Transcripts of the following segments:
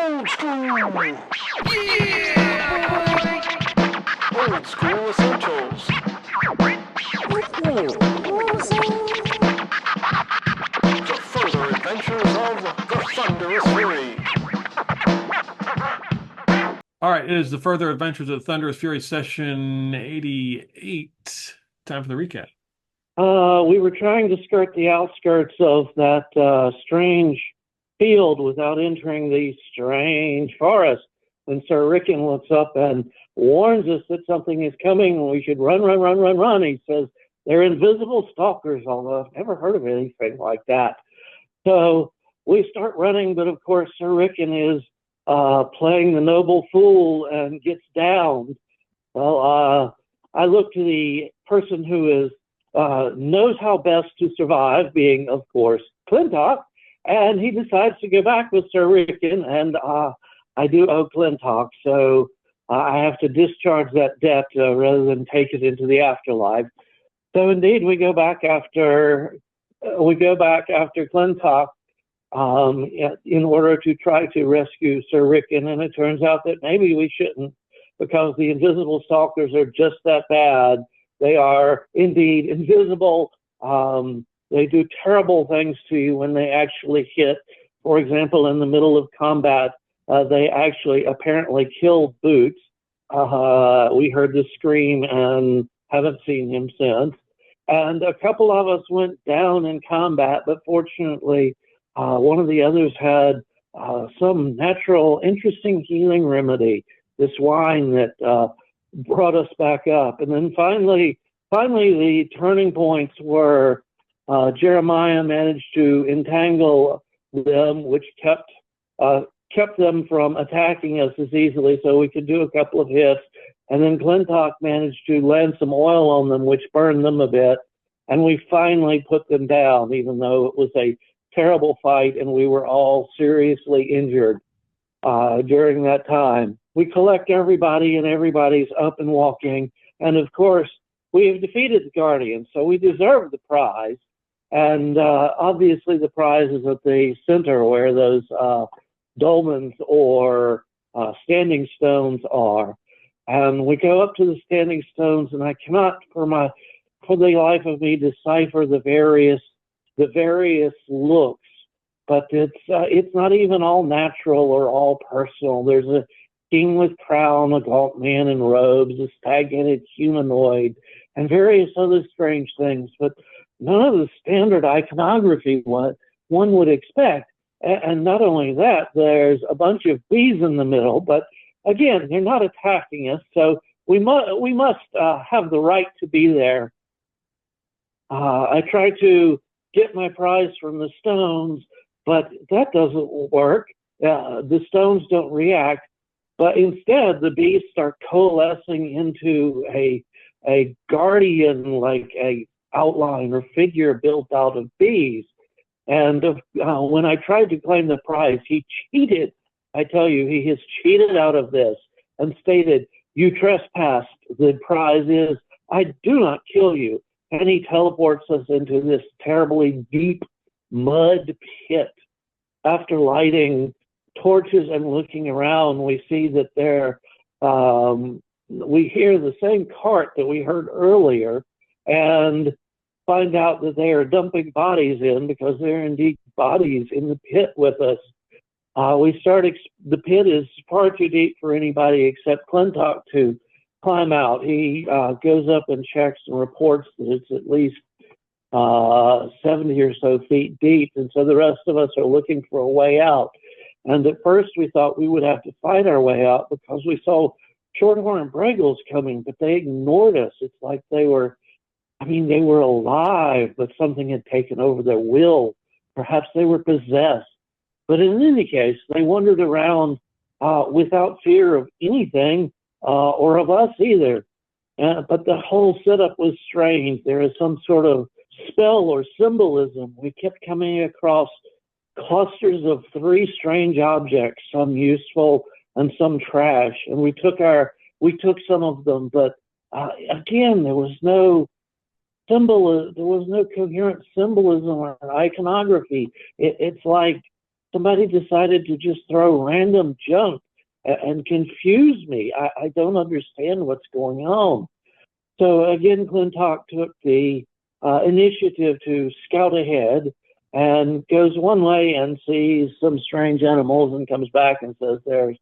Old school! Yeah! Old school essentials. The further adventures of the Thunderous Fury. All right, it is the Further Adventures of Thunderous Fury session 88. Time for the recap. We were trying to skirt the outskirts of that strange field without entering the strange forest when Sir Rickon looks up and warns us that something is coming and we should run, run, run, run, run. He says they're invisible stalkers, although I've never heard of anything like that. So we start running, but of course Sir Rickon is playing the noble fool and gets downed. Well, I look to the person who is knows how best to survive, being, of course, Clintock, and he decides to go back with Sir Rickon, and I do owe Clintock, so I have to discharge that debt rather than take it into the afterlife. So indeed, we go back after Clintock in order to try to rescue Sir Rickon, and it turns out that maybe we shouldn't, because the invisible stalkers are just that bad. They are indeed invisible. They do terrible things to you when they actually hit. For example, in the middle of combat, they actually apparently killed Boots. We heard the scream and haven't seen him since. And a couple of us went down in combat, but fortunately, one of the others had some natural, interesting healing remedy, this wine that brought us back up. And then finally the turning points were Jeremiah managed to entangle them, which kept them from attacking us as easily, so we could do a couple of hits. And then Clintock managed to land some oil on them, which burned them a bit. And we finally put them down, even though it was a terrible fight and we were all seriously injured during that time. We collect everybody and everybody's up and walking. And of course, we have defeated the Guardians, so we deserve the prize. And obviously the prize is at the center where those dolmens or standing stones are. And we go up to the standing stones, and I cannot for the life of me decipher the various looks, but it's not even all natural or all personal. There's a king with crown, a gaunt man in robes, a stag-headed humanoid, and various other strange things, but none of the standard iconography one would expect. And not only that, there's a bunch of bees in the middle, but again, they're not attacking us, so we must have the right to be there. I try to get my prize from the stones, but that doesn't work. The stones don't react, but instead the bees start coalescing into a guardian, like a outline or figure built out of bees. And when I tried to claim the prize, he cheated. I tell you, he has cheated out of this and stated, "You trespassed. The prize is, I do not kill you." And he teleports us into this terribly deep mud pit. After lighting torches and looking around, we see that we hear the same cart that we heard earlier and find out that they are dumping bodies in, because there are indeed bodies in the pit with us. The pit is far too deep for anybody except Clintock to climb out. He goes up and checks and reports that it's at least 70 or so feet deep, and so the rest of us are looking for a way out. And at first we thought we would have to fight our way out because we saw Shorthorn Bragles coming, but they ignored us. It's like they were alive, but something had taken over their will. Perhaps they were possessed. But in any case, they wandered around without fear of anything or of us either. But the whole setup was strange. There is some sort of spell or symbolism. We kept coming across clusters of 3 strange objects, some useful and some trash. And we took some of them, but again, there was no coherent symbolism or iconography. It's like somebody decided to just throw random junk and confuse me. I don't understand what's going on. So again, Clintock took the initiative to scout ahead and goes one way and sees some strange animals and comes back and says there's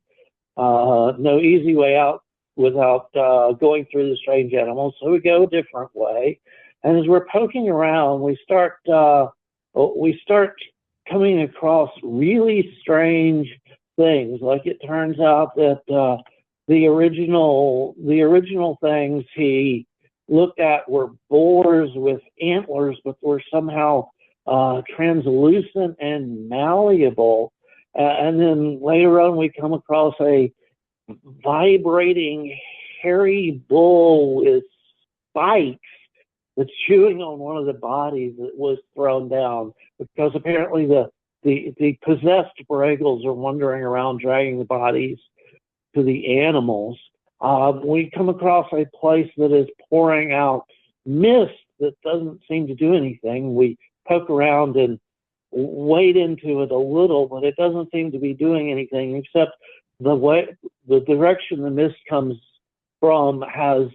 no easy way out without going through the strange animals. So we go a different way. And as we're poking around, we start coming across really strange things. Like it turns out that the original things he looked at were boars with antlers, but were somehow translucent and malleable. And then later on, we come across a vibrating hairy bull with spikes that's chewing on one of the bodies that was thrown down, because apparently the possessed Bragels are wandering around dragging the bodies to the animals. We come across a place that is pouring out mist that doesn't seem to do anything. We poke around and wade into it a little, but it doesn't seem to be doing anything, except the direction the mist comes from has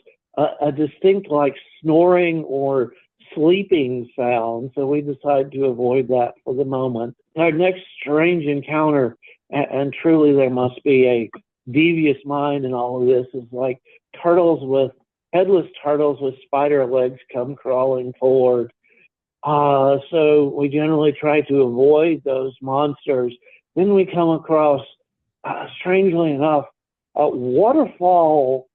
a distinct like snoring or sleeping sound. So we decide to avoid that for the moment. Our next strange encounter, and truly there must be a devious mind in all of this, is like headless turtles with spider legs come crawling forward. So we generally try to avoid those monsters. Then we come across, strangely enough, a waterfall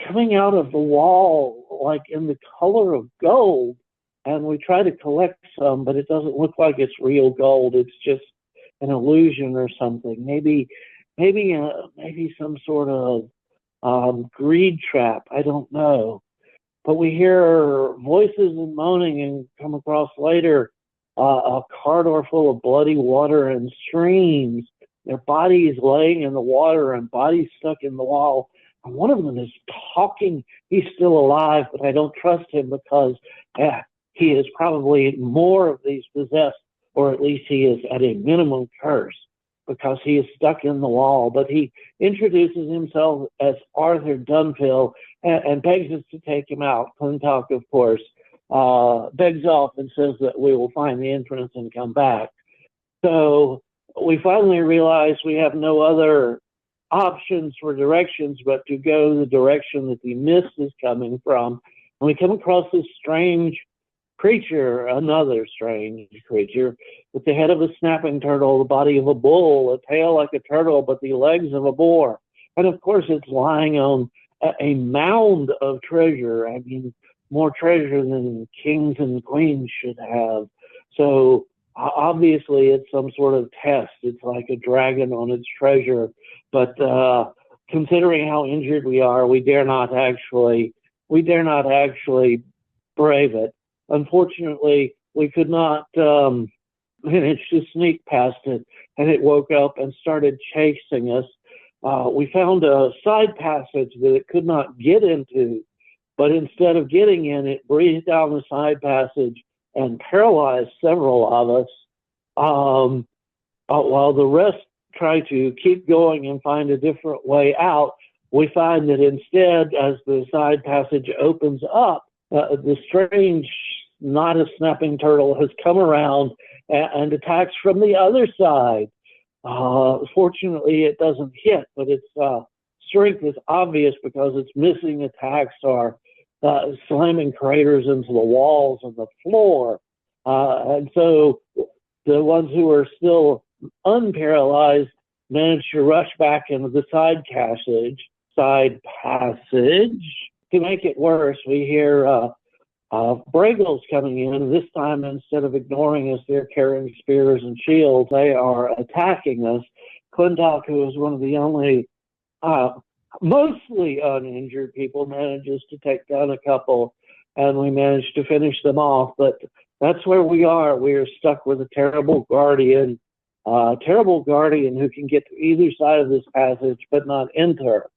coming out of the wall, like in the color of gold. And we try to collect some, but it doesn't look like it's real gold. It's just an illusion or something. Maybe some sort of greed trap. I don't know. But we hear voices and moaning, and come across later a corridor full of bloody water and streams. Their bodies laying in the water and bodies stuck in the wall. And one of them is talking. He's still alive, but I don't trust him because he is probably more of these possessed, or at least he is at a minimum cursed, because he is stuck in the wall. But he introduces himself as Arthur Dunville and begs us to take him out. Clintock, of course, begs off and says that we will find the entrance and come back. So we finally realize we have no other options for directions but to go the direction that the mist is coming from. And we come across this strange creature, another strange creature, with the head of a snapping turtle, the body of a bull, a tail like a turtle, but the legs of a boar. And of course, it's lying on a mound of treasure. I mean, more treasure than kings and queens should have. So obviously, it's some sort of test. It's like a dragon on its treasure. But considering how injured we are, we dare not actually brave it. Unfortunately, we could not manage to sneak past it, and it woke up and started chasing us. We found a side passage that it could not get into, but instead of getting in, it breathed down the side passage and paralyzed several of us, while the rest try to keep going and find a different way out. We find that instead, as the side passage opens up, the strange, not a snapping turtle has come around and attacks from the other side. Fortunately, it doesn't hit, but its strength is obvious because its missing attacks are slamming craters into the walls and the floor. And so the ones who are still unparalyzed manage to rush back into the side passage. To make it worse, we hear Bragels coming in. This time, instead of ignoring us, they're carrying spears and shields. They are attacking us. Clintock, who is one of the only mostly uninjured people, manages to take down a couple, and we manage to finish them off. But that's where we are. We are stuck with a terrible guardian who can get to either side of this passage but not enter.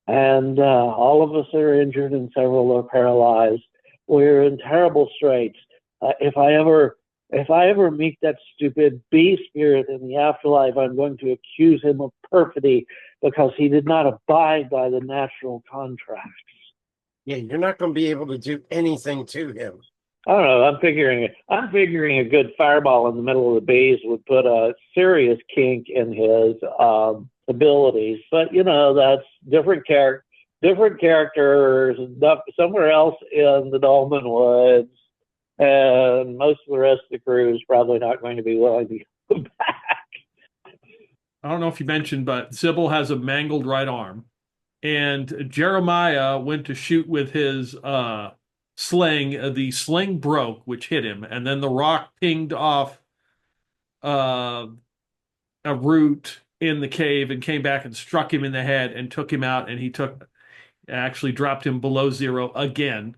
And all of us are injured and several are paralyzed. We're in terrible straits. If I ever if I ever meet that stupid bee spirit in the afterlife, I'm going to accuse him of perfidy because he did not abide by the natural contracts. Yeah, you're not going to be able to do anything to him. I don't know. I'm figuring a good fireball in the middle of the bees would put a serious kink in his abilities. But that's different characters, somewhere else in the Dolmen Woods, and most of the rest of the crew is probably not going to be willing to go back. I don't know if you mentioned, but Sybil has a mangled right arm, and Jeremiah went to shoot with his sling. The sling broke, which hit him, and then the rock pinged off a root in the cave and came back and struck him in the head and took him out, and he actually dropped him below 0 again.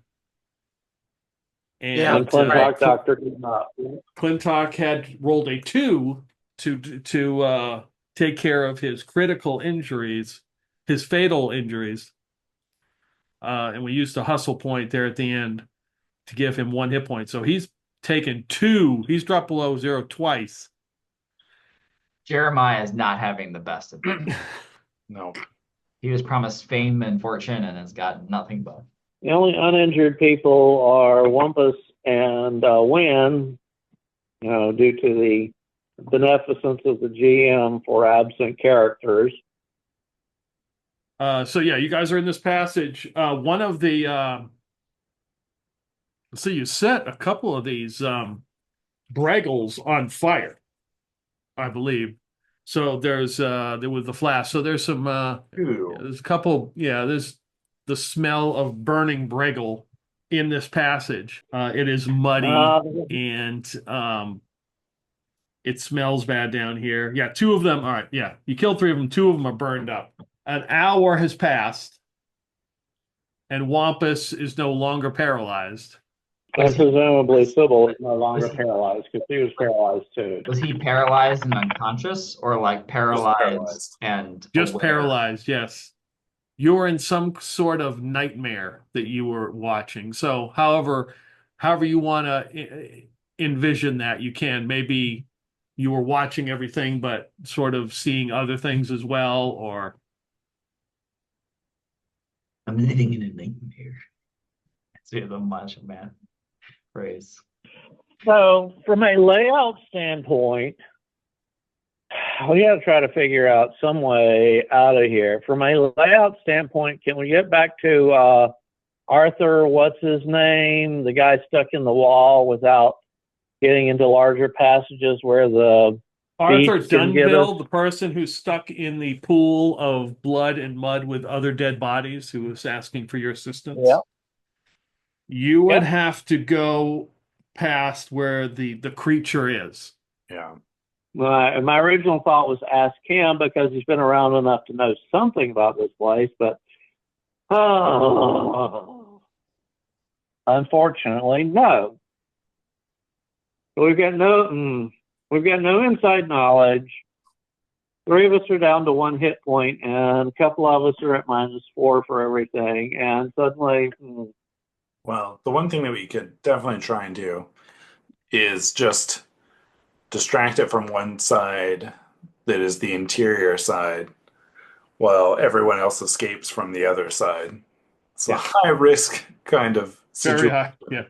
Yeah, And Clintock Doctor did not. Clintock had rolled a 2 to take care of his critical injuries, his fatal injuries. And we used a hustle point there at the end to give him 1 hit point. So he's taken 2. He's dropped below 0 twice. Jeremiah is not having the best of it. No. He was promised fame and fortune and has got nothing but. The only uninjured people are Wampus and Wynn, due to the beneficence of the GM for absent characters. So yeah, you guys are in this passage. One of the so you set a couple of these Braggles on fire, I believe. So there was the flash. So there's some there's a couple, there's the smell of burning Braggle in this passage. It is muddy and it smells bad down here. Yeah, 2 of them. All right, yeah. You killed 3 of them, 2 of them are burned up. An hour has passed, and Wampus is no longer paralyzed. And presumably Sybil is no longer paralyzed because he was paralyzed too. Was he paralyzed and unconscious, or like paralyzed and Just aware? paralyzed, yes. You were in some sort of nightmare that you were watching. So however you want to envision that, you can. Maybe you were watching everything but sort of seeing other things as well, or I'm living in a nightmare. That's the Macho Man phrase. So, from a layout standpoint, we got to try to figure out some way out of here. From a layout standpoint, can we get back to Arthur, what's his name, the guy stuck in the wall, without getting into larger passages where the Arthur Dunville, the person who's stuck in the pool of blood and mud with other dead bodies, who was asking for your assistance? Yep. You would have to go past where the creature is. Yeah. My original thought was ask him because he's been around enough to know something about this place, but unfortunately, no. We've got no inside knowledge. 3 of us are down to 1 hit point, and a couple of us are at -4 for everything. And suddenly, Well, the one thing that we could definitely try and do is just distract it from one side that is the interior side while everyone else escapes from the other side. It's a high risk kind of Very situation. high, yeah.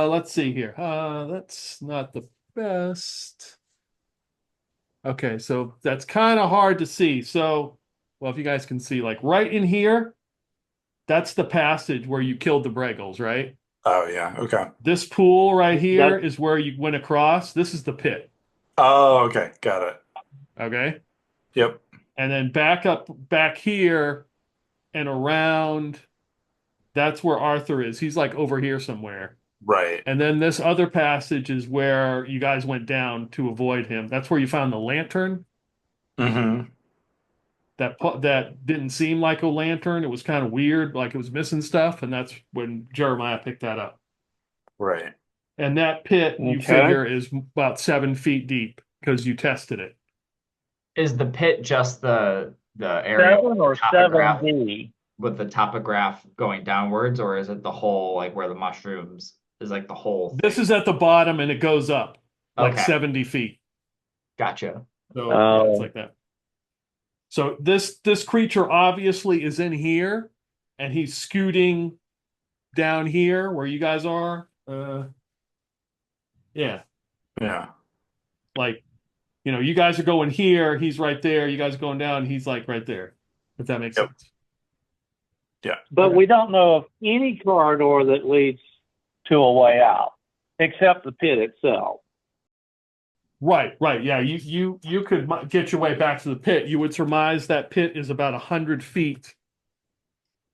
Let's see here. That's not the best. Okay, so that's kind of hard to see. So, well, if you guys can see, like right in here, that's the passage where you killed the Braggles, right? Oh, yeah. Okay. This pool right here is where you went across. This is the pit. Oh, okay. Got it. Okay. Yep. And then back here and around, that's where Arthur is. He's like over here somewhere. Right. And then this other passage is where you guys went down to avoid him. That's where you found the lantern. Mm-hmm. That didn't seem like a lantern. It was kind of weird, like it was missing stuff. And that's when Jeremiah picked that up. Right. And that pit, you figure, is about 7 feet deep because you tested it. Is the pit just the area 7 or topograph 7D? with the topograph going downwards, or is it the whole, like where the mushrooms is like the whole This thing. is at the bottom and it goes up like Okay. 70 feet. Gotcha. So Oh. it's like that. So this creature obviously is in here, and he's scooting down here where you guys are. Yeah, Yeah. like you guys are going here, he's right there. You guys are going down, he's like right there. If that makes Yep. sense. But Okay. we don't know of any corridor that leads to a way out, except the pit itself. Right. Yeah, you could get your way back to the pit. You would surmise that pit is about 100 feet.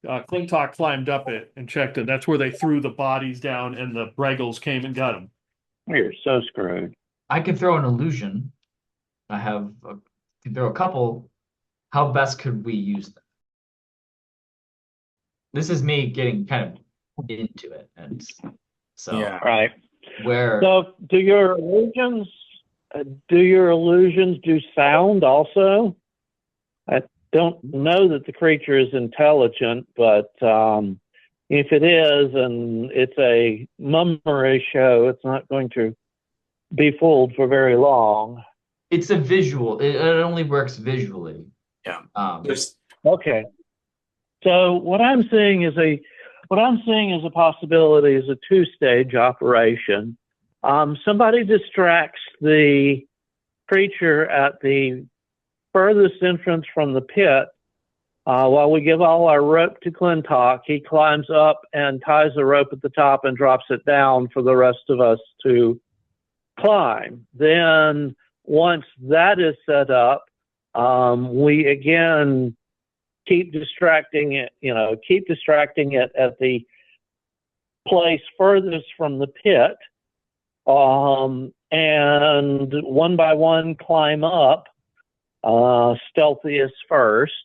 Clintock climbed up it and checked it. That's where they threw the bodies down, and the Bregals came and got them. You're so screwed. I can throw an illusion. Can throw a couple. How best could we use them? This is me getting kind of into it, and so Yeah. Right. where So do your illusions do sound also? I don't know that the creature is intelligent, but if it is and it's a mummery show, it's not going to be fooled for very long. it's a visual, it only works visually. Yeah. There's Okay. So what I'm seeing is a possibility is a two-stage operation. Somebody distracts the creature at the furthest entrance from the pit. While we give all our rope to Clintock, he climbs up and ties the rope at the top and drops it down for the rest of us to climb. Then once that is set up, we again keep distracting it at the place furthest from the pit, and one by one climb up, stealthiest first,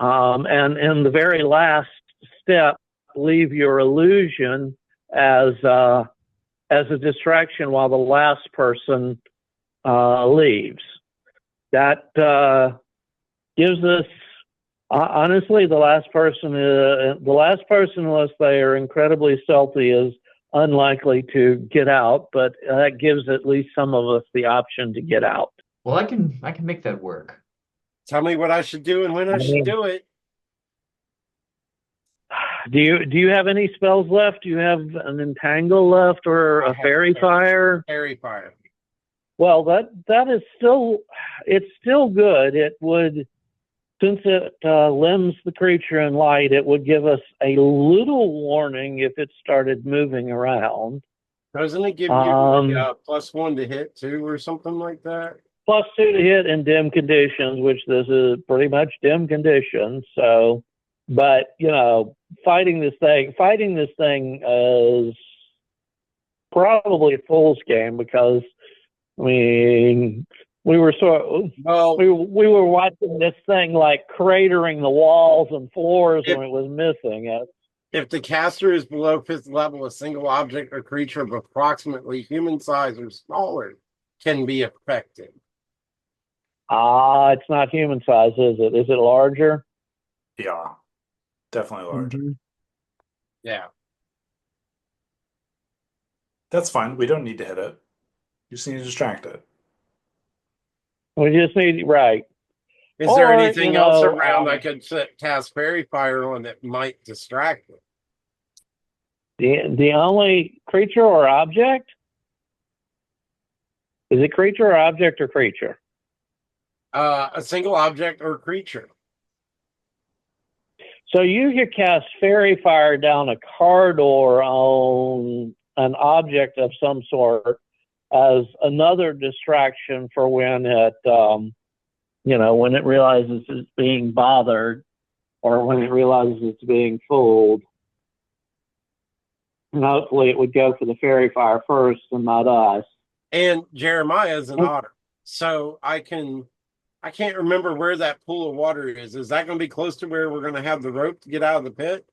and in the very last step, leave your illusion as a distraction while the last person leaves. That gives us, honestly, the last person, unless they are incredibly stealthy, is unlikely to get out. But that gives at least some of us the option to get out. well, I can make that work. Tell me what I should do and when I should do it. Do you have any spells left? Do you have an entangle left or I a have fairy fire? Fairy fire. Well, that is still, it's still good. It would, since it limbs the creature in light, it would give us a little warning if it started moving around. Doesn't it give you +1 to hit too, or something like that? +2 to hit in dim conditions, which this is pretty much dim conditions. So, but fighting this thing is probably a fool's game, because I mean, we were we were watching this thing like cratering the walls and floors when it was missing it. If the caster is below 5th level, a single object or creature of approximately human size or smaller can be affected. It's not human size, is it? Is it larger? Yeah. Definitely large. Mm-hmm. Yeah. That's fine. We don't need to hit it. You just need to distract it. We just need, right. Is there Or, anything else around I could cast fairy fire on that might distract it? The only creature or object? Is it creature or object or creature? A single object or creature. So you could cast fairy fire down a corridor on an object of some sort as another distraction for when it, when it realizes it's being bothered, or when it realizes it's being fooled. And hopefully it would go for the fairy fire first and not us. And Jeremiah is an otter. So I can't remember where that pool of water is. Is that going to be close to where we're going to have the rope to get out of the pit?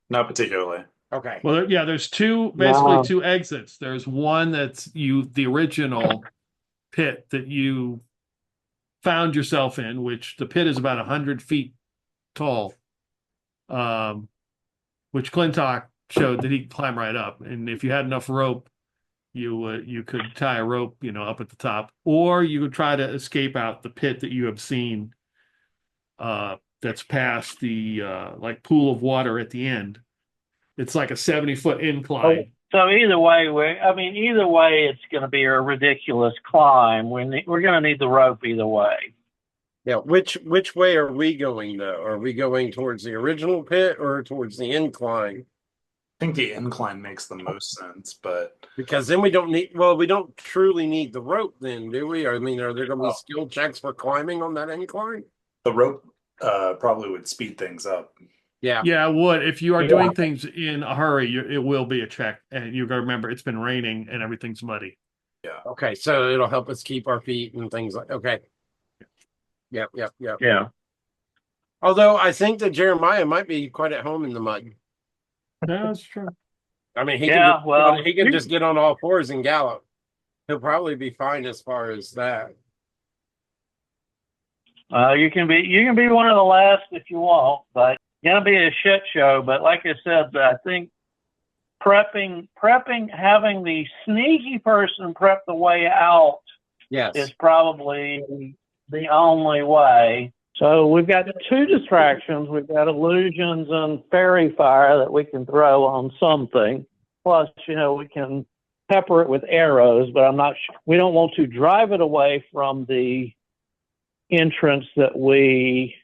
Not particularly. Okay. Well, yeah, there's two exits. There's one that's the original pit that you found yourself in, which the pit is about 100 feet tall, which Clintock showed that he could climb right up. And if you had enough rope, you could tie a rope, up at the top, or you could try to escape out the pit that you have seen. That's past the like pool of water at the end. It's like a 70-foot incline. So either way, it's going to be a ridiculous climb. We're going to need the rope either way. Yeah, which way are we going though? Are we going towards the original pit or towards the incline? I think the incline makes the most sense, but because then we don't truly need the rope then, do we? I mean, are there going to be skill checks for climbing on that incline? the rope probably would speed things up. Yeah. Yeah, it would. If you are doing things in a hurry, it will be a check. And you got to remember, it's been raining and everything's muddy. Yeah. Okay, so it'll help us keep our feet and things like. Okay. Yep. Yeah. Although I think that Jeremiah might be quite at home in the mud. No, that's true. I mean, he can just get on all fours and gallop. He'll probably be fine as far as that. You can be one of the last if you want, but it's gonna be a shit show. But like I said, I think prepping, having the sneaky person prep the way out is probably the only way. So we've got 2 distractions. We've got illusions and fairy fire that we can throw on something. Plus, we can pepper it with arrows, but we don't want to drive it away from the entrance that we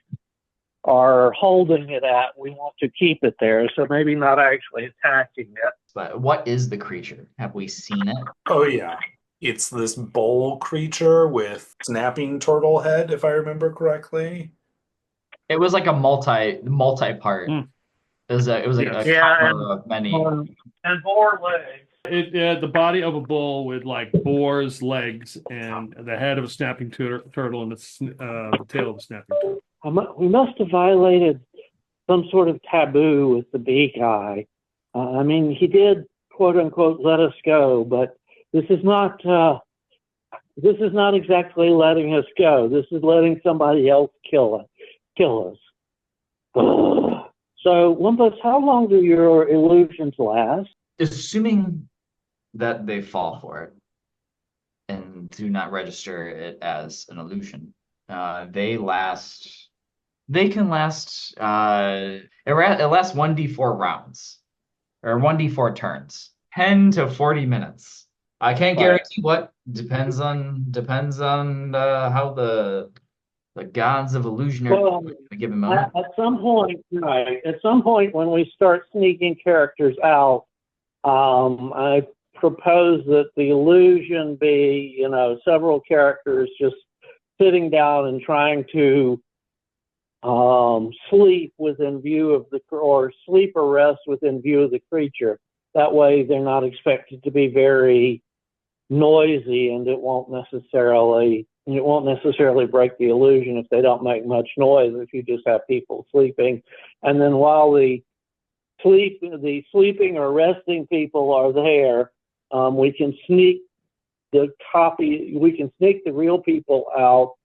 are holding it at. We want to keep it there, so maybe not actually attacking it. But what is the creature? Have we seen it? Oh yeah. It's this bowl creature with snapping turtle head, if I remember correctly. It was like a multi-part. Mm. It was a combo of many. And boar legs. It had the body of a bull with like boar's legs and the head of a snapping turtle and the tail of a snapping turtle. We must have violated some sort of taboo with the bee guy. He did, quote unquote, let us go, but this is not exactly letting us go. This is letting somebody else kill us. So, Wampus, how long do your illusions last? Assuming that they fall for it and do not register it as an illusion, they can last. It lasts 1d4 rounds or 1d4 turns, 10 to 40 minutes. I can't guarantee what. Depends on how the gods of illusion are a given moment. At some point when we start sneaking characters out, I propose that the illusion be, several characters just sitting down and trying to sleep within view of sleep or rest within view of the creature. That way they're not expected to be very noisy, and it won't necessarily break the illusion if they don't make much noise, if you just have people sleeping. And then while the sleeping or resting people are there, we can sneak the real people out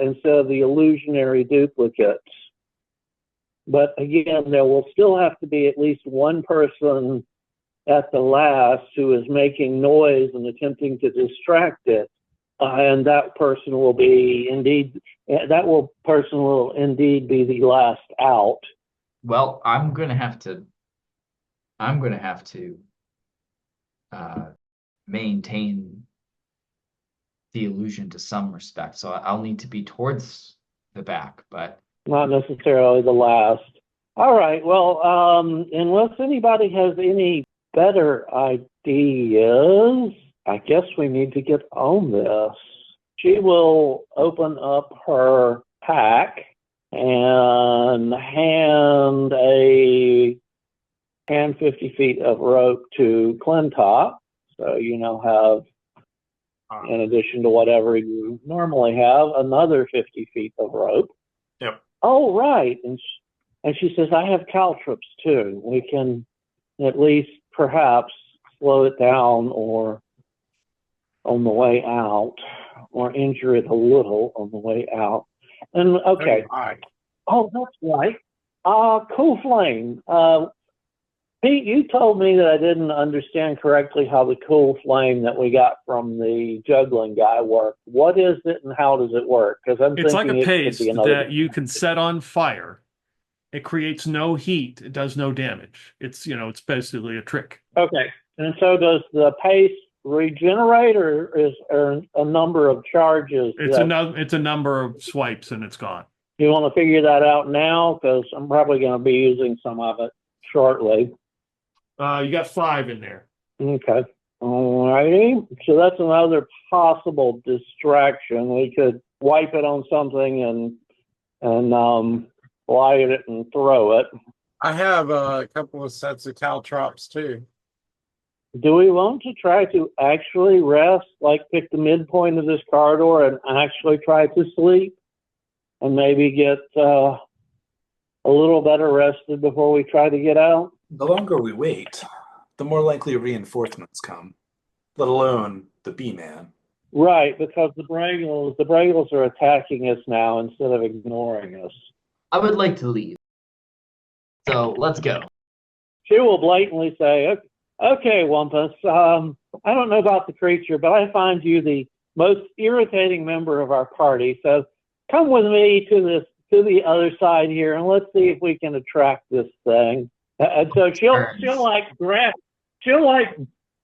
instead of the illusionary duplicates. But again, there will still have to be at least one person at the last who is making noise and attempting to distract it. And that person will indeed be the last out. Well, I'm gonna have to maintain the illusion to some respect. So I'll need to be towards the back, but not necessarily the last. All right. Well, unless anybody has any better ideas, I guess we need to get on this. She will open up her pack and hand 50 feet of rope to Clintock. So have, in addition to whatever you normally have, another 50 feet of rope. Yep. Oh, right. And she says, I have caltrops too. We can at least perhaps slow it down or on the way out, or injure it a little on the way out. And okay. Oh, that's right. Cool Flame. Pete, you told me that I didn't understand correctly how the cool flame that we got from the juggling guy worked. What is it and how does it work? Because I'm It's like thinking a it could paste be another. that you can set on fire. It creates no heat. It does no damage. It's, it's basically a trick. Okay. And so does the paste regenerate, or is there a number of charges? It's a number of swipes and it's gone. You want to figure that out now? Because I'm probably going to be using some of it shortly. You got 5 in there. Okay. All righty. So that's another possible distraction. We could wipe it on something and light it and throw it. I have a couple of sets of caltrops too. Do we want to try to actually rest, like pick the midpoint of this corridor and actually try to sleep and maybe get a little better rested before we try to get out? The longer we wait, the more likely reinforcements come, let alone the B-man. Right, because the Bragels are attacking us now instead of ignoring us. I would like to leave. So let's go. She will blatantly say, okay, Wampus, I don't know about the creature, but I find you the most irritating member of our party. So come with me to the other side here, and let's see if we can attract this thing. And so she'll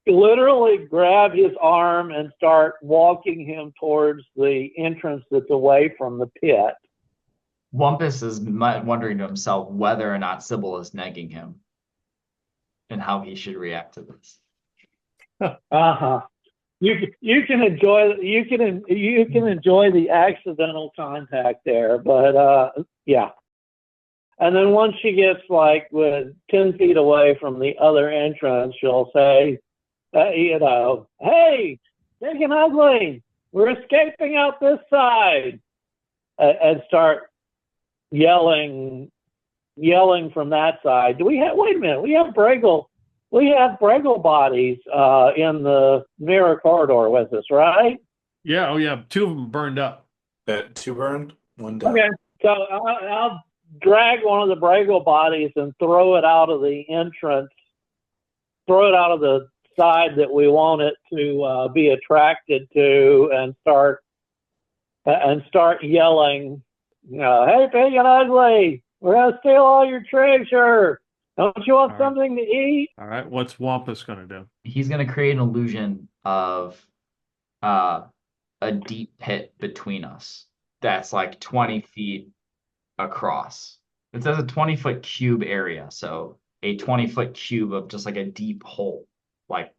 literally grab his arm and start walking him towards the entrance that's away from the pit. Wampus is wondering to himself whether or not Sybil is negging him and how he should react to this. Uh-huh. You can enjoy the accidental contact there, but yeah. And then once she gets like 10 feet away from the other entrance, she'll say, hey, big and ugly, we're escaping out this side, and start yelling from that side. Wait a minute, we have Bragel bodies in the mirror corridor with us, right? Yeah, oh yeah, 2 of them burned up. 2 burned, 1 dead. Okay, so I'll drag one of the Bragel bodies and throw it out of the entrance, throw it out of the side that we want it to be attracted to, and start yelling, hey, big and ugly, we're going to steal all your treasure. Don't you want something to eat? All right, what's Wampus going to do? He's going to create an illusion of a deep pit between us that's like 20 feet across. It says a 20-foot cube area, so a 20-foot cube of just like a deep hole, like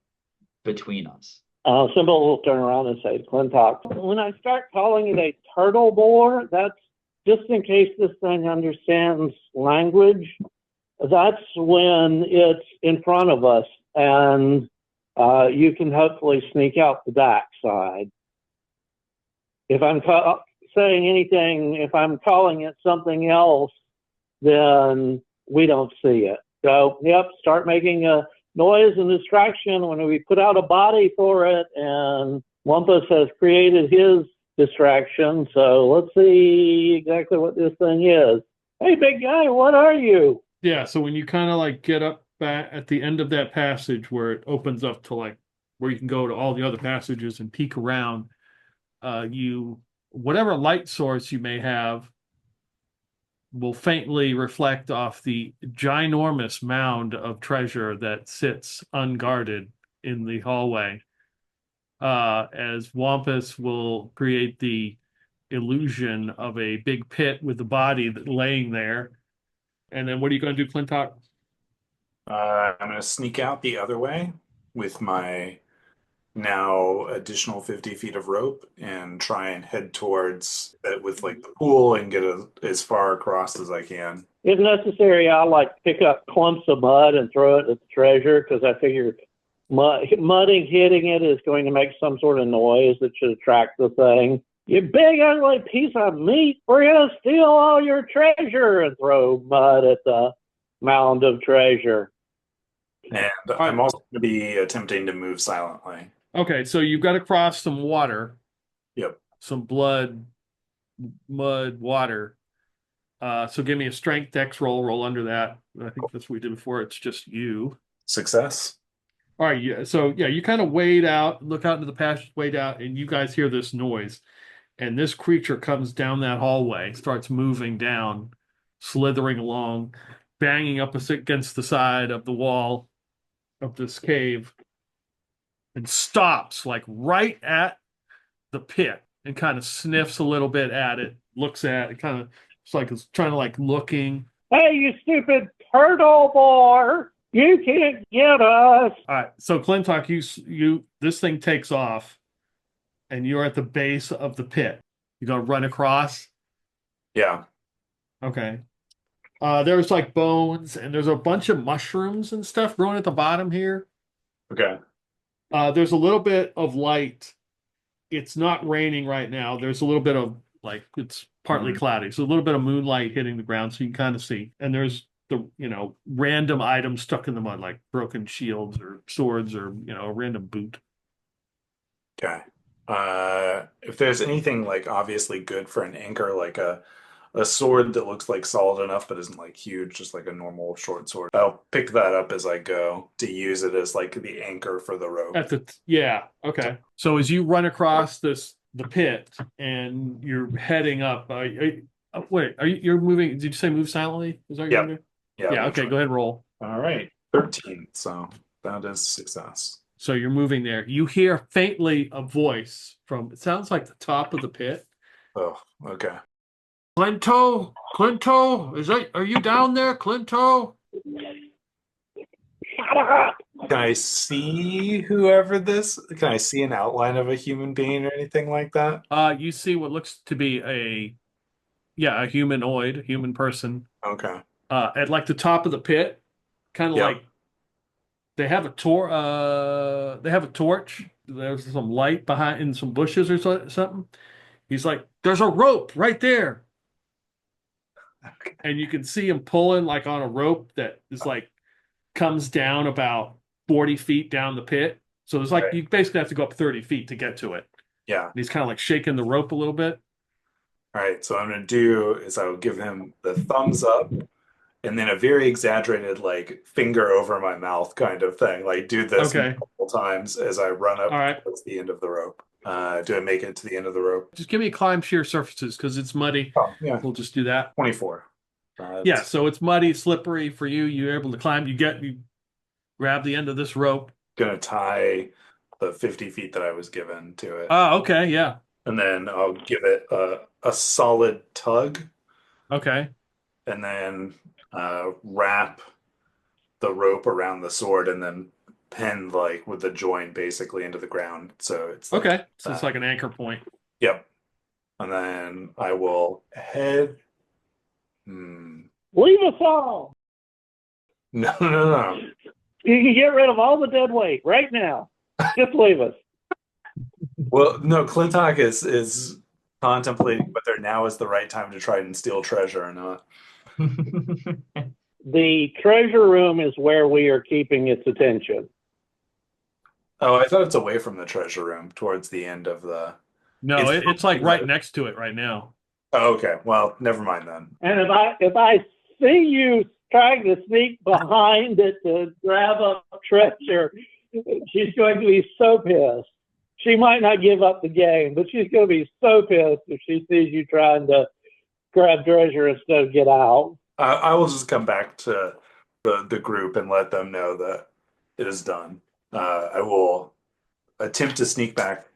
between us. Sybil will turn around and say, Clintock, when I start calling it a turtle bore, that's just in case this thing understands language. That's when it's in front of us, and you can hopefully sneak out the back side. If I'm saying anything, if I'm calling it something else, then we don't see it. So, yep, start making a noise and distraction when we put out a body for it, and Wampus has created his distraction, so let's see exactly what this thing is. Hey, big guy, what are you? Yeah, so when you kind of like get up back at the end of that passage where it opens up to like where you can go to all the other passages and peek around, whatever light source you may have will faintly reflect off the ginormous mound of treasure that sits unguarded in the hallway. As Wampus will create the illusion of a big pit with the body laying there. And then what are you going to do, Clintock? I'm going to sneak out the other way with my now additional 50 feet of rope and try and head towards it with like the pool and get as far across as I can. If necessary, I'll like pick up clumps of mud and throw it at the treasure, because I figure mudding, hitting it is going to make some sort of noise that should attract the thing. You big ugly piece of meat, we're going to steal all your treasure, and throw mud at the mound of treasure. And I'm also going to be attempting to move silently. Okay, so you've got to cross some water. Yep. Some blood, mud, water. So give me a strength dex roll under that. I think that's what we did before. It's just you. Success. All right, yeah. So yeah, you kind of wade out, look out into the passage, wade out, and you guys hear this noise. And this creature comes down that hallway, starts moving down, slithering along, banging up against the side of the wall of this cave, and stops like right at the pit and kind of sniffs a little bit at it, looks at it, kind of it's like it's trying to like looking. Hey, you stupid turtle boy! You can't get us. All right, so Clintock, you this thing takes off, and you're at the base of the pit. You're gonna run across. Yeah. Okay. There's like bones, and there's a bunch of mushrooms and stuff growing at the bottom here. Okay. There's a little bit of light. It's not raining right now. There's a little bit of like it's partly cloudy, so a little bit of moonlight hitting the ground, so you can kind of see. And there's the random items stuck in the mud, like broken shields or swords or a random boot. Okay. If there's anything like obviously good for an anchor, like a sword that looks like solid enough but isn't like huge, just like a normal short sword, I'll pick that up as I go to use it as like the anchor for the rope. Okay. So as you run across the pit and you're heading up, you're moving? Did you say move silently? Is that what you're doing? Yeah. Okay. Go ahead and roll. All right. 13. So that is success. So you're moving there. You hear faintly a voice it sounds like the top of the pit. Oh, okay. Clinto, are you down there, Clinto? Shut up! Can I see whoever can I see an outline of a human being or anything like that? You see what looks to be a human person. Okay. At like the top of the pit, kind of like they have a torch. There's some light behind in some bushes or something. He's like, "There's a rope right there," and you can see him pulling like on a rope that is like comes down about 40 feet down the pit. So there's like you basically have to go up 30 feet to get to it. Yeah. And he's kind of like shaking the rope a little bit. All right. So what I'm going to do is I will give him the thumbs up and then a very exaggerated like finger over my mouth kind of thing. Like do this multiple times as I run up towards the end of the rope. Do I make it to the end of the rope? Just give me a climb sheer surfaces because it's muddy. Oh, yeah. We'll just do that. 24. Yeah, so it's muddy, slippery for you. You're able to climb. You grab the end of this rope. Gonna tie the 50 feet that I was given to it. Oh, okay, yeah. And then I'll give it a solid tug. Okay. And then wrap the rope around the sword and then pin like with the joint basically into the ground. So it's like okay. So it's like an anchor point. Yep. And then I will head. Leave us all. No. You can get rid of all the dead weight right now. Just leave us. Well, no, Clintock is contemplating whether now is the right time to try and steal treasure or not. The treasure room is where we are keeping its attention. Oh, I thought it's away from the treasure room towards the end of the... No, it's like right next to it right now. Oh, okay. Well, never mind then. And if I see you trying to sneak behind it to grab up treasure, she's going to be so pissed. She might not give up the game, but she's going to be so pissed if she sees you trying to grab treasure instead of get out. I will just come back to the group and let them know that it is done. I will attempt to sneak back.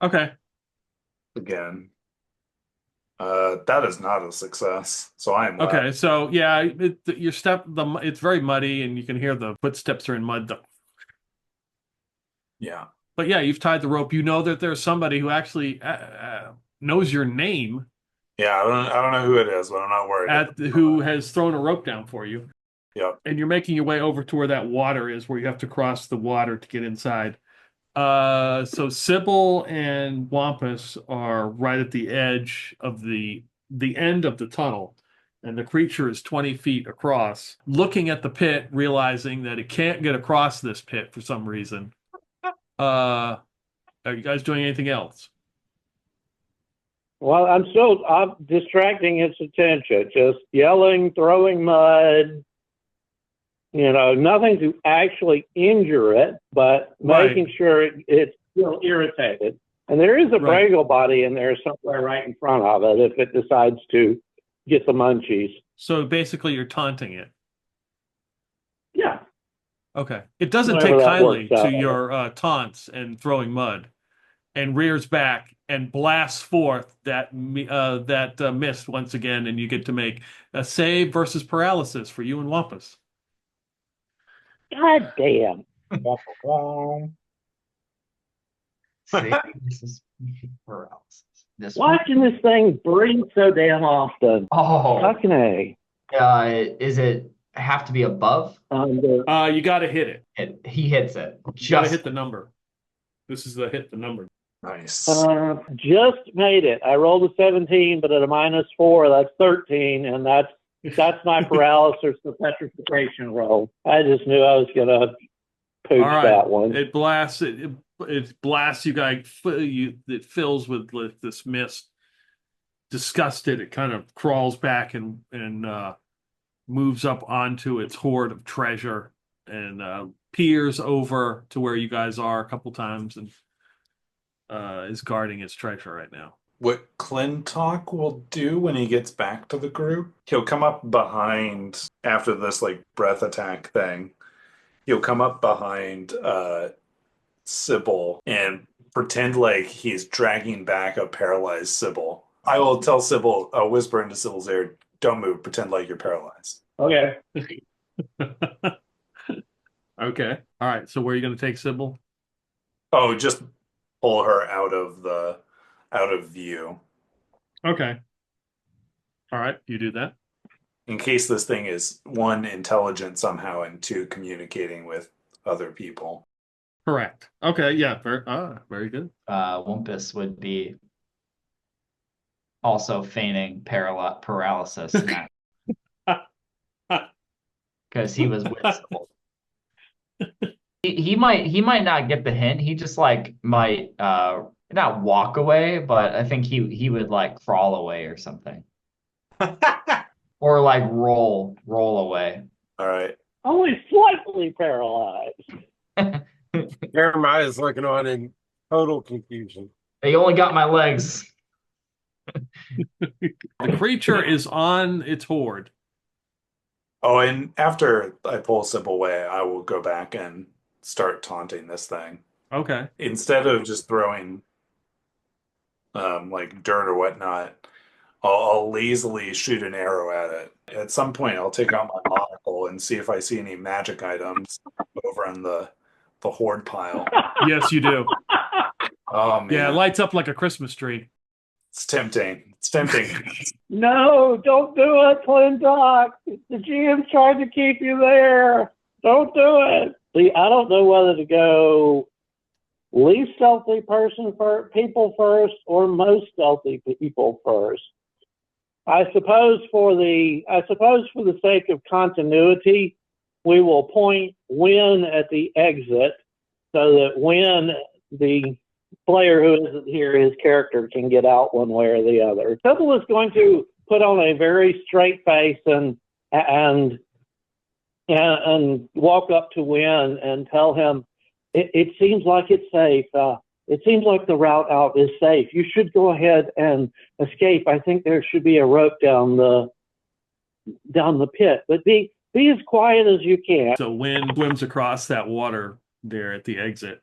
Okay. Again. That is not a success. So I am okay. So yeah, it's very muddy, and you can hear the footsteps are in mud. Yeah. But yeah, you've tied the rope. You know that there's somebody who actually knows your name. Yeah, I don't know who it is, but I'm not worried. Who has thrown a rope down for you. Yep. And you're making your way over to where that water is, where you have to cross the water to get inside. So Sybil and Wampus are right at the edge of the end of the tunnel, and the creature is 20 feet across, looking at the pit, realizing that it can't get across this pit for some reason. Are you guys doing anything else? Well, I'm distracting its attention, just yelling, throwing mud, nothing to actually injure it, but making sure it's still irritated. And there is a Braggle body in there somewhere right in front of it if it decides to get the munchies. So basically you're taunting it. Yeah. Okay. It doesn't Whatever take that kindly works to out. your taunts and throwing mud, and rears back and blasts forth that mist once again, and you get to make a save versus paralysis for you and Wampus. God damn. See, this is paralysis. This one. Watching this thing breathe so damn often. Oh, Fucking A. is it have to be above? You got to hit it. He hits it. You got to hit the number. This is the hit the number. Nice. Just made it. I rolled a 17, but at a -4, that's 13, and that's my paralysis or petrification roll. I just knew I was gonna pooch that one. It blasts it blasts you guys. It fills with this mist. Disgusted, it kind of crawls back and moves up onto its hoard of treasure and peers over to where you guys are a couple times and is guarding its treasure right now. What Clintock will do when he gets back to the group, he'll come up behind after this breath attack thing. He'll come up behind Sybil and pretend like he's dragging back a paralyzed Sybil. I will tell Sybil, whisper into Sybil's ear, don't move, pretend like you're paralyzed. Okay. Okay. All right. So where are you going to take Sybil? Oh, just pull her out of view. Okay. All right. You do that. In case this thing is, one, intelligent somehow, and two, communicating with other people. Correct. Okay. Yeah. Very good. Wampus would be also feigning paralysis because he was with Sybil. He might not get the hint. He just might not walk away, but I think he would crawl away or something. Or roll away. All right. Only slightly paralyzed. Jeremiah's looking on in total confusion. They only got my legs. The creature is on its hoard. Oh, and after I pull Sybil away, I will go back and start taunting this thing. Okay. Instead of just throwing dirt or whatnot, I'll lazily shoot an arrow at it. At some point, I'll take out my monocle and see if I see any magic items over on the hoard pile. Yes, you do. Oh, man. Yeah, it lights up like a Christmas tree. It's tempting. It's tempting. No, don't do it, Clintock. The GM's trying to keep you there. Don't do it. See, I don't know whether to go least stealthy people first or most stealthy people first. I suppose for the sake of continuity, we will point Win at the exit so that when the player who isn't here, his character can get out one way or the other. Sybil is going to put on a very straight face and walk up to Win and tell him, it seems like it's safe. It seems like the route out is safe. You should go ahead and escape. I think there should be a rope down the pit, but be as quiet as you can. So Win swims across that water there at the exit,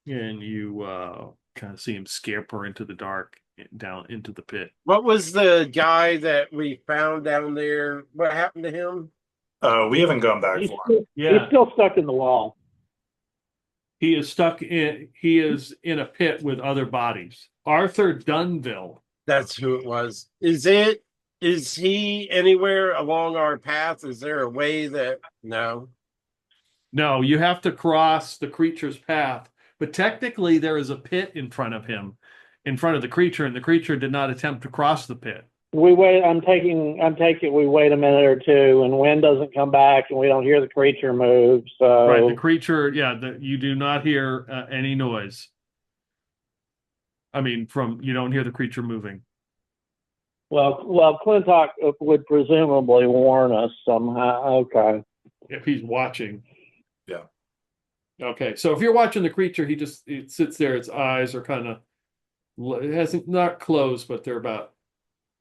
and you kind of see him scamper into the dark down into the pit. What was the guy that we found down there? What happened to him? We haven't gone back He's for still, Yeah. he's still stuck in the wall. He is in a pit with other bodies. Arthur Dunville. That's who it was. Is he anywhere along our path? Is there a way that no? No, you have to cross the creature's path. But technically there is a pit in front of him, in front of the creature, and the creature did not attempt to cross the pit. We wait. I'm taking. We wait a minute or two, and Win doesn't come back, and we don't hear the creature move. So Right, the creature, you do not hear any noise. I mean, you don't hear the creature moving. Well, Clintock would presumably warn us somehow. Okay. If he's watching. Yeah. Okay, so if you're watching the creature, it sits there. Its eyes are kind of, it hasn't not closed, but they're about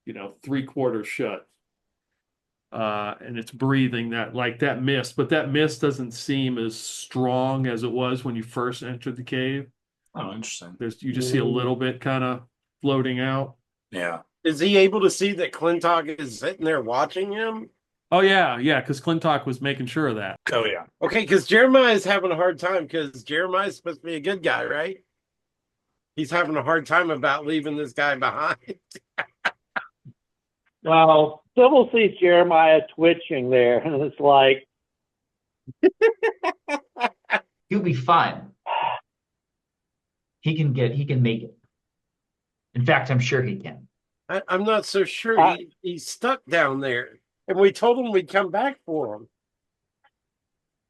3/4 shut. And it's breathing that mist, but that mist doesn't seem as strong as it was when you first entered the cave. Oh, interesting. You just see a little bit kind of floating out. Yeah. Is he able to see that Clintock is sitting there watching him? Oh yeah, because Clintock was making sure of that. Oh, yeah. Okay, because Jeremiah's having a hard time because Jeremiah's supposed to be a good guy, right? He's having a hard time about leaving this guy behind. Well, Sybil sees Jeremiah twitching there, and it's like, He'll be fine. He can make it. In fact, I'm sure he can. I'm not so sure. He's stuck down there. And we told him we'd come back for him.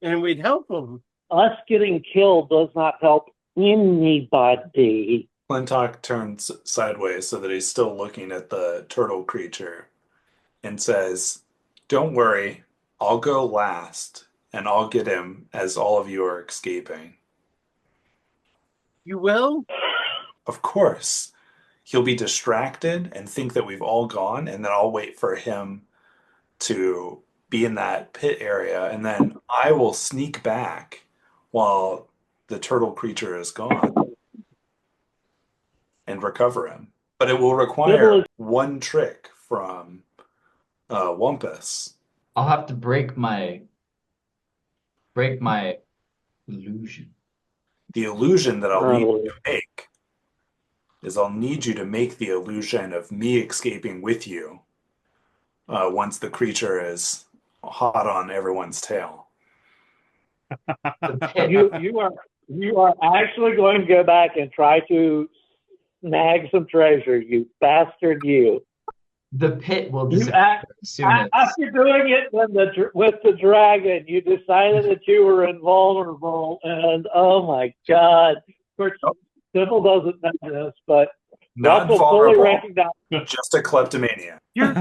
And we'd help him. us getting killed does not help anybody. Clintock turns sideways so that he's still looking at the turtle creature and says, "Don't worry, I'll go last and I'll get him as all of you are escaping." You will? Of course. He'll be distracted and think that we've all gone, and then I'll wait for him to be in that pit area, and then I will sneak back while the turtle creature is gone and recover him. But it will require one trick from Wampus. I'll have to break my illusion. The illusion that I'll need you to make is I'll need you to make the illusion of me escaping with you once the creature is hot on everyone's tail. You are actually going to go back and try to snag some treasure, you bastard, you. The pit will disappear as soon as... After doing it with the dragon, you decided that you were invulnerable, and oh my God. Of course, Sybil doesn't know this, but Not Russell fully vulnerable, recognizes. just a kleptomania. You're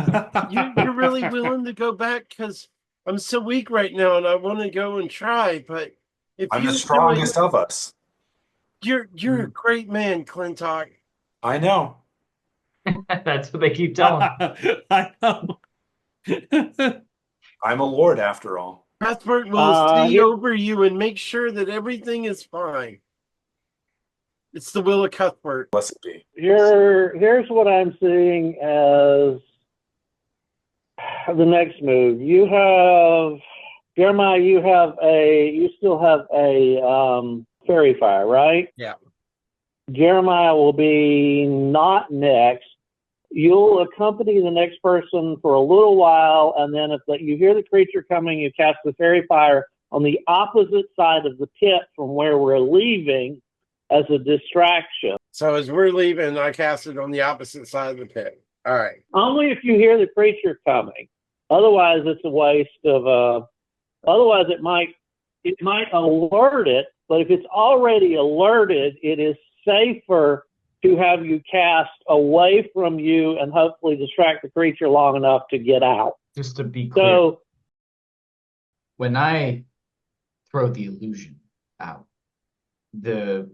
really willing to go back? Because I'm so weak right now and I want to go and try, but if I'm the strongest of us. You're a great man, Clintock. I know. That's what they keep telling me. I know. I'm a lord after all. Cuthbert will see over you and make sure that everything is fine. It's the will of Cuthbert. Blessed be. Here's what I'm seeing as the next move. You have Jeremiah. You still have a fairy fire, right? Yeah. Jeremiah will be not next. You'll accompany the next person for a little while, and then if you hear the creature coming, you cast the fairy fire on the opposite side of the pit from where we're leaving as a distraction. So as we're leaving, I cast it on the opposite side of the pit. All right. Only if you hear the creature coming. Otherwise, it's a waste of. Otherwise, it might alert it. But if it's already alerted, it is safer to have you cast away from you and hopefully distract the creature long enough to get out. Just to be clear, So when I throw the illusion out, the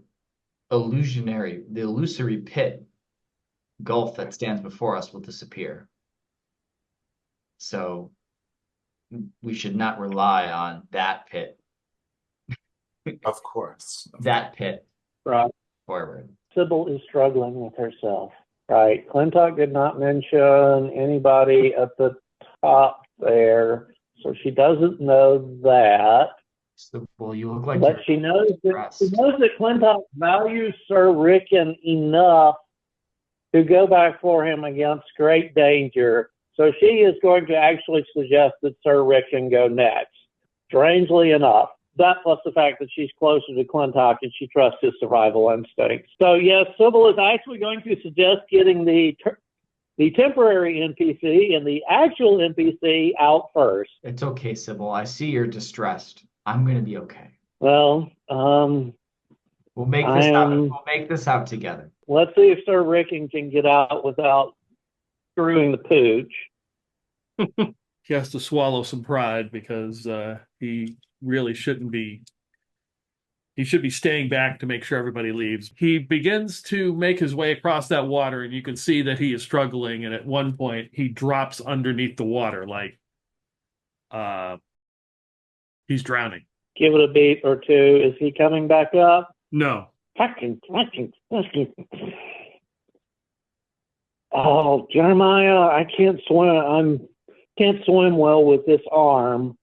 illusory pit gulf that stands before us will disappear. So we should not rely on that pit. Of course. That pit. right. Forward. Sybil is struggling with herself. Right. Clintock did not mention anybody at the top there, so she doesn't know that. So, well, you look like But she knows depressed. that Clintock values Sir Rickon enough to go back for him against great danger. So she is going to actually suggest that Sir Rickon go next. Strangely enough. That plus the fact that she's closer to Clintock and she trusts his survival instinct. So yes, Sybil is actually going to suggest getting the temporary NPC and the actual NPC out first. It's okay, Sybil. I see you're distressed. I'm gonna be okay. Well, We'll make this out. We'll make this out together. let's see if Sir Rickon can get out without screwing the pooch. He has to swallow some pride because he really shouldn't be. He should be staying back to make sure everybody leaves. He begins to make his way across that water, and you can see that he is struggling. And at one point, he drops underneath the water, like he's drowning. Give it a beat or two. Is he coming back up? No. Fucking. Oh, Jeremiah, I can't swim. Can't swim well with this arm.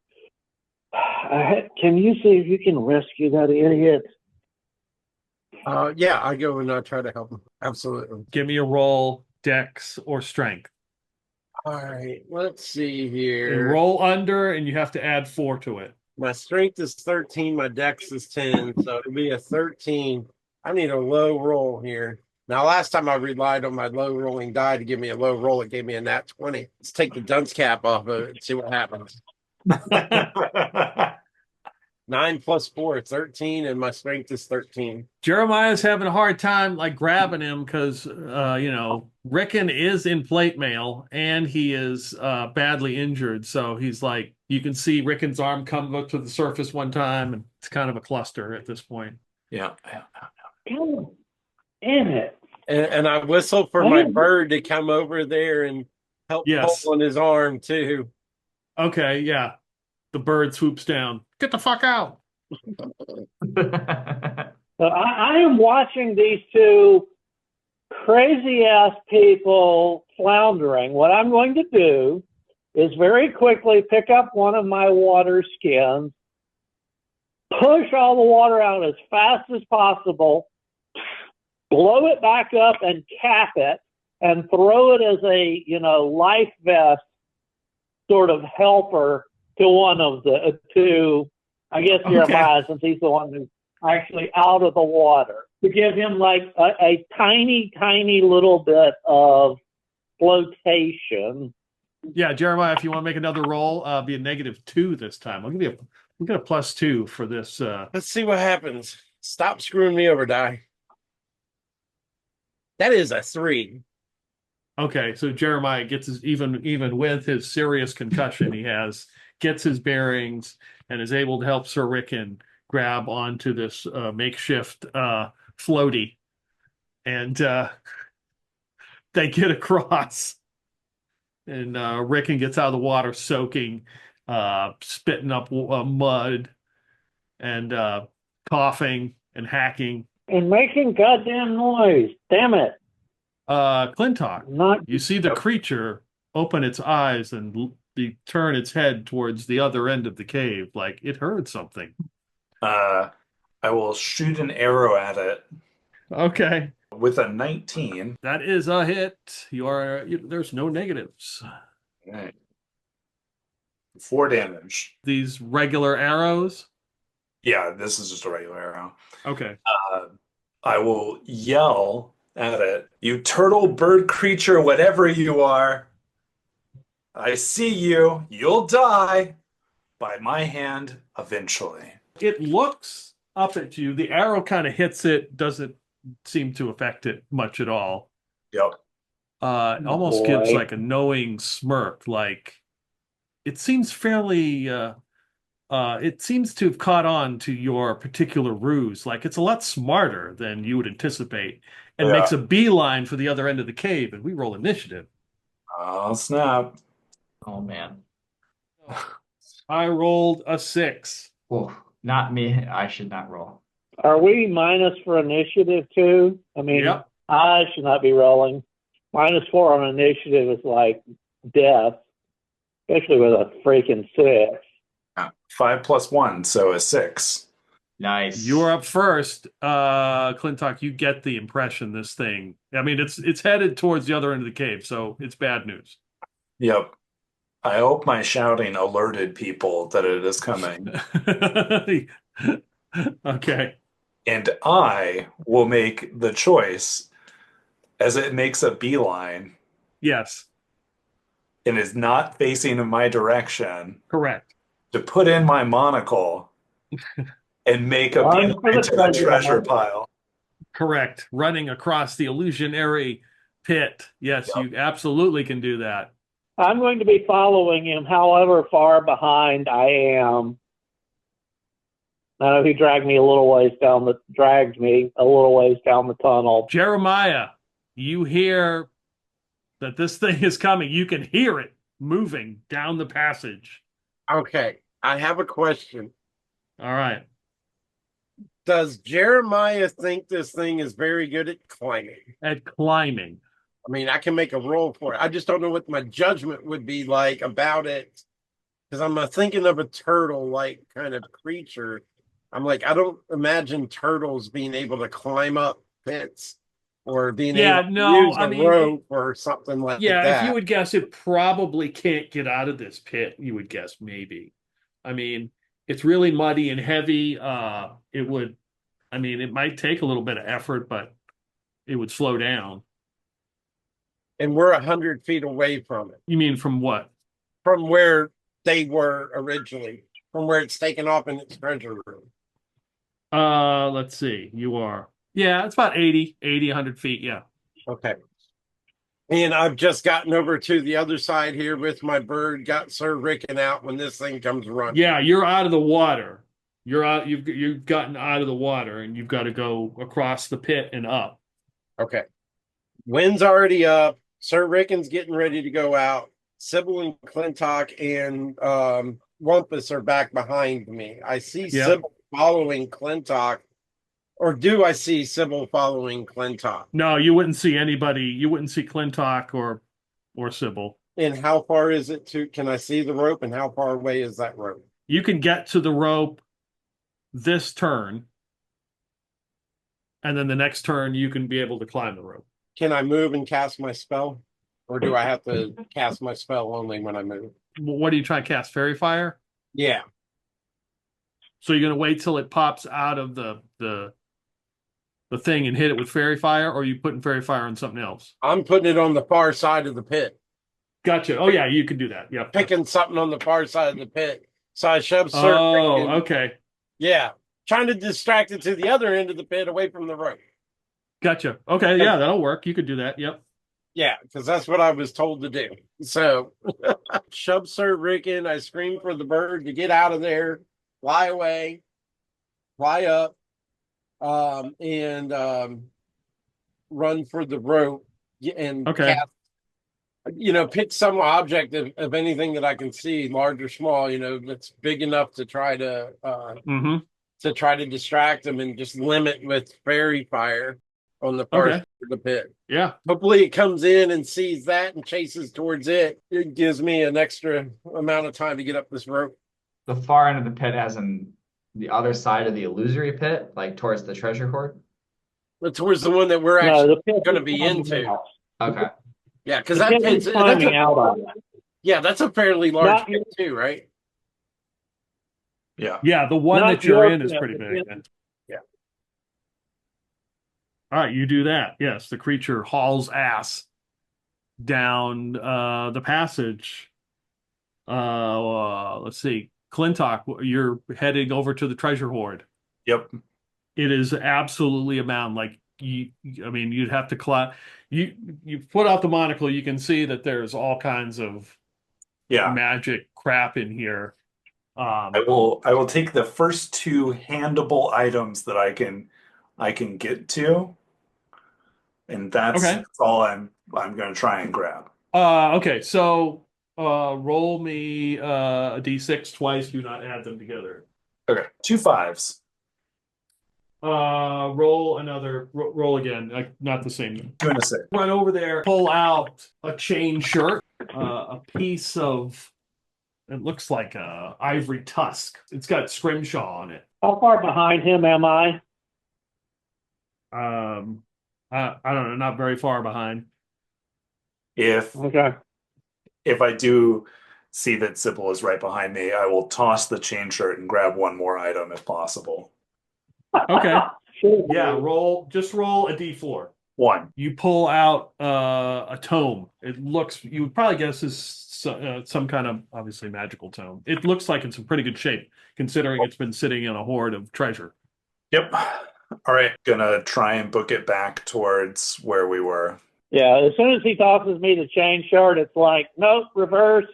Can you see if you can rescue that idiot? Yeah, I go and I try to help him. Absolutely. Give me a roll, dex or strength. All right, let's see And here. roll under, and you have to add 4 to it. My strength is 13, my dex is 10, so it'll be a 13. I need a low roll here. Now, last time I relied on my low rolling die to give me a low roll, it gave me a nat 20. Let's take the dunce cap off of it and see what happens. 9 plus 4, 13, and my strength is 13. Jeremiah's having a hard time like grabbing him because Rickon is in plate mail and he is badly injured. So he's like, you can see Rickon's arm come up to the surface one time, and it's kind of a cluster at this point. Yeah. God damn it. And I whistle for my bird to come over there and help Yes. pull on his arm too. Okay, yeah. The bird swoops down. Get the fuck out. So I am watching these two crazy ass people floundering. What I'm going to do is very quickly pick up one of my water skins, push all the water out as fast as possible, blow it back up and cap it, and throw it as a, life vest sort of helper to one of the two, I guess, Jeremiah, since he's the one who's actually out of the water, to give him like a tiny, tiny little bit of flotation. Yeah, Jeremiah, if you want to make another roll, be a -2 this time. We'll get a +2 for this. Let's see what happens. Stop screwing me over, die. That is a 3. Okay, so Jeremiah gets his even with his serious concussion gets his bearings and is able to help Sir Rickon grab onto this makeshift floaty, and they get across. And Rickon gets out of the water soaking, spitting up mud, and coughing and hacking. And making goddamn noise. Damn it. Clintock, you see the creature open its eyes and turn its head towards the other end of the cave, like it heard something. I will shoot an arrow at it. Okay. With a 19. That is a hit. There's no negatives. Right. 4 damage. These regular arrows? Yeah, this is just a regular arrow. Okay. I will yell at it. You turtle bird creature, whatever you are. I see you. You'll die by my hand eventually. It looks up at you. The arrow kind of hits it, doesn't seem to affect it much at all. Yep. It almost gives like a knowing smirk. Like it seems fairly it seems to have caught on to your particular ruse. Like it's a lot smarter than you would anticipate, and makes a beeline for the other end of the cave, and we roll initiative. Oh, snap. Oh man. I rolled a 6. Whoa, not me. I should not roll. Are we minus for initiative too? I mean, Yep. I should not be rolling. -4 on initiative is like death, especially with a freaking 6. 5 plus 1, so a 6. Nice. You're up first. Clintock, you get the impression this thing. I mean, it's headed towards the other end of the cave, so it's bad news. Yep. I hope my shouting alerted people that it is coming. Okay. And I will make the choice as it makes a beeline Yes. and is not facing in my direction Correct. to put in my monocle and make a beeline to the treasure pile. Correct. Running across the illusionary pit. Yes, you absolutely can do that. I'm going to be following him, however far behind I am. I know he dragged me a little ways down the tunnel. Jeremiah, you hear that this thing is coming. You can hear it moving down the passage. Okay, I have a question. All right. Does Jeremiah think this thing is very good at climbing? At climbing. I mean, I can make a roll for it. I just don't know what my judgment would be like about it. Because I'm thinking of a turtle-like kind of creature. I'm like, I don't imagine turtles being able to climb up pits or being able to use a rope or something like that. Yeah, if you would guess, it probably can't get out of this pit. You would guess maybe. I mean, it's really muddy and heavy. It might take a little bit of effort, but it would slow down. And we're 100 feet away from it. You mean from what? From where they were originally, from where it's taken off in its treasure room. Let's see. You are. Yeah, it's about 100 feet. Yeah. Okay. And I've just gotten over to the other side here with my bird, got Sir Rickon out when this thing comes running. Yeah, you're out of the water. You're out. You've gotten out of the water, and you've got to go across the pit and up. Okay. Wind's already up. Sir Rickon's getting ready to go out. Sybil and Clintock and Wampus are back behind me. I see Sybil following Clintock. Or do I see Sybil following Clintock? No, you wouldn't see anybody. You wouldn't see Clintock or Sybil. And how far is it to? Can I see the rope? And how far away is that rope? You can get to the rope this turn, and then the next turn you can be able to climb the rope. Can I move and cast my spell? Or do I have to cast my spell only when I move? What do you try to cast? Fairy Fire? Yeah. So you're going to wait till it pops out of the thing and hit it with Fairy Fire, or are you putting Fairy Fire on something else? I'm putting it on the far side of the pit. Gotcha. Oh, yeah, you can do that. Yep. Picking something on the far side of the pit. So I shove Sir Rickon. Okay. Yeah. Trying to distract it to the other end of the pit away from the rope. Gotcha. Okay, yeah, that'll work. You could do that. Yep. Yeah, because that's what I was told to do. So, shove Sir Rickon. I scream for the bird to get out of there, fly away, fly up, and run for the rope and cast, pick some object of anything that I can see, large or small, that's big enough to try to distract them and just limit with fairy fire on the part of the pit. Yeah. Hopefully it comes in and sees that and chases towards it. It gives me an extra amount of time to get up this rope. The far end of the pit as in the other side of the illusory pit, like towards the treasure hoard? But towards the one that we're actually going to be into. Okay. Yeah, because that pit's climbing out on it. Yeah, that's a fairly large pit too, right? Yeah. Yeah, the one that you're in is pretty big. Yeah. All right, you do that. Yes, the creature hauls ass down the passage. Let's see. Clintock, you're heading over to the treasure hoard. Yep. It is absolutely a mound. Like you'd have to climb. You put out the monocle, you can see that there's all kinds of magic crap in here. I will take the first two handable items that I can get to, and that's all I'm going to try and grab. Okay, so roll me a d6 twice. Do not add them together. Okay, 2 5s. Roll another. Roll again. Not the same. 2 and a 6. Run over there. Pull out a chain shirt. A piece of. It looks like a ivory tusk. It's got scrimshaw on it. How far behind him am I? I don't know. Not very far behind. If I do see that Sybil is right behind me, I will toss the chain shirt and grab one more item if possible. Okay. Yeah, just roll a d4. 1. You pull out a tome. It looks, you would probably guess is some kind of obviously magical tome. It looks like it's in pretty good shape considering it's been sitting in a hoard of treasure. Yep. All right, gonna try and book it back towards where we were. Yeah, as soon as he tosses me the chain shard, it's like, nope, reverse.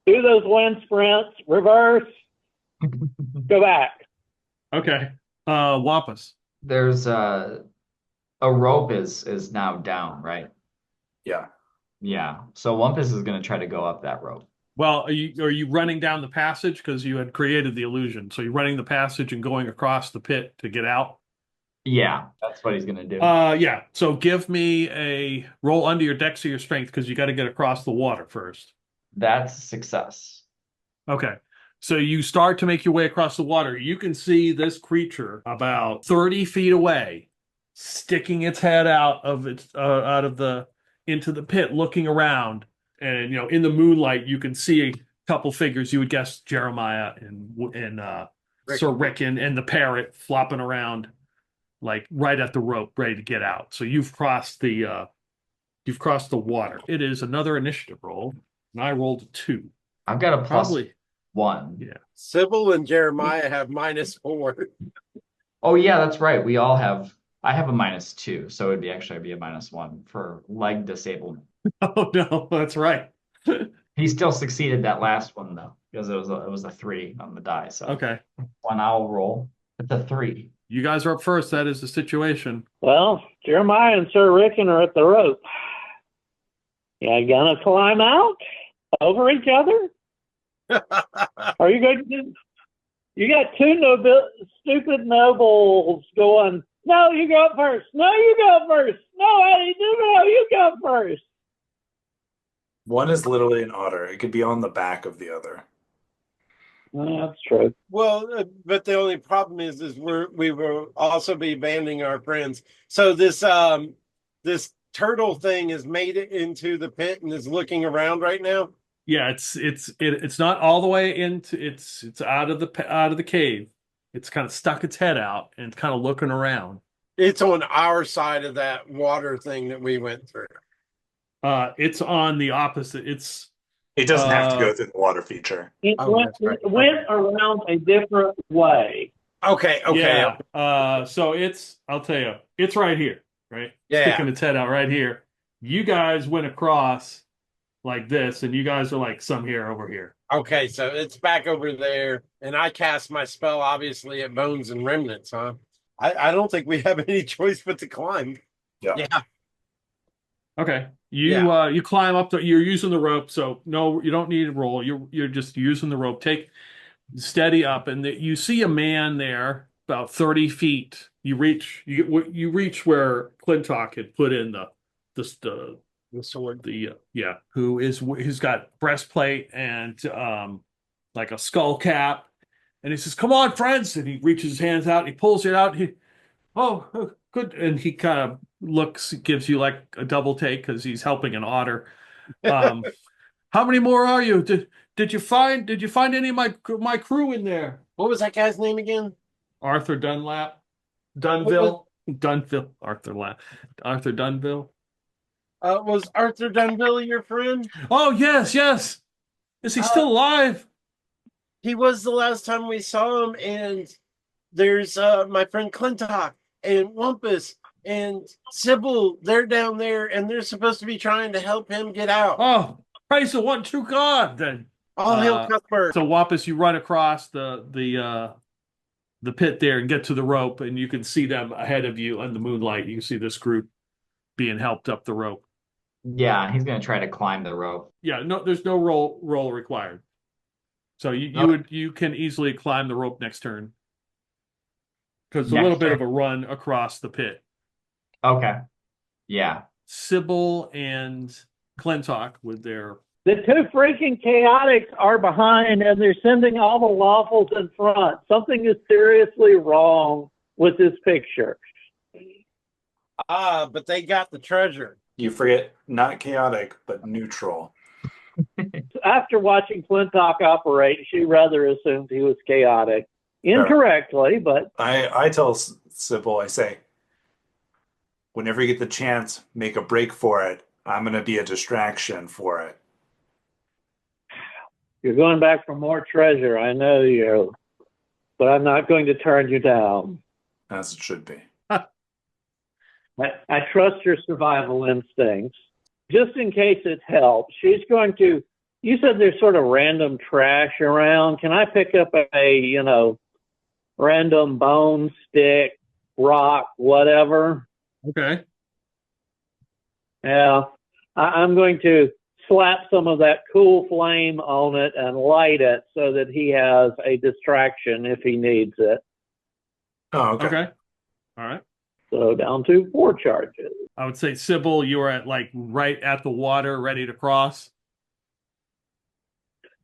Do those wind sprints, reverse, go back. Okay. Wampus. There's a rope is now down, right? Yeah. Yeah. So Wampus is gonna try to go up that rope. Well, are you running down the passage because you had created the illusion? So you're running the passage and going across the pit to get out? Yeah, that's what he's gonna do. Yeah. So give me a roll under your dex or your strength because you got to get across the water first. That's a success. Okay. So you start to make your way across the water. You can see this creature about 30 feet away, sticking its head out of into the pit, looking around. And in the moonlight, you can see a couple figures. You would guess Jeremiah and Sir Rickon and the parrot flopping around, like right at the rope, ready to get out. So you've crossed the water. It is another initiative roll, and I rolled a 2. I've got a plus Probably. 1. Yeah. Sybil and Jeremiah have -4. Oh yeah, that's right. I have a -2, so it'd actually be a -1 for leg disablement. Oh no, that's right. He still succeeded that last one though, because it was a 3 on the die. So Okay. one I'll roll. It's a 3. You guys are up first. That is the situation. Well, Jeremiah and Sir Rickon are at the rope. You gonna climb out over each other? Are you going to do? You got two stupid nobles going, no, you go first. No, you go first. No, Eddie, no, you go first. One is literally an otter. It could be on the back of the other. That's true. Well, but the only problem is we will also be abandoning our friends. So this turtle thing has made it into the pit and is looking around right now. Yeah, it's not all the way into it's out of the cave. It's kind of stuck its head out and it's kind of looking around. It's on our side of that water thing that we went through. It's on the opposite. It doesn't have to go through the water feature. It went around a different way. Okay. Yeah. So I'll tell you, it's right here, right? Yeah. Sticking its head out right here. You guys went across like this, and you guys are like some here over here. Okay, so it's back over there, and I cast my spell obviously at Bones and Remnants, huh? I don't think we have any choice but to climb. Yeah. Okay. You climb up you're using the rope, so no, you don't need to roll. You're just using the rope. Take steady up, and you see a man there about 30 feet. You reach where Clintock had put in the sword, who's got breastplate and like a skull cap, and he says, "Come on, friends!" And he reaches his hands out, and he pulls it out. Oh, good, and he kind of gives you like a double take because he's helping an otter. How many more are you? Did you find any of my crew in there? What was that guy's name again? Arthur Dunville. Arthur Dunville. Was Arthur Dunville your friend? Oh, yes. Is he still alive? He was the last time we saw him, and there's my friend Clintock and Wampus and Sybil. They're down there, and they're supposed to be trying to help him get out. Oh, praise the one true God, then. All hail Cuthbert. So, Wampus, you run across the pit there and get to the rope, and you can see them ahead of you in the moonlight. You can see this group being helped up the rope. Yeah, he's gonna try to climb the rope. Yeah, no, there's no roll required. So you can easily climb the rope next turn. Because it's a little bit of a run across the pit. Okay. Yeah. Sybil and Clintock with their... The two freaking chaotics are behind, and they're sending all the lawfuls in front. Something is seriously wrong with this picture. But they got the treasure. You forget, not chaotic, but neutral. After watching Clintock operate, she rather assumed he was chaotic. Incorrectly, but... I tell Sybil, I say, whenever you get the chance, make a break for it. I'm going to be a distraction for it. You're going back for more treasure, I know you, but I'm not going to turn you down. as it should be. I trust your survival instincts. Just in case it helps, she's going to. You said there's sort of random trash around. Can I pick up a random bone, stick, rock, whatever? Okay. Yeah. I'm going to slap some of that cool flame on it and light it so that he has a distraction if he needs it. Oh, okay. Okay. All right. So down to 4 charges. I would say, Sybil, you are at like right at the water, ready to cross.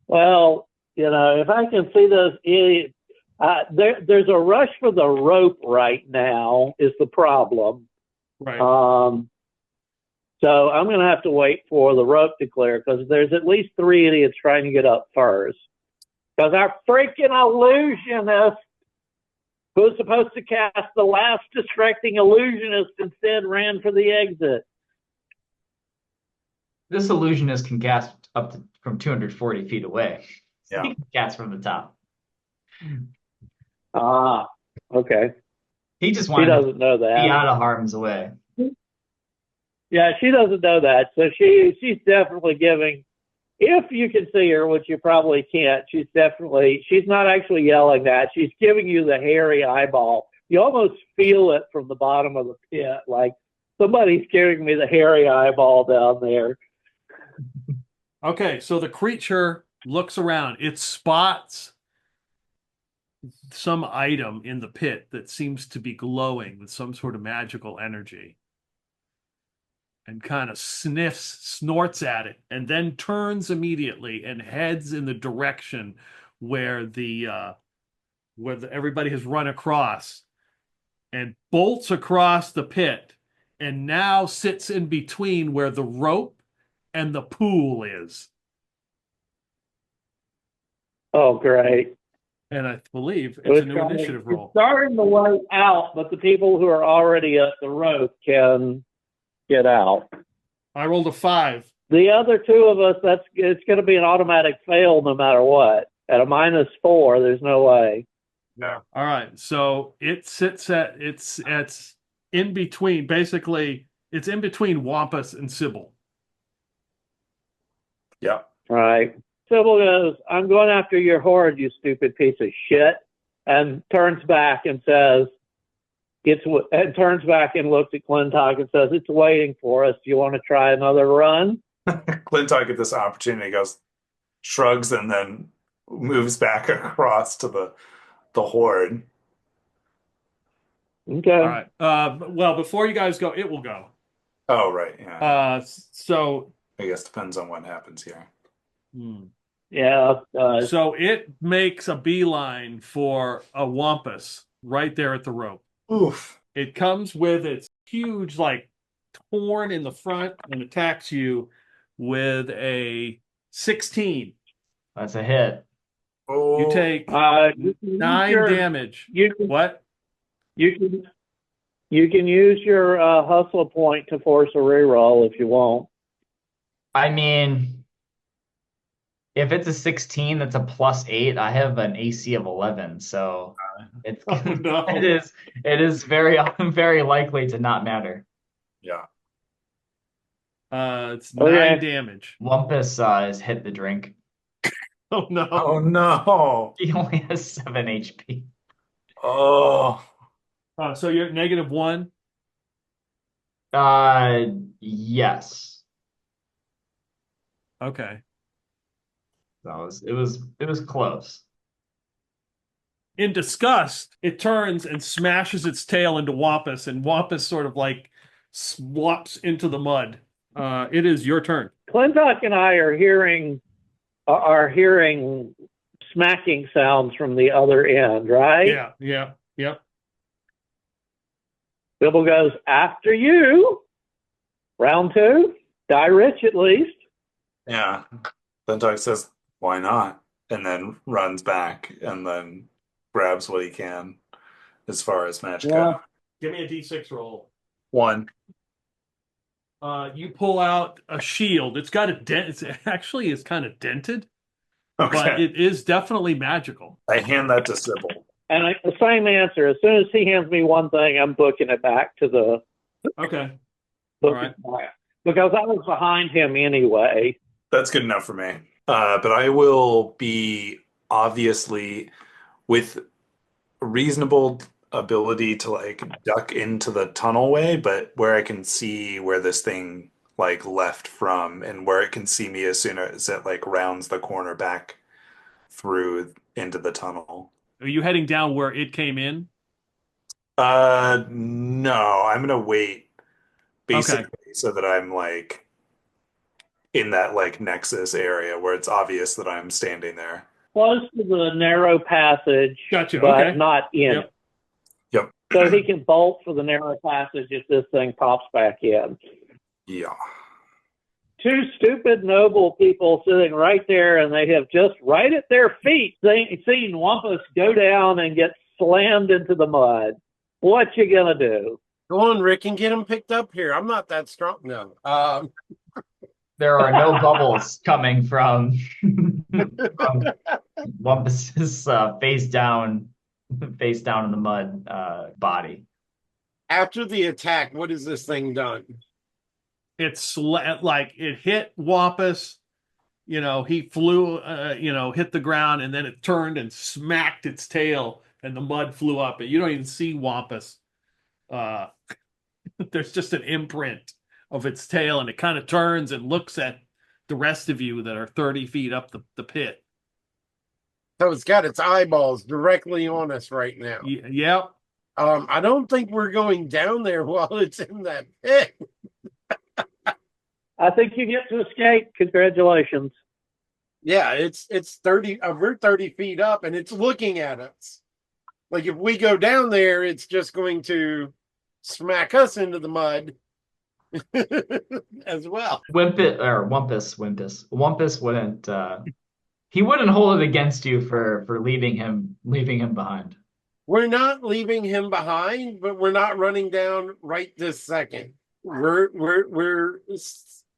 Well, if I can see those idiots, there's a rush for the rope right now is the problem. Right. So I'm going to have to wait for the rope to clear because there's at least 3 idiots trying to get up first. Because our freaking illusionist, who's supposed to cast the last distracting illusionist, instead ran for the exit. This illusionist can cast up to from 240 feet away. Yeah. He can cast from the top. Ah, okay. He just She wanted to doesn't know be that. out of harm's way. Yeah, she doesn't know that. So she's definitely giving, if you can see her, which you probably can't, she's not actually yelling that. She's giving you the hairy eyeball. You almost feel it from the bottom of the pit, like somebody's giving me the hairy eyeball down there. Okay, so the creature looks around. It spots some item in the pit that seems to be glowing with some sort of magical energy, and kind of snorts at it, and then turns immediately and heads in the direction where everybody has run across, and bolts across the pit, and now sits in between where the rope and the pool is. Oh, great. And I believe it's a new initiative roll. It's starting the way out, but the people who are already at the rope can get out. I rolled a 5. The other 2 of us, it's going to be an automatic fail no matter what. At a -4, there's no way. Yeah. All right. So it sits it's in between, basically, it's in between Wampus and Sybil. Yeah. Right. Sybil goes, I'm going after your horde, you stupid piece of shit, and turns back and says, turns back and looks at Clintock and says, it's waiting for us. Do you want to try another run? Clintock at this opportunity shrugs, and then moves back across to the horde. Okay. All right. Well, before you guys go, it will go. Oh, right. Yeah. So I guess depends on what happens here. Yeah. So it makes a beeline for a Wampus right there at the rope. Oof. It comes with its huge, horn in the front and attacks you with a 16. That's a hit. Oh. You take you can 9 use damage. What? You can use your hustle point to force a reroll if you want. I mean, if it's a 16, that's a +8. I have an AC of 11, so it's no. it is very very likely to not matter. Yeah. It's 9 damage. Wampus has hit the drink. Oh no. Oh no. He only has 7 HP. Oh. So you're at -1? Yes. Okay. It was close. In disgust, it turns and smashes its tail into Wampus, and Wampus sort of swaps into the mud. It is your turn. Clintock and I are hearing smacking sounds from the other end, right? Yeah. Bibble goes, after you. Round 2. Die rich at least. Yeah. Clintock says, why not? And then runs back and then grabs what he can as far as magic. Yeah. Give me a D6 roll. 1. You pull out a shield. It's got a dent. It's kind of dented, Okay. but it is definitely magical. I hand that to Sybil. And the same answer. As soon as he hands me one thing, I'm booking it back to the Okay. All right. because I was behind him anyway. That's good enough for me. But I will be obviously with reasonable ability to like duck into the tunnel way, but where I can see where this thing like left from and where it can see me as soon as it like rounds the corner back through into the tunnel. Are you heading down where it came in? No, I'm gonna wait basically so that I'm like in that like nexus area where it's obvious that I'm standing there. Close to the narrow passage, Gotcha. but Okay. not in Yep. it. Yep. So he can bolt for the narrow passage if this thing pops back in. Yeah. Two stupid noble people sitting right there, and they have just right at their feet seen Wampus go down and get slammed into the mud. What you gonna do? Go on, Rick, and get him picked up here. I'm not that strong. No. There are no bubbles coming from Wampus's face down in the mud body. After the attack, what has this thing done? It's like it hit Wampus. He flew, hit the ground, and then it turned and smacked its tail, and the mud flew up. And you don't even see Wampus. There's just an imprint of its tail, and it kind of turns and looks at the rest of you that are 30 feet up the pit. So it's got its eyeballs directly on us right now. Yep. I don't think we're going down there while it's in that pit. I think you get to escape. Congratulations. Yeah, it's 30. We're 30 feet up, and it's looking at us. Like if we go down there, it's just going to smack us into the mud as well. Wampus wouldn't. He wouldn't hold it against you for leaving him behind. We're not leaving him behind, but we're not running down right this second. We're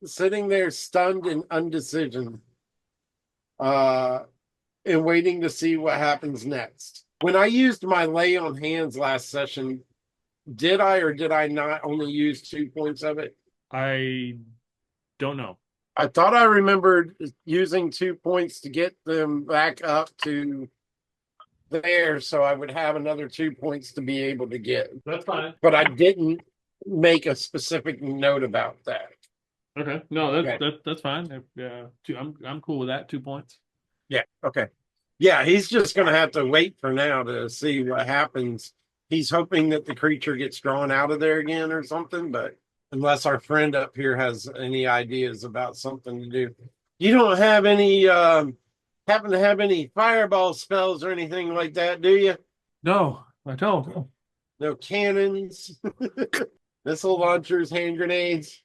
sitting there stunned and undecision, and waiting to see what happens next. When I used my lay on hands last session, did I or did I not only use 2 points of it? I don't know. I thought I remembered using 2 points to get them back up to there, so I would have another 2 points to be able to get. That's fine. But I didn't make a specific note about that. Okay. No, that's fine. I'm cool with that. 2 points. Yeah. Okay. Yeah, he's just going to have to wait for now to see what happens. He's hoping that the creature gets drawn out of there again or something, but unless our friend up here has any ideas about something to do. You don't have any, happen to have any fireball spells or anything like that, do you? No, I don't. No cannons, missile launchers, hand grenades.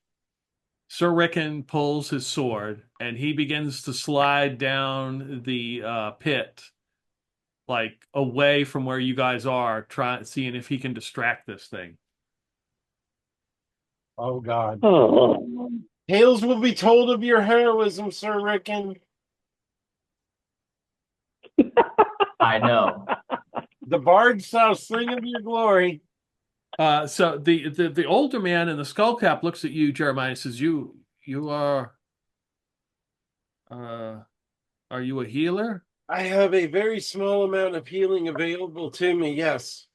Sir Rickon pulls his sword, and he begins to slide down the pit, like away from where you guys are, seeing if he can distract this thing. Oh, God. Oh. Tales will be told of your heroism, Sir Rickon. I know. The bards shall sing of your glory. So the older man in the skull cap looks at you, Jeremiah, and says, "You are you a healer?" I have a very small amount of healing available to me, yes.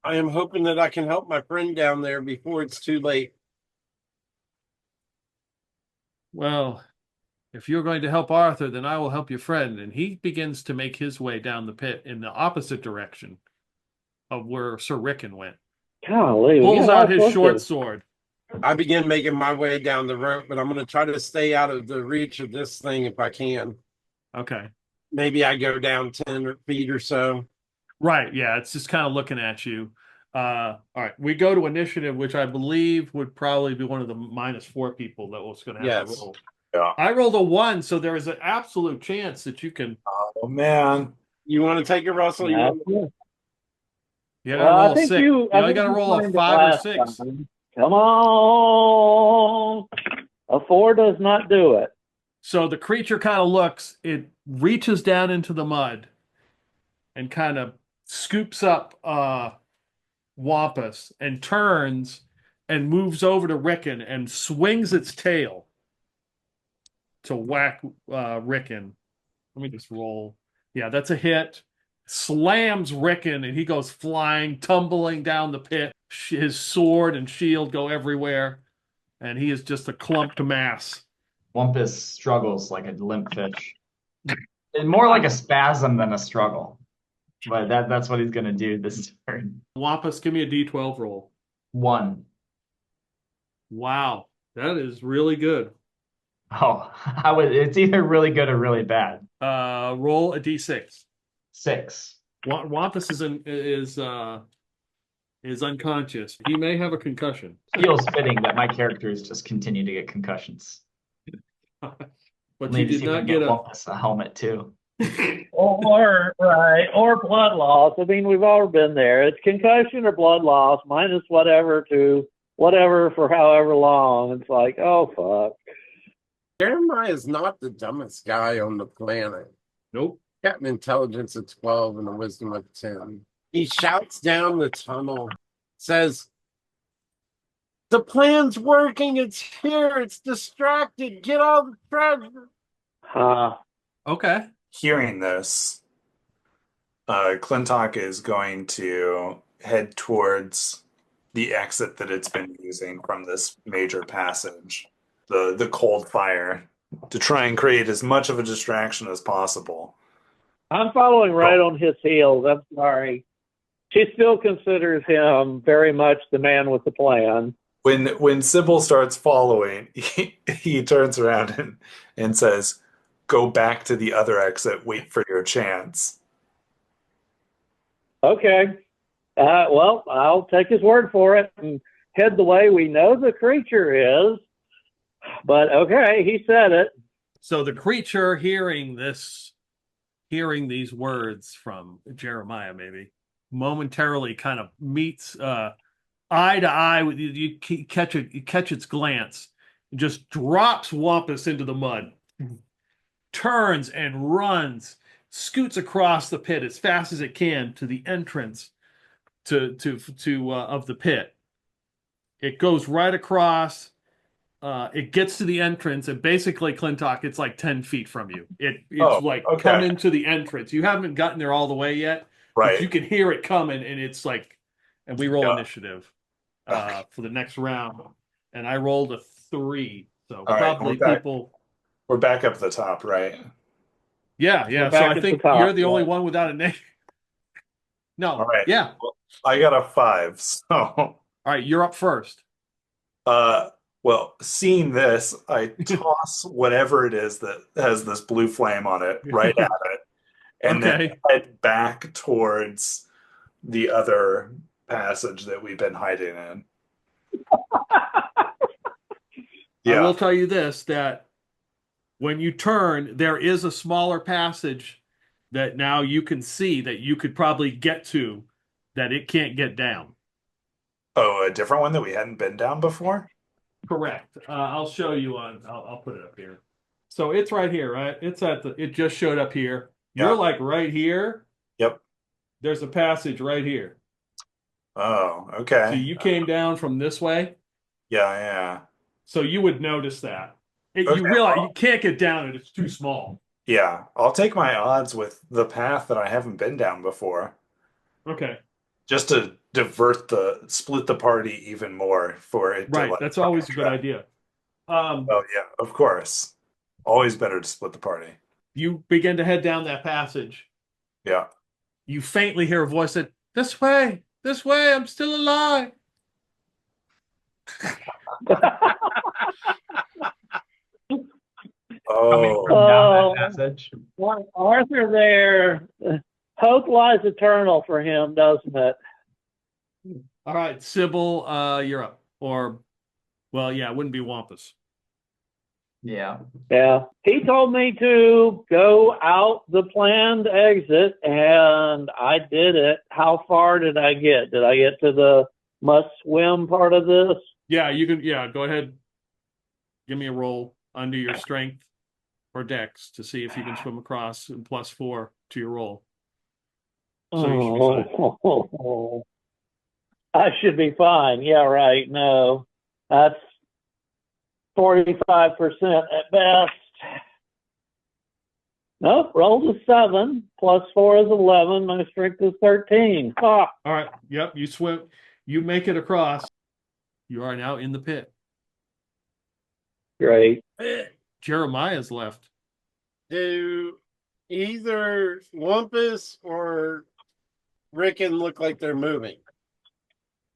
I am hoping that I can help my friend down there before it's too late. Well, if you're going to help Arthur, then I will help your friend. And he begins to make his way down the pit in the opposite direction of where Sir Rickon went. Golly, Pulls out his short sword. I begin making my way down the rope, but I'm going to try to stay out of the reach of this thing if I can. Okay. Maybe I go down 10 feet or so. Right, yeah, it's just kind of looking at you. All right, we go to initiative, which I believe would probably be one of the -4 people that was going to have to roll. Yeah. I rolled a 1, so there is an absolute chance that you can. Oh man. You want to take it, Russell? Yeah. You gotta roll I think a 6. you only got to roll a 5 or 6. Time. Come on. A 4 does not do it. So the creature kind of looks. It reaches down into the mud, and kind of scoops up Wampus and turns and moves over to Rickon and swings its tail to whack Rickon. Let me just roll. Yeah, that's a hit. Slams Rickon and he goes flying, tumbling down the pit. His sword and shield go everywhere, and he is just a clumped mass. Wampus struggles like a limp fish. It's more like a spasm than a struggle. But that's what he's gonna do this turn. Wampus, give me a D12 roll. 1. Wow, that is really good. Oh, it's either really good or really bad. Roll a D6. 6. Wampus is unconscious. He may have a concussion. Feels fitting that my characters just continue to get concussions. But Need you to did see if we not can get a. Wampus a helmet too. Or blood loss. I mean, we've all been there. It's concussion or blood loss minus whatever to whatever for however long. It's like, oh fuck. Jeremiah is not the dumbest guy on the planet. Nope. Got an intelligence of 12 and a wisdom of 10. He shouts down the tunnel, says, "The plan's working. It's here. It's distracted. Get all the treasure." Okay. Hearing this, Clintock is going to head towards the exit that it's been using from this major passage, the cold fire, to try and create as much of a distraction as possible. I'm following right on his heels. I'm sorry. She still considers him very much the man with the plan. When Sybil starts following, he turns around and says, "Go back to the other exit. Wait for your chance." Okay. Well, I'll take his word for it and head the way we know the creature is. But okay, he said it. So the creature hearing these words from Jeremiah, maybe momentarily kind of meets eye to eye with you. You catch its glance, and just drops Wampus into the mud, turns and runs, scoots across the pit as fast as it can to the entrance to of the pit. It goes right across. It gets to the entrance, and basically, Clintock, it's like 10 feet from you. It's come into the entrance. You haven't gotten there all the way yet, Right. but you can hear it coming, and it's like, and we roll initiative for the next round, and I rolled a 3, so probably people. We're back up at the top, right? Yeah. So I think you're the only one without a name. No. All right. Yeah. Well, I got a 5, so. All right, you're up first. Well, seeing this, I toss whatever it is that has this blue flame on it right at it, and then head back towards the other passage that we've been hiding in. I will tell you this, that when you turn, there is a smaller passage that now you can see that you could probably get to that it can't get down. Oh, a different one that we hadn't been down before? Correct. I'll show you I'll put it up here. So it's right here, right? It just showed up here. You're like right here. Yep. There's a passage right here. Oh, okay. So you came down from this way? Yeah. So you would notice that. You realize you can't get down it. It's too small. Yeah. I'll take my odds with the path that I haven't been down before. Okay. Just to split the party even more for it. Right. That's always a good idea. Oh, yeah, of course. Always better to split the party. You begin to head down that passage. Yeah. You faintly hear a voice that, "This way, I'm still alive." Coming from down that passage. Arthur there. Hope lies eternal for him, doesn't it? All right, Sybil, you're up. Or, well, yeah, it wouldn't be Wampus. Yeah. He told me to go out the planned exit, and I did it. How far did I get? Did I get to the must swim part of this? Yeah, you can. Yeah, go ahead. Give me a roll under your strength or dex to see if you can swim across, and +4 to your roll. So you should be fine. Oh, I should be fine. Yeah, right. No, that's 45% at best. Nope, rolled a 7, plus 4 is 11, my strength is 13. Ah, All right. Yep. You swim. You make it across. You are now in the pit. great. Jeremiah's left. Do either Wampus or Rickon look like they're moving?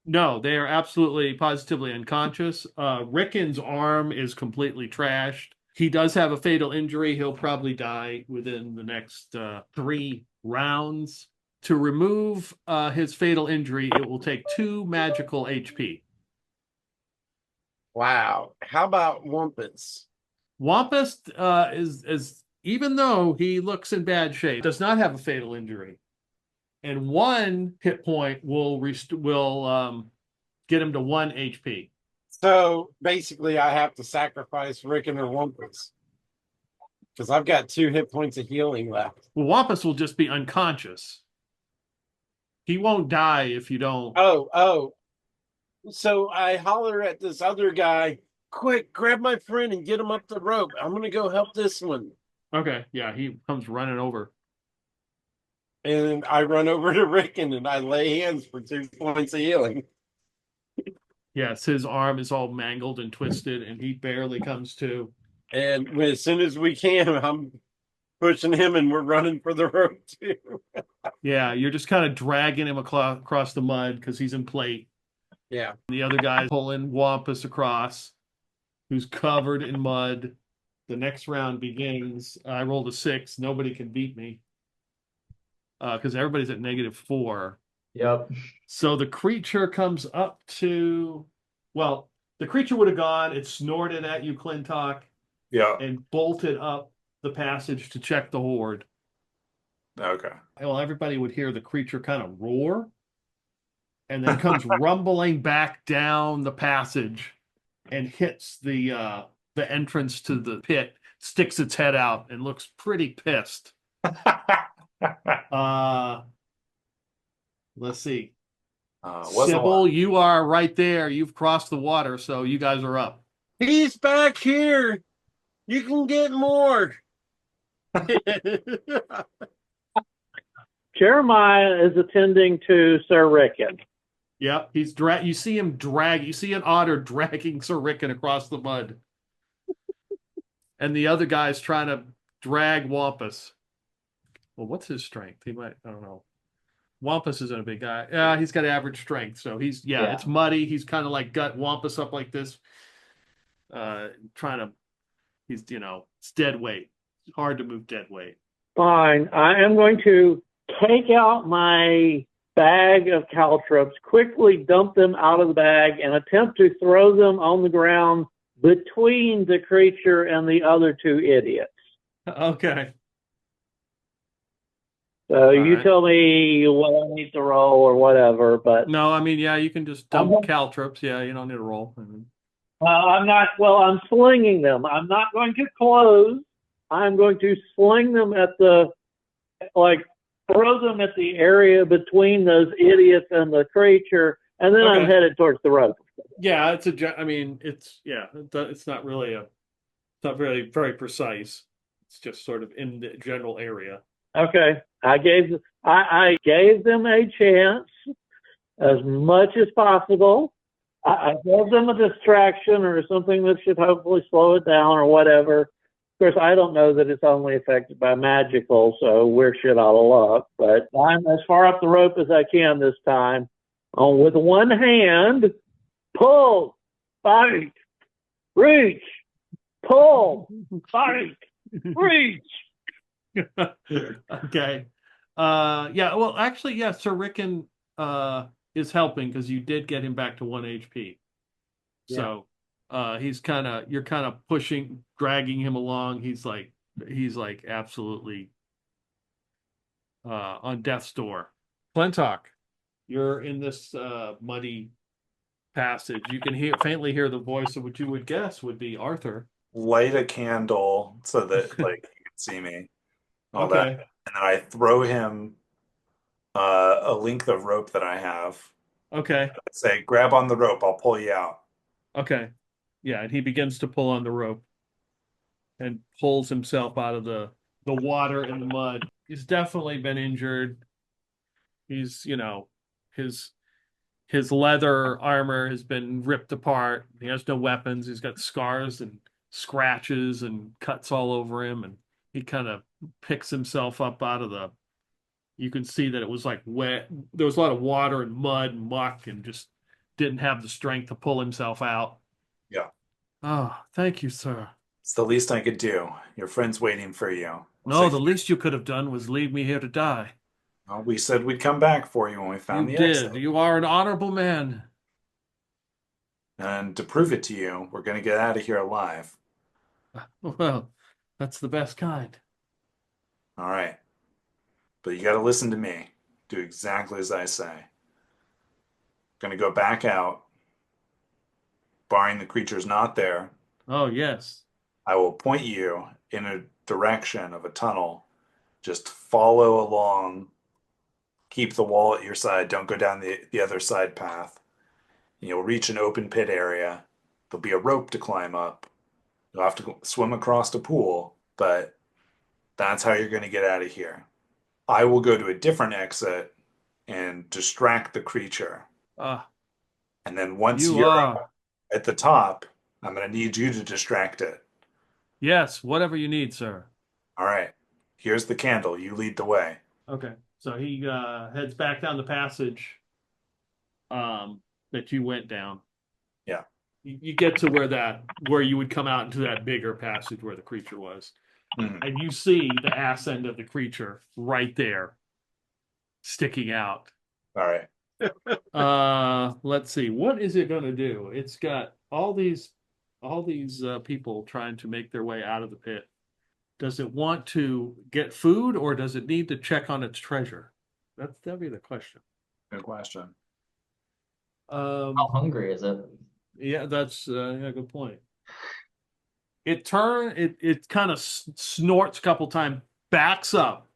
No, they are absolutely positively unconscious. Rickon's arm is completely trashed. He does have a fatal injury. He'll probably die within the next 3 rounds. To remove his fatal injury, it will take 2 magical HP. Wow. How about Wampus? Wampus is even though he looks in bad shape, does not have a fatal injury, and 1 hit point will get him to 1 HP. So basically, I have to sacrifice Rickon or Wampus because I've got 2 hit points of healing left. Well, Wampus will just be unconscious. He won't die if you don't. Oh. So I holler at this other guy, quick, grab my friend and get him up the rope. I'm going to go help this one. Okay, yeah, he comes running over. And I run over to Rickon and I lay hands for 2 points of healing. Yes, his arm is all mangled and twisted, and he barely comes to. And as soon as we can, I'm pushing him and we're running for the rope too. Yeah, you're just kind of dragging him across the mud because he's in plate. Yeah. The other guy's pulling Wampus across, who's covered in mud. The next round begins. I rolled a 6. Nobody can beat me because everybody's at -4. Yep. So the creature comes up to, well, the creature would have gone. It snorted at you, Clintock, Yeah. and bolted up the passage to check the horde. Okay. Well, everybody would hear the creature kind of roar, and then comes rumbling back down the passage and hits the entrance to the pit, sticks its head out, and looks pretty pissed. Let's see. Sybil, you are right there. You've crossed the water, so you guys are up. He's back here. You can get more. Jeremiah is attending to Sir Rickon. Yeah, he's you see him you see an otter dragging Sir Rickon across the mud. And the other guy's trying to drag Wampus. Well, what's his strength? I don't know. Wampus isn't a big guy. Yeah, he's got average strength. So it's muddy. He's kind of like gut Wampus up like this. It's dead weight. It's hard to move dead weight. Fine. I am going to take out my bag of caltrops, quickly dump them out of the bag, and attempt to throw them on the ground between the creature and the other 2 idiots. Okay. So you tell me what I need to roll or whatever, but... No, I mean, yeah, you can just dump caltrops. Yeah, you don't need to roll. I'm slinging them. I'm not going to close. I'm going to sling them at throw them at the area between those idiots and the creature, and then I'm headed towards the rope. Yeah, it's not really it's not very, very precise. It's just sort of in the general area. Okay. I gave them a chance as much as possible. I gave them a distraction or something that should hopefully slow it down or whatever. Of course, I don't know that it's only affected by magical, so we're shit out of luck. But I'm as far up the rope as I can this time. With one hand, pull, fight, reach, pull, fight, reach. Okay. Well, actually, yeah, Sir Rickon is helping because you did get him back to 1 HP. Yeah. So you're kind of dragging him along. He's like absolutely on death's door. Clintock, you're in this muddy passage. You can faintly hear the voice of what you would guess would be Arthur. Light a candle so that you can see me. All that. And then I throw him a length of rope that I have. Okay. Say, grab on the rope, I'll pull you out. Okay. Yeah, and he begins to pull on the rope and pulls himself out of the water and the mud. He's definitely been injured. He's, his leather armor has been ripped apart. He has no weapons. He's got scars and scratches and cuts all over him. And he kind of picks himself up out of you can see that it was like wet. There was a lot of water and mud and muck and just didn't have the strength to pull himself out. Yeah. Oh, thank you, sir. It's the least I could do. Your friend's waiting for you. No, the least you could have done was leave me here to die. Well, we said we'd come back for you when we found You the did. exit. You are an honorable man. And to prove it to you, we're going to get out of here alive. Well, that's the best kind. All right. But you got to listen to me. Do exactly as I say. Going to go back out. Barring the creature's not there, Oh, yes. I will point you in a direction of a tunnel. Just follow along. Keep the wall at your side. Don't go down the other side path. And you'll reach an open pit area. There'll be a rope to climb up. You'll have to swim across a pool, but that's how you're going to get out of here. I will go to a different exit and distract the creature. Ah, And then once you you're are. at the top, I'm going to need you to distract it. Yes, whatever you need, sir. All right. Here's the candle. You lead the way. Okay. So he heads back down the passage that you went down. Yeah. You get to where you would come out into that bigger passage where the creature was. Mhm. And you see the ass end of the creature right there sticking out. All right. Let's see. What is it going to do? It's got all these people trying to make their way out of the pit. Does it want to get food or does it need to check on its treasure? That'd be the question. Good question. How hungry is it? Yeah, that's a good point. It kind of snorts a couple times, backs up.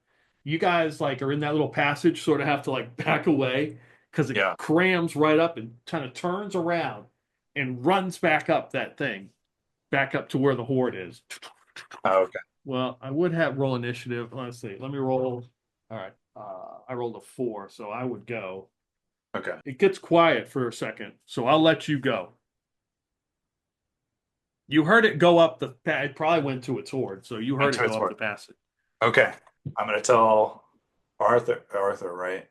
You guys are in that little passage, sort of have to back away because it crams right up and kind of turns around and runs back up that thing, back up to where the horde is. Oh, okay. Well, I would have roll initiative. Let's see. Let me roll. All right. I rolled a 4, so I would go. Okay. It gets quiet for a second, so I'll let you go. You heard it go up it probably went to its horde, so you heard it go up the passage. Okay. I'm going to tell Arthur, right?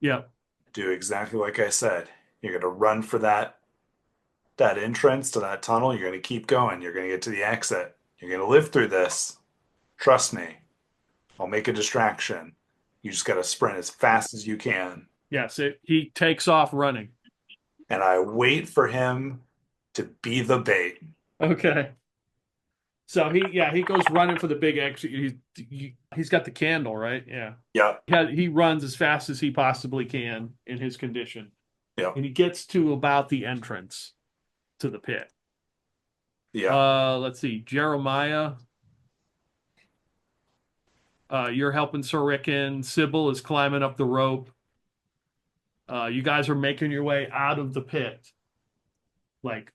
Yeah. Do exactly like I said. You're going to run for that entrance to that tunnel. You're going to keep going. You're going to get to the exit. You're going to live through this. Trust me. I'll make a distraction. You just got to sprint as fast as you can. Yes, he takes off running. And I wait for him to be the bait. Okay. So he goes running for the big exit. He's got the candle, right? Yeah. Yeah. He runs as fast as he possibly can in his condition. Yeah. And he gets to about the entrance to the pit. Yeah. Let's see. Jeremiah. You're helping Sir Rickon. Sybil is climbing up the rope. You guys are making your way out of the pit.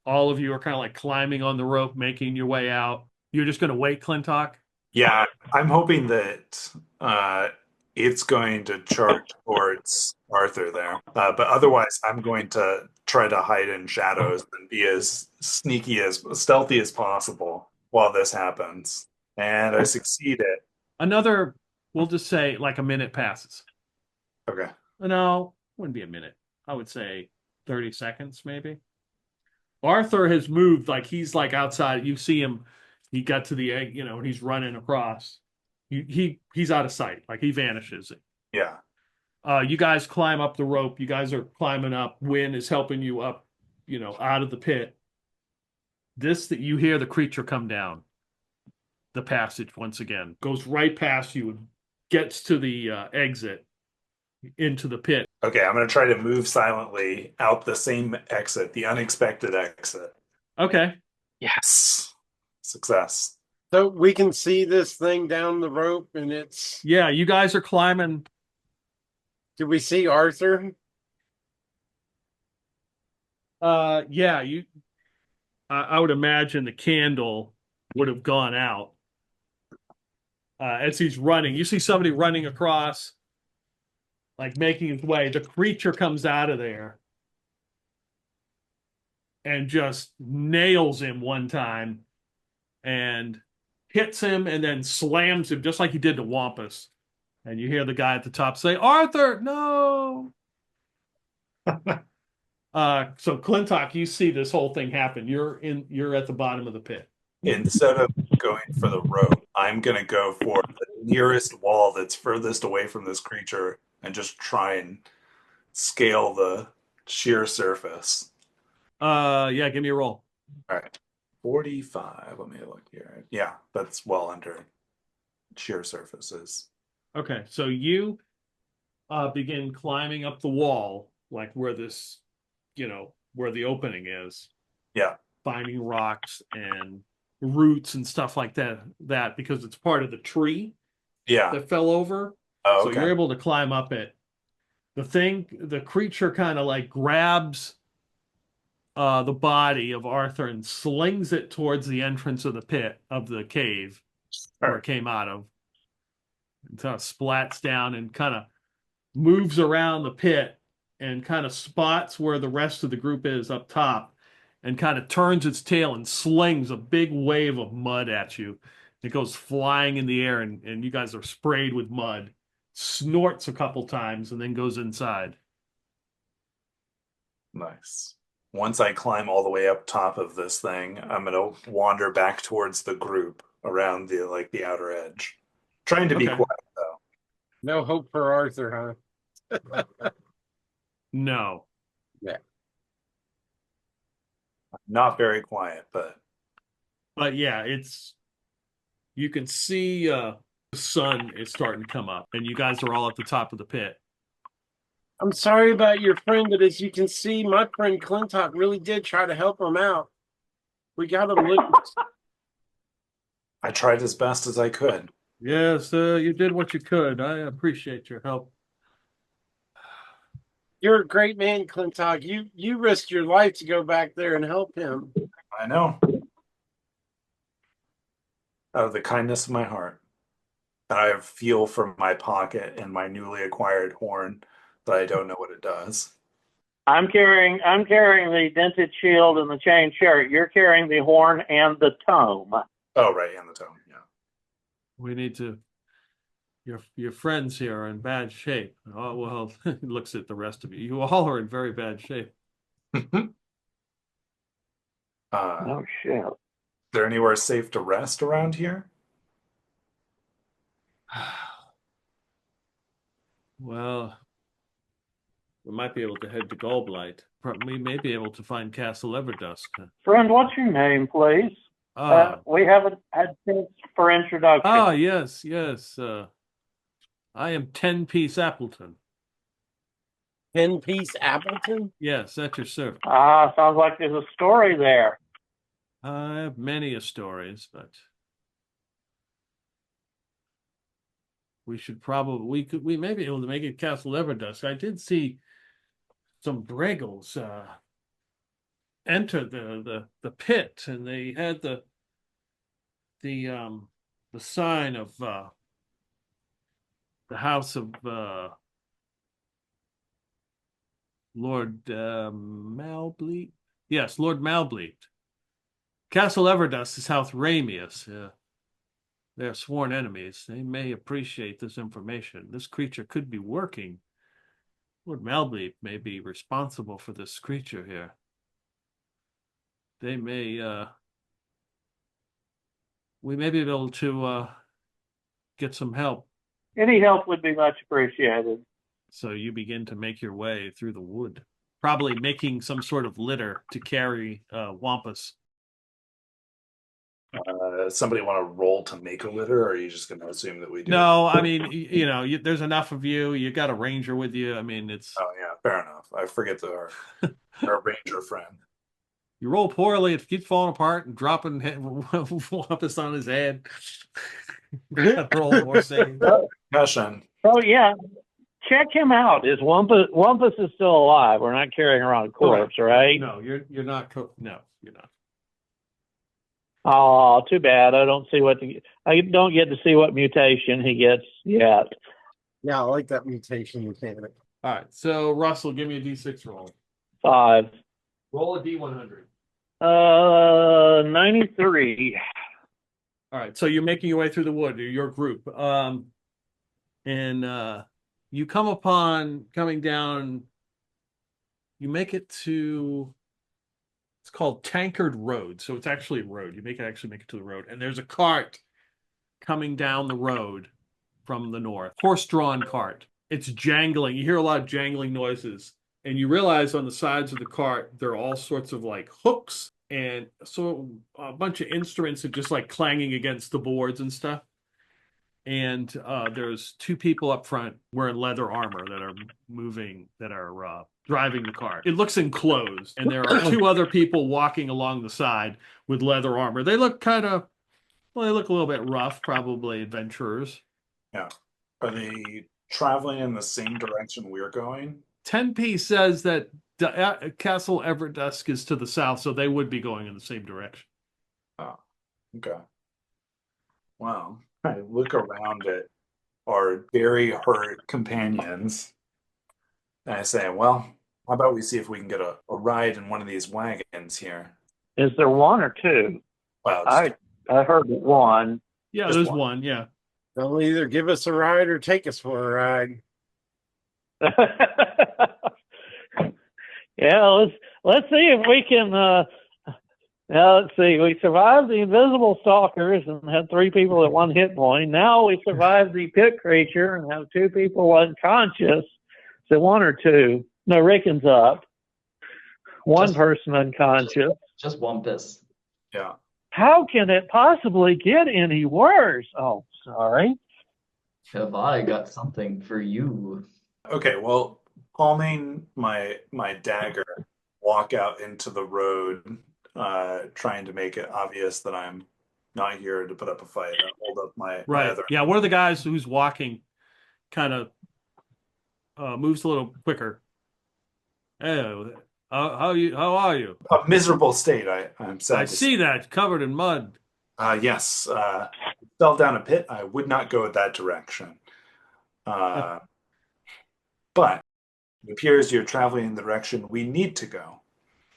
All of you are kind of climbing on the rope, making your way out. You're just going to wait, Clintock? Yeah, I'm hoping that it's going to charge towards Arthur there. But otherwise, I'm going to try to hide in shadows and be as stealthy as possible while this happens. And I succeeded. We'll just say a minute passes. Okay. No, wouldn't be a minute. I would say 30 seconds, maybe. Arthur has moved, he's outside. You see him. He got to the egg, and he's running across. He's out of sight. He vanishes. Yeah. You guys climb up the rope. You guys are climbing up. Wynn is helping you up, out of the pit. That you hear the creature come down the passage once again. Goes right past you and gets to the exit into the pit. Okay, I'm going to try to move silently out the same exit, the unexpected exit. Okay. Yes. Success. So we can see this thing down the rope and it's... Yeah, you guys are climbing Did we see Arthur? Yeah, I would imagine the candle would have gone out as he's running. You see somebody running across, like making his way. The creature comes out of there and just nails him one time and hits him and then slams him just like he did to Wampus. And you hear the guy at the top say, "Arthur, no!" So Clintock, you see this whole thing happen. You're at the bottom of the pit. Instead of going for the rope, I'm going to go for the nearest wall that's furthest away from this creature and just try and scale the sheer surface. Yeah, give me a roll. All right. 45. Let me look here. Yeah, that's well under sheer surfaces. Okay, so you begin climbing up the wall, like where this, where the opening is. Yeah. Finding rocks and roots and stuff like that because it's part of the tree that fell over. Oh, so okay. you're able to climb up it. The creature kind of like grabs the body of Arthur and slings it towards the entrance of the pit of the cave where it came out of. And kind of splats down and kind of moves around the pit and kind of spots where the rest of the group is up top and kind of turns its tail and slings a big wave of mud at you. It goes flying in the air and you guys are sprayed with mud. Snorts a couple times and then goes inside. Nice. Once I climb all the way up top of this thing, I'm going to wander back towards the group around the outer edge. Trying to be quiet, though. No hope for Arthur, huh? No. Yeah. Not very quiet, but yeah, you can see the sun is starting to come up and you guys are all at the top of the pit. I'm sorry about your friend, but as you can see, my friend Clintock really did try to help him out. We got him loose. I tried as best as I could. Yes, you did what you could. I appreciate your help. You're a great man, Clintock. You risked your life to go back there and help him. I know. Out of the kindness of my heart. And I feel from my pocket and my newly acquired horn that I don't know what it does. I'm carrying the dented shield and the chain chariot. You're carrying the horn and the tome. Oh, right, and the tome, yeah. We need to. Your friends here are in bad shape. Oh well, he looks at the rest of you. You all are in very bad shape. Oh shit! Is there anywhere safe to rest around here? Well, we might be able to head to Gallblight. We may be able to find Castle Everdusk. Friend, what's your name, please? We haven't had chance for introduction. Yes. I am 10-piece Appleton. 10-piece Appleton? Yes, at your service. Sounds like there's a story there. I have many stories, but we may be able to make it Castle Everdusk. I did see some Breggles enter the pit, and they had the sign of the house of Lord Malbleet. Yes, Lord Malbleet. Castle Everdusk is House Ramius. They're sworn enemies. They may appreciate this information. This creature could be working. Lord Malbleet may be responsible for this creature here. They may we may be able to get some help. Any help would be much appreciated. So you begin to make your way through the wood, probably making some sort of litter to carry Wampus. Somebody want to roll to make a litter, or are you just going to assume that we do? No, I mean, there's enough of you. You got a ranger with you. I mean, it's. Oh yeah, fair enough. I forget our ranger friend. You roll poorly, it keeps falling apart and dropping Wampus on his head. Roll more save. Concussion. Oh yeah, check him out. Is Wampus is still alive? We're not carrying around a corpse, right? No, you're not. No, you're not. Oh, too bad. I don't get to see what mutation he gets yet. Yeah, I like that mutation mechanic. All right. So Russell, give me a D6 roll. 5. Roll a D100. 93. All right. So you're making your way through the wood. Your group. And you coming down. You make it to. It's called Tankard Road. So it's actually a road. You actually make it to the road. And there's a cart coming down the road from the north. Horse-drawn cart. It's jangling. You hear a lot of jangling noises. And you realize on the sides of the cart, there are all sorts of like hooks and so a bunch of instruments are just like clanging against the boards and stuff. And there's 2 people up front wearing leather armor that are driving the car. It looks enclosed, and there are 2 other people walking along the side with leather armor. They look they look a little bit rough, probably adventurers. Yeah. Are they traveling in the same direction we're going? 10p says that Castle Everdusk is to the south, so they would be going in the same direction. Oh, okay. Wow. I look around at our very hurt companions, and I say, well, how about we see if we can get a ride in one of these wagons here? Is there 1 or 2? Well, I heard 1. Yeah, Just there's one. one. Yeah. They'll either give us a ride or take us for a ride. Yeah, let's see if we can. Let's see. We survived the invisible stalkers and had 3 people at 1 hit point. Now we survived the pit creature and have 2 people unconscious. So 1 or 2. No, Rickon's up. 1 person unconscious. Just Wampus. Yeah. How can it possibly get any worse? Oh, sorry. Have I got something for you? Okay, well, palming my dagger, walk out into the road, trying to make it obvious that I'm not here to put up a fight. I hold up my Right. other. Yeah, one of the guys who's walking kind of moves a little quicker. Hey, how are you? A miserable state, I'm sad I to see that covered in mud. Yes, fell down a pit. I would not go that direction. But it appears you're traveling in the direction we need to go.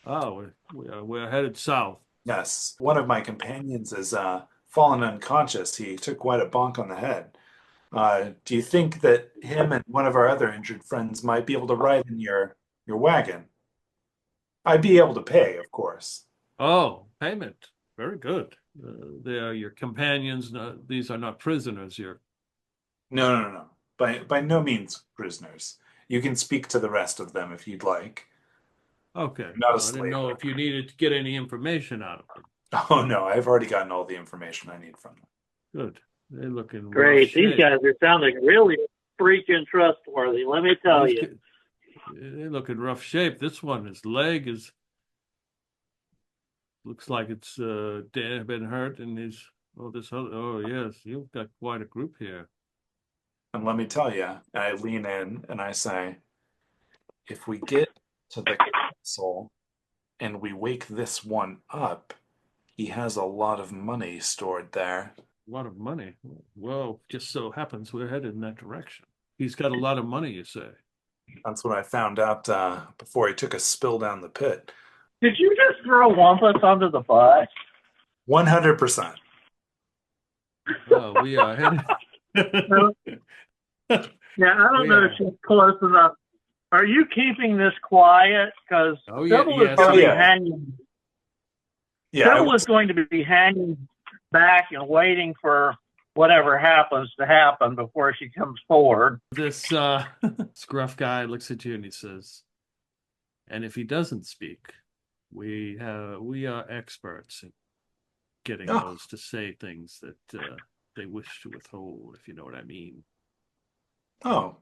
Oh, we're headed south. Yes, one of my companions is fallen unconscious. He took quite a bonk on the head. Do you think that him and one of our other injured friends might be able to ride in your wagon? I'd be able to pay, of course. Oh, payment. Very good. They are your companions. No, these are not prisoners. No. By no means prisoners. You can speak to the rest of them if you'd like. Okay. Not a I didn't slave. know if you needed to get any information out of them. Oh no, I've already gotten all the information I need from them. Good. They look in Great. rough These shape. guys are sounding really freaking trustworthy. Let me tell you. They look in rough shape. This one, his leg looks like it's been hurt, and yes, you've got quite a group here. And let me tell you, and I lean in and I say, if we get to the castle and we wake this one up, he has a lot of money stored there. A lot of money. Well, just so happens we're headed in that direction. He's got a lot of money, you say? That's what I found out before he took a spill down the pit. Did you just throw Wampus under the bus? 100%. Oh, we are headed. Yeah, I don't know if she's close enough. Are you keeping this quiet? Because Oh, yeah, Sybil is yes, going to be yeah. hanging. Yeah, Sybil is going to be hanging back and waiting for whatever happens to happen before she comes forward. This scruff guy looks at you and he says, and if he doesn't speak, we are experts in getting those to say things that they wish to withhold, if you know what I mean. Oh,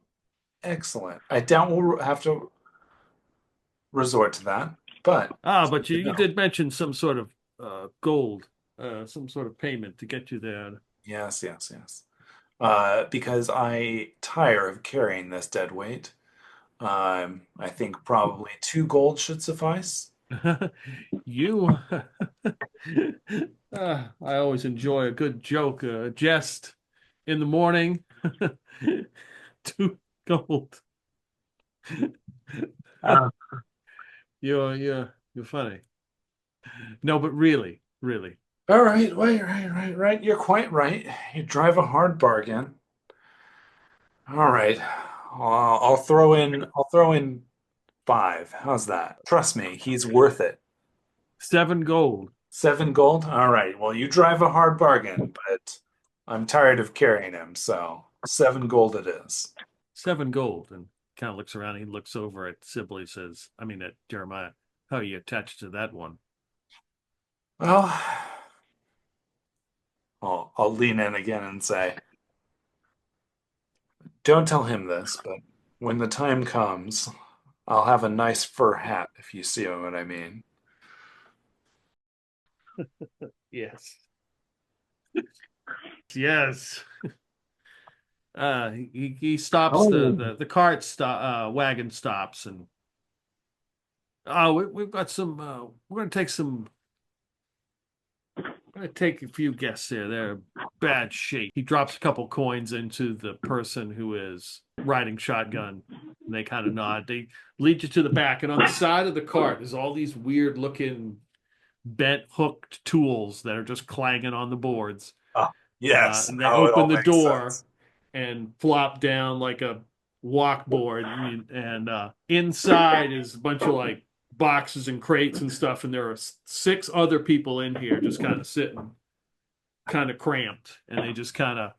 excellent. I doubt we'll have to resort to that, but... But you did mention some sort of gold, some sort of payment to get you there. Yes. because I tire of carrying this dead weight. I think probably 2 gold should suffice. You, I always enjoy a good joke, a jest in the morning. 2 gold. Uh, You're funny. No, but really, really. All right, right. You're quite right. You drive a hard bargain. All right. I'll throw in 5. How's that? Trust me, he's worth it. 7 gold. 7 gold? All right. Well, you drive a hard bargain, but I'm tired of carrying him, so 7 gold it is. 7 gold. And kind of looks around. He looks over at Sibley, says, I mean, at Jeremiah, how are you attached to that one? Well, I'll lean in again and say, don't tell him this, but when the time comes, I'll have a nice fur hat, if you see what I mean. Yes. Yes. He stops the cart wagon stops and we've got some we're gonna take a few guests here. They're in bad shape. He drops a couple coins into the person who is riding shotgun, and they kind of nod. They lead you to the back, and on the side of the cart there's all these weird looking bent hooked tools that are just clanging on the boards. Yes, And they now it all open the makes door sense. and flop down like a walkboard, and inside is a bunch of like boxes and crates and stuff, and there are 6 other people in here just kind of sitting, kind of cramped, and they just kind of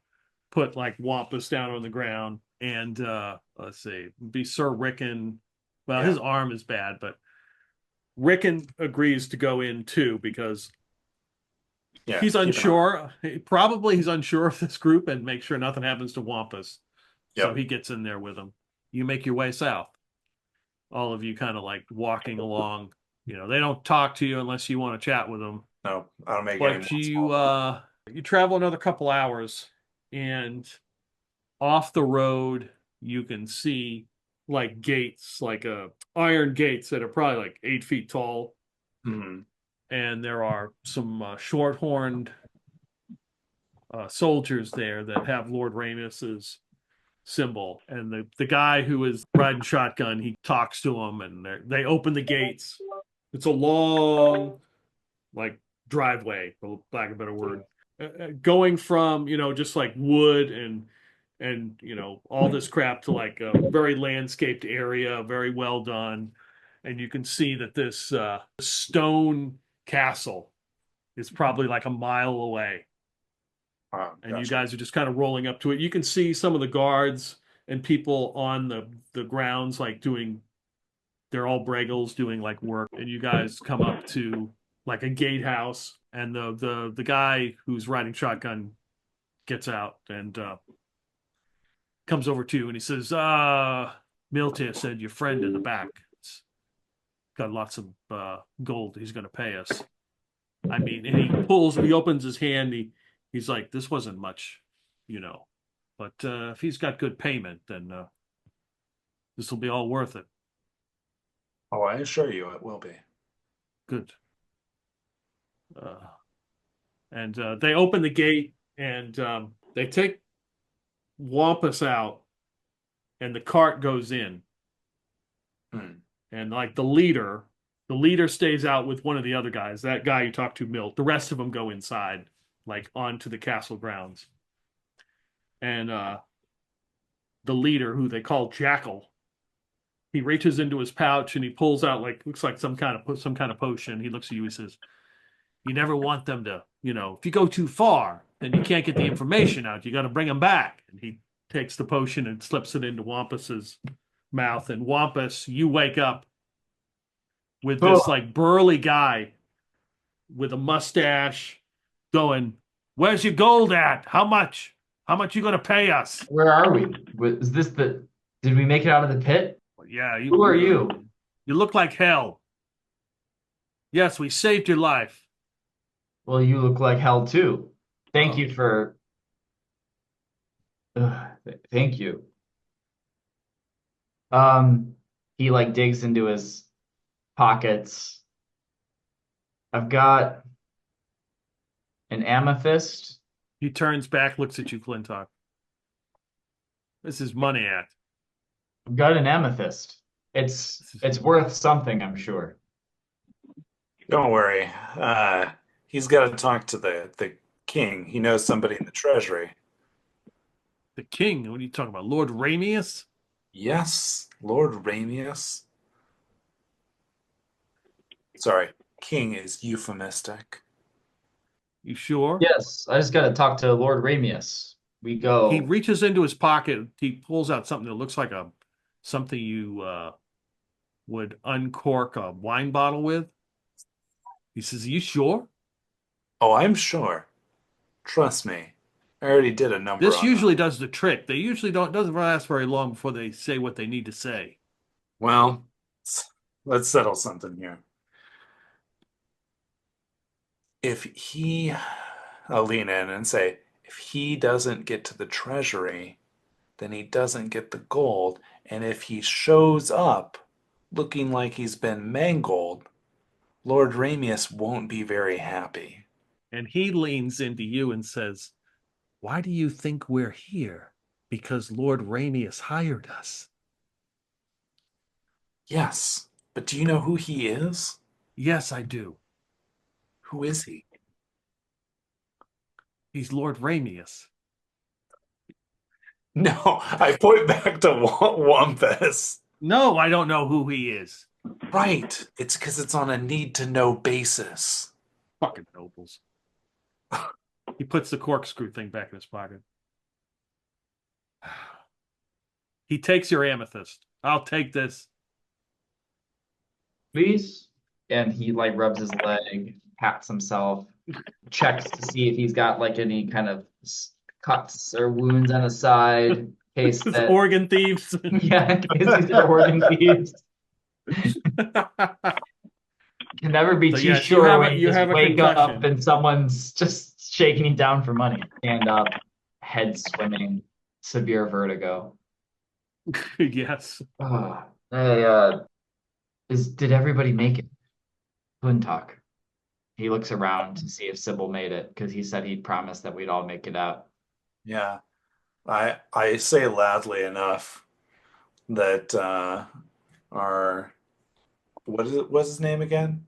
put like Wampus down on the ground, and let's see, be Sir Rickon. Well, his arm is bad, but Rickon agrees to go in too because Yeah, he's keep an eye. unsure. Probably he's unsure of this group and make sure nothing happens to Wampus. So Yep. he gets in there with them. You make your way south. All of you kind of like walking along. You know, they don't talk to you unless you want to chat with them. No, I don't make any But more small talk. you travel another couple hours, and off the road you can see like gates, like iron gates that are probably like 8 feet tall, Mhm. and there are some short-horned soldiers there that have Lord Ramius's symbol. And the guy who is riding shotgun, he talks to them, and they open the gates. It's a long, like, driveway, for lack of a better word, going from just like wood and all this crap to like a very landscaped area, very well done. And you can see that this stone castle is probably like a mile away. And you Gotcha. guys are just kind of rolling up to it. You can see some of the guards and people on the grounds, like they're all Breggles doing like work. And you guys come up to like a gatehouse, and the guy who's riding shotgun gets out and comes over to you, and he says, Miltia said your friend in the back has got lots of gold he's going to pay us. I mean, and he opens his hand, he's like, this wasn't much, but if he's got good payment, then this will be all worth it. Oh, I assure you it will be. Good. And they open the gate, and they take Wampus out, and the cart goes in. And like the leader stays out with one of the other guys, that guy you talked to, Milt. The rest of them go inside, like onto the castle grounds. And the leader, who they call Jackal, he reaches into his pouch and he pulls out looks like some kind of potion. He looks at you, he says, you never want them to, if you go too far, then you can't get the information out. You got to bring them back. And he takes the potion and slips it into Wampus's mouth. And Wampus, you wake up with this like burly guy with a mustache going, where's your gold at? How much you going to pay us? Where are we? Is this did we make it out of the pit? Yeah. Who are you? You look like hell. Yes, we saved your life. Well, you look like hell too. Thank you for Thank you. He like digs into his pockets. I've got an amethyst. He turns back, looks at you, Clintock. This is money act. I've got an amethyst. It's worth something, I'm sure. Don't worry. He's got to talk to the king. He knows somebody in the treasury. The king? What are you talking about? Lord Ramius? Yes, Lord Ramius. Sorry, king is euphemistic. You sure? Yes, I just got to talk to Lord Ramius. We go. He reaches into his pocket. He pulls out something that looks like something you would uncork a wine bottle with. He says, "Are you sure?" Oh, I'm sure. Trust me. I already did a number This on usually that. does the trick. They usually doesn't last very long before they say what they need to say. Well, let's settle something here. If he, I'll lean in and say, if he doesn't get to the treasury, then he doesn't get the gold. And if he shows up looking like he's been mangled, Lord Ramius won't be very happy. And he leans into you and says, "Why do you think we're here? Because Lord Ramius hired us." Yes, but do you know who he is? Yes, I do. Who is he? He's Lord Ramius. No, I point back to Wampus. No, I don't know who he is. Right, it's because it's on a need-to-know basis. Fucking nobles. He puts the corkscrew thing back in his pocket. He takes your amethyst. I'll take this. Please. And he like rubs his leg, pats himself, checks to see if he's got like any kind of cuts or wounds on his side. In case It's that, organ thieves. yeah, in case these are organ thieves. Can never be So, too yes, sure when you you have just a wake up concussion. and someone's just shaking you down for money. Stand up, head swimming, severe vertigo. Yes. Hey, did everybody make it? Talk. He looks around to see if Sybil made it because he said he'd promised that we'd all make it out. Yeah, I say loudly enough that our what's his name again?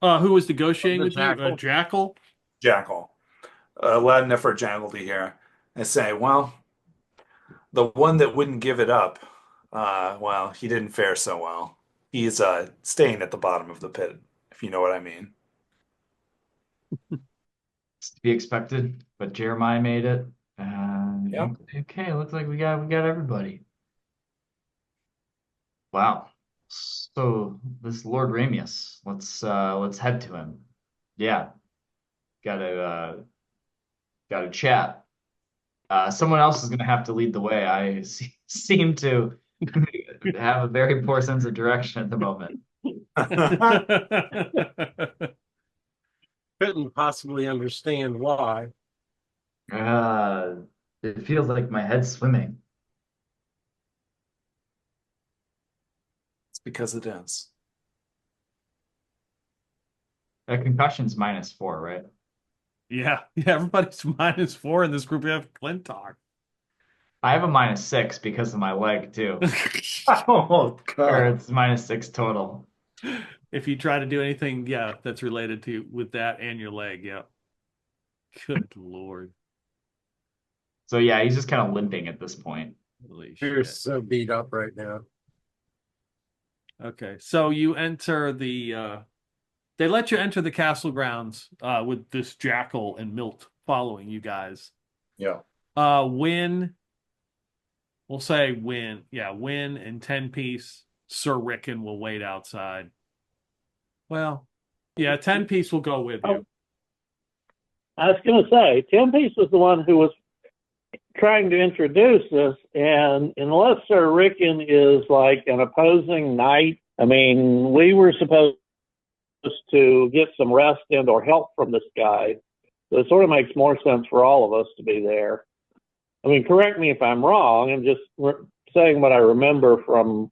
Who was negotiating The with you? jackal. Jackal? Jackal. Loud enough for Jackal to hear. I say, well, the one that wouldn't give it up, well, he didn't fare so well. He's staying at the bottom of the pit, if you know what I mean. It's to be expected, but Jeremiah made it. Yep. Okay, looks like we got everybody. Wow. So this Lord Ramius, let's head to him. Yeah, gotta chat. Someone else is gonna have to lead the way. I seem to have a very poor sense of direction at the moment. Couldn't possibly understand why. Uh, it feels like my head's swimming. It's because it is. That concussion's -4, right? Yeah, everybody's -4 in this group. We have Clintock. I have a -6 because of my leg too. Oh, Or God. it's -6 total. If you try to do anything, yeah, that's related to with that and your leg, yeah. Good Lord. So yeah, he's just kind of limping at this point. Holy You're shit. so beat up right now. Okay, so you enter the they let you enter the castle grounds with this jackal and Milt following you guys. Yeah. Win, we'll say Win. Yeah, Win and 10-piece Sir Rickon will wait outside. Well, yeah, 10-piece will go with you. I was going to say, Tim Peace was the one who was trying to introduce us, and unless Sir Rickon is like an opposing knight, I mean, we were supposed to get some rest and or help from this guy. So it sort of makes more sense for all of us to be there. I mean, correct me if I'm wrong. I'm just saying what I remember from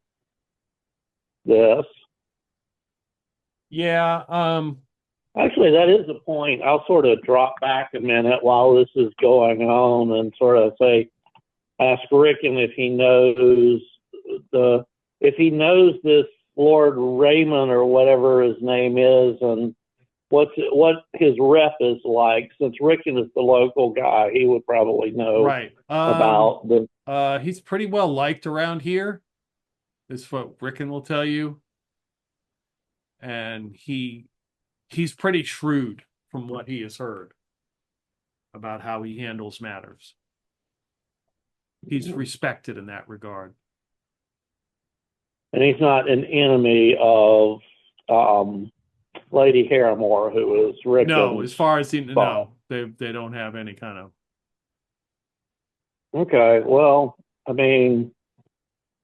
this. Yeah. Actually, that is a point. I'll sort of drop back a minute while this is going on and sort of ask Rickon if he knows this Lord Raymond or whatever his name is, and what his rep is like. Since Rickon is the local guy, he would probably know Right. about the. He's pretty well liked around here, is what Rickon will tell you. And he's pretty shrewd from what he has heard about how he handles matters. He's respected in that regard. And he's not an enemy of Lady Harrimore, who is Rickon's. No, as far as boss. no, they don't have any kind of. Okay, well, I mean,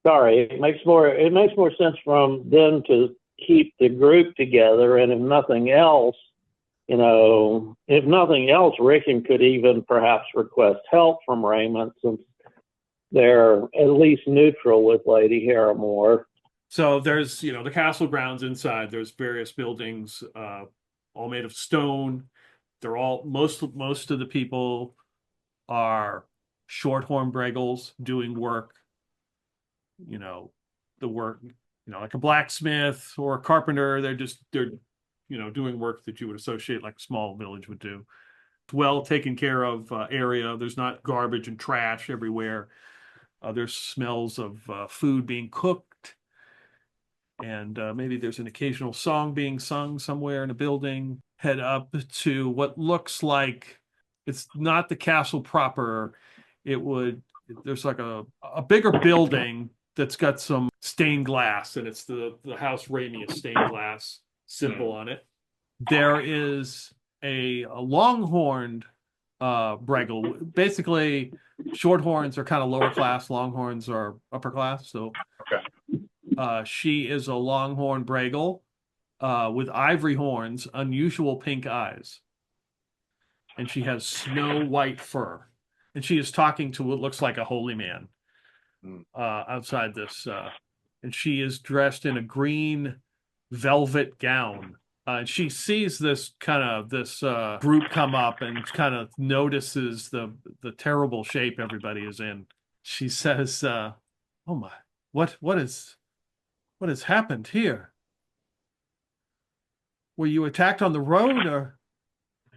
sorry, it makes more sense from them to keep the group together, and if nothing else, Rickon could even perhaps request help from Raymond, since they're at least neutral with Lady Harrimore. So there's, the castle grounds inside. There's various buildings, all made of stone. They're all most of the people are shorthorn Bregals doing work. The work, like a blacksmith or a carpenter. They're doing work that you would associate like a small village would do. Well taken care of area. There's not garbage and trash everywhere. There's smells of food being cooked. And maybe there's an occasional song being sung somewhere in a building. Head up to what looks like, it's not the castle proper. There's like a bigger building that's got some stained glass, and it's the house Ramius stained glass symbol on it. There is a longhorned Bregal. Basically, shorthorns are kind of lower class, longhorns are upper class. So she is a longhorn Bregal with ivory horns, unusual pink eyes. And she has snow white fur. And she is talking to what looks like a holy man outside this. And she is dressed in a green velvet gown. And she sees this group come up and kind of notices the terrible shape everybody is in. She says, "Oh my, what has happened here? Were you attacked on the road or?"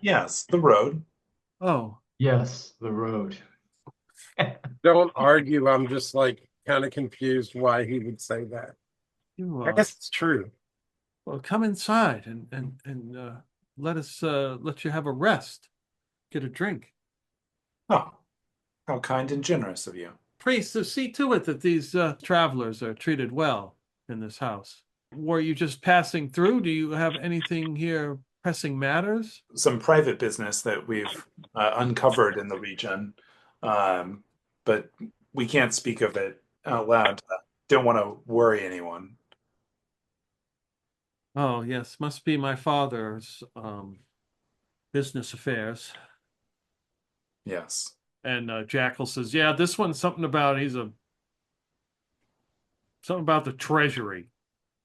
Yes, the road. Oh. Yes, the road. Don't argue. I'm just kind of confused why he would say that. I guess it's true. Well, come inside and let us let you have a rest, get a drink. Oh, how kind and generous of you. Priest, see to it that these travelers are treated well in this house. Were you just passing through? Do you have anything here, pressing matters? Some private business that we've uncovered in the region, but we can't speak of it out loud. Don't want to worry anyone. Oh, yes, must be my father's business affairs. Yes. And Jackal says, "Yeah, this one's something about something about the treasury."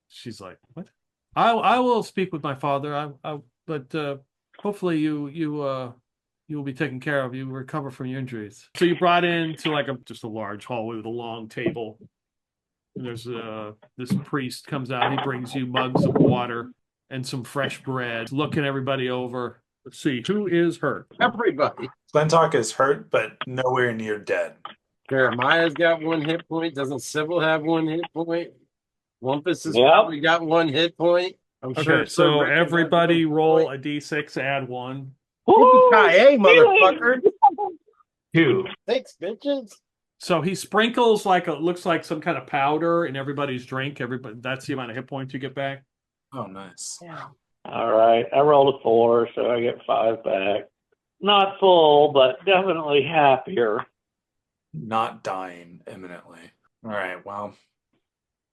She's like, "What?" I will speak with my father. But hopefully you will be taken care of. You recover from your injuries. So you brought into just a large hallway with a long table. And there's this priest comes out. He brings you mugs of water and some fresh bread. Looking everybody over. Let's see, who is hurt? Everybody. Glentalk is hurt, but nowhere near dead. Jeremiah's got 1 hit point. Doesn't Sybil have 1 hit point? Wampus has probably got 1 hit point. I'm sure. Okay, so everybody roll a d6, add 1. Hey, motherfucker. 2. Thanks, bitches. So he sprinkles looks like some kind of powder in everybody's drink. That's the amount of hit points you get back. Oh, nice. Yeah. All right, I rolled a 4, so I get 5 back. Not full, but definitely happier. Not dying imminently. All right, well,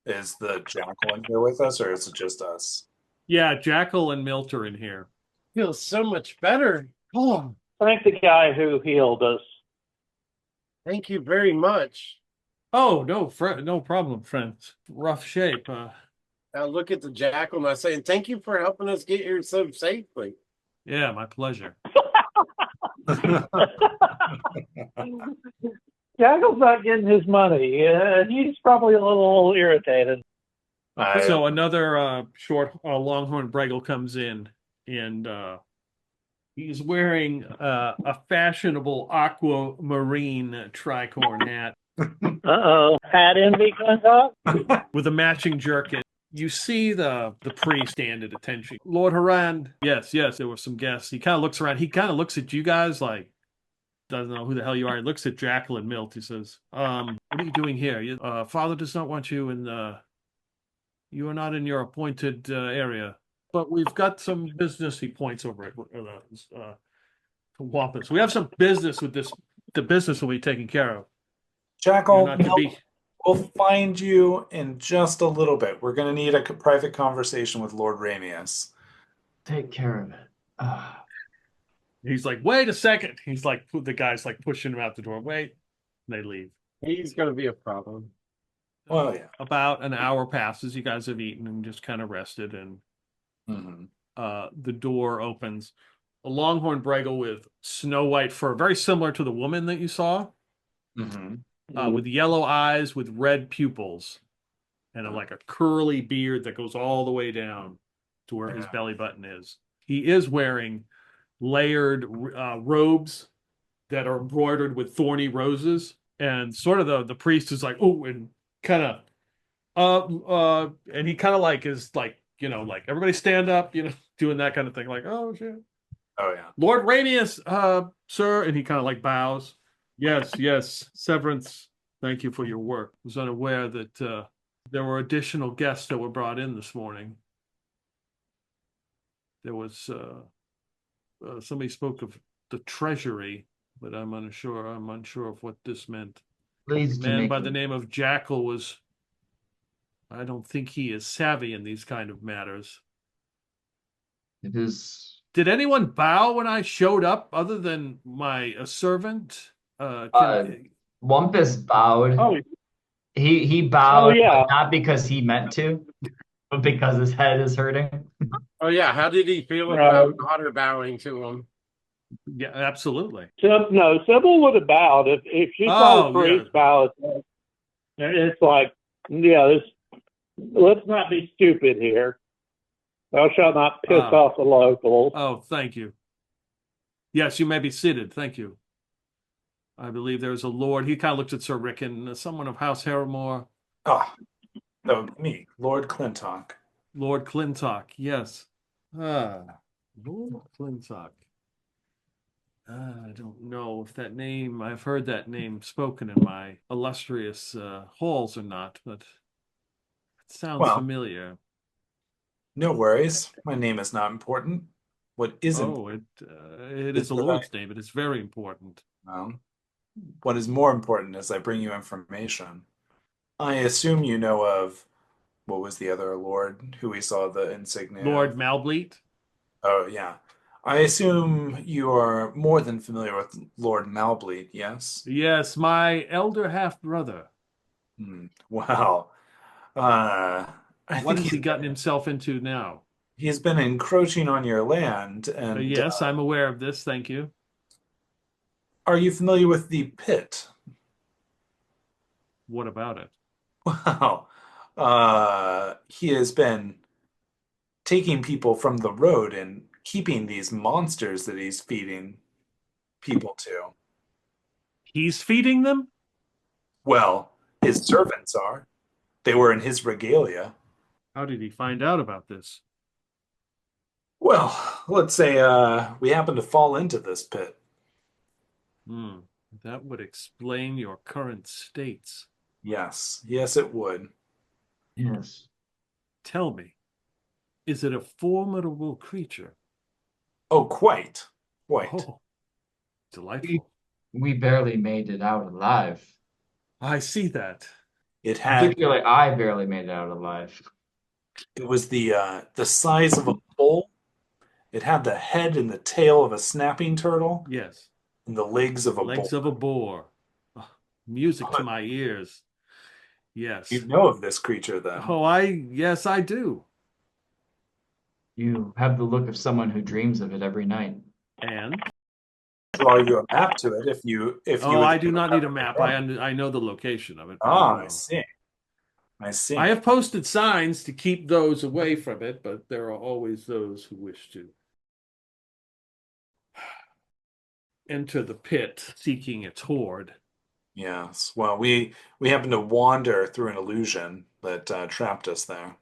is the Jackal in here with us, or is it just us? Yeah, Jackal and Milt are in here. Feels so much better. Oh. Thank the guy who healed us. Thank you very much. Oh, no problem, friends. Rough shape. Now look at the jackal and I say, and thank you for helping us get here so safely. Yeah, my pleasure. Jackal's not getting his money. He's probably a little irritated. So another short longhorn Bregel comes in, and he's wearing a fashionable aquamarine tricorn hat Uh-oh. Hat envy comes up? with a matching jerkin. You see the priest stand at attention. Lord Haran, yes, there were some guests. He kind of looks around. He kind of looks at you guys like, doesn't know who the hell you are. He looks at Jackal and Milt. He says, what are you doing here? Father does not want you in you are not in your appointed area. But we've got some business. He points over at Wampus. We have some business with this. The business will be taken care of. Jackal, You're not to be. we'll find you in just a little bit. We're going to need a private conversation with Lord Ramius. Take care of it. He's like, wait a second. He's like, the guy's like pushing him out the door. Wait. And they leave. He's going to be a problem. Well, yeah. About an hour passes. You guys have eaten and just kind of rested, and the door opens. A longhorn Bregel with snow white fur, very similar to the woman that you saw, with yellow eyes, with red pupils, and like a curly beard that goes all the way down to where his belly button is. He is wearing layered robes that are embroidered with thorny roses, and sort of the priest is like, oh, and kind of and he kind of like is like, like everybody stand up, doing that kind of thing, like, oh shit. Oh yeah. Lord Ramius, sir, and he kind of like bows. Yes, Severance, thank you for your work. I was unaware that there were additional guests that were brought in this morning. There was somebody spoke of the treasury, but I'm unsure of what this meant. Please, A man by the name of Jackal was, I don't think he is savvy in these kind of matters. It is. Did anyone bow when I showed up other than my servant? Wampus bowed. Oh, He bowed, Oh, yeah. but not because he meant to, but because his head is hurting. Oh, yeah. How did he feel about Otter bowing to him? Yeah, absolutely. No, Sybil would have bowed if she saw the priest bow. It's like, let's not be stupid here. Thou shalt not piss off the locals. Oh, thank you. Yes, you may be seated. Thank you. I believe there's a lord. He kind of looks at Sir Rickon, someone of House Harrimore. No, me, Lord Clintock. Lord Clintock, yes. Lord Clintock. I don't know if that name, I've heard that name spoken in my illustrious halls or not, but it sounds familiar. No worries. My name is not important. What isn't? It is a lord's name. It is very important. What is more important is I bring you information. I assume you know of, what was the other lord who we saw the insignia? Lord Malbleet? Oh, yeah. I assume you are more than familiar with Lord Malbleet, yes? Yes, my elder half-brother. Wow. What has he gotten himself into now? He's been encroaching on your land, and yes, I'm aware of this. Thank you. Are you familiar with the pit? What about it? Wow. He has been taking people from the road and keeping these monsters that he's feeding people to. He's feeding them? Well, his servants are. They were in his regalia. How did he find out about this? Well, let's say we happen to fall into this pit. That would explain your current states. Yes, it would. Yes. Tell me, is it a formidable creature? Oh, quite. Oh, delightful. We barely made it out alive. I see that. It had. Particularly, I barely made it out alive. It was the size of a bull. It had the head and the tail of a snapping turtle. Yes. And the legs of a boar. music to my ears. Yes. You know of this creature, then? Yes, I do. You have the look of someone who dreams of it every night. And Draw you a map to it if you would I do not need a have map. it. I know the location of it very Ah, I well. see. I see. I have posted signs to keep those away from it, but there are always those who wish to enter the pit seeking its hoard. Yes. Well, we happened to wander through an illusion that trapped us there.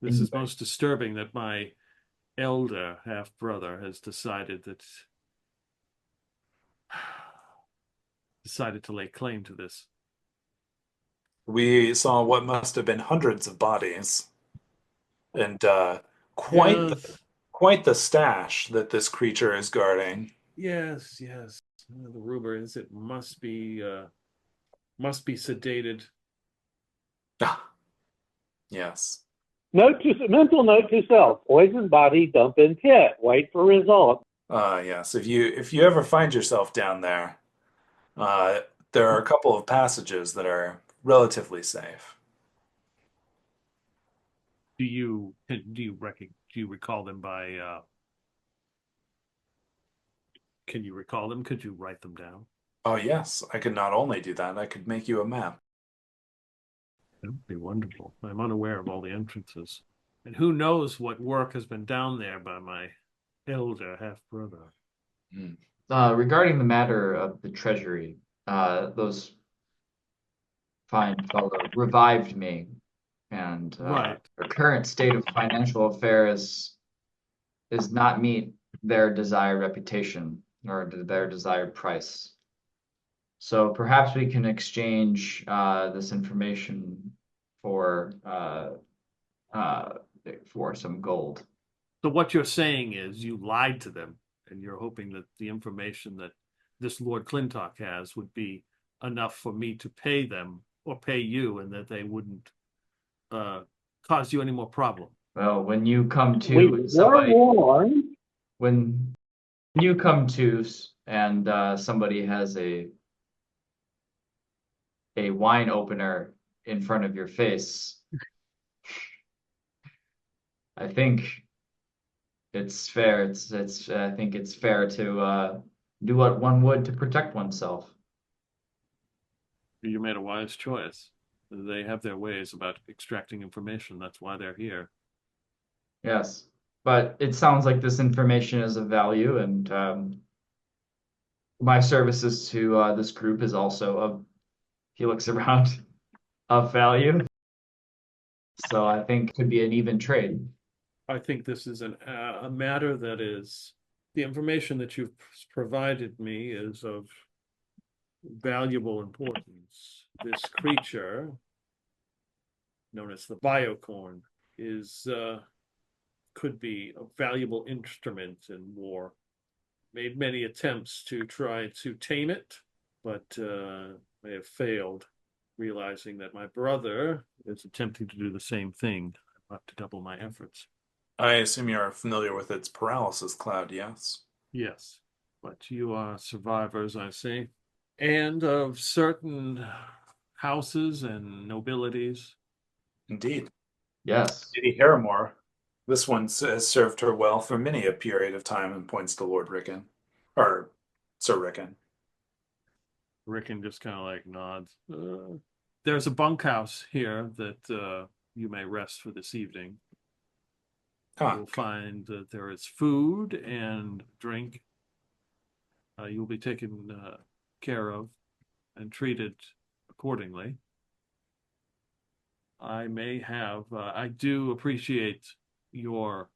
This is most disturbing that my elder half-brother has decided to lay claim to this. We saw what must have been hundreds of bodies, and quite Yes, quite the stash that this creature is guarding. yes. The rumor is it must be sedated. Ah, yes. Mental note to self: poison body, dump in pit. Wait for result. Yes. If you ever find yourself down there, there are a couple of passages that are relatively safe. Do you recall them by can you recall them? Could you write them down? Oh, yes. I could not only do that, I could make you a map. That would be wonderful. I'm unaware of all the entrances. And who knows what work has been down there by my elder half-brother. Regarding the matter of the treasury, those fine fellow revived me, and Right. our current state of financial affairs does not meet their desired reputation or their desired price. So perhaps we can exchange this information for some gold. So what you're saying is you lied to them, and you're hoping that the information that this Lord Clintock has would be enough for me to pay them or pay you, and that they wouldn't cause you any more problem. Well, when you come to We were somebody, warned. when you come to and somebody has a wine opener in front of your face, I think it's fair. I think it's fair to do what one would to protect oneself. You made a wise choice. They have their ways about extracting information. That's why they're here. Yes, but it sounds like this information is of value, and my services to this group is also of, he looks around, of value. So I think it could be an even trade. I think this is a matter that is, the information that you've provided me is of valuable importance. This creature, known as the Bicorne, could be a valuable instrument in war. Made many attempts to try to tame it, but they have failed, realizing that my brother is attempting to do the same thing. I have to double my efforts. I assume you're familiar with its paralysis cloud, yes? Yes, but you are survivors, I see, and of certain houses and nobilities. Indeed. Yes. Lady Harrimore, this one has served her well for many a period of time, and points to Lord Rickon. Or Sir Rickon. Rickon just kind of like nods. There's a bunkhouse here that you may rest for this evening. You'll find that there is food and drink. You'll be taken care of and treated accordingly. I do appreciate your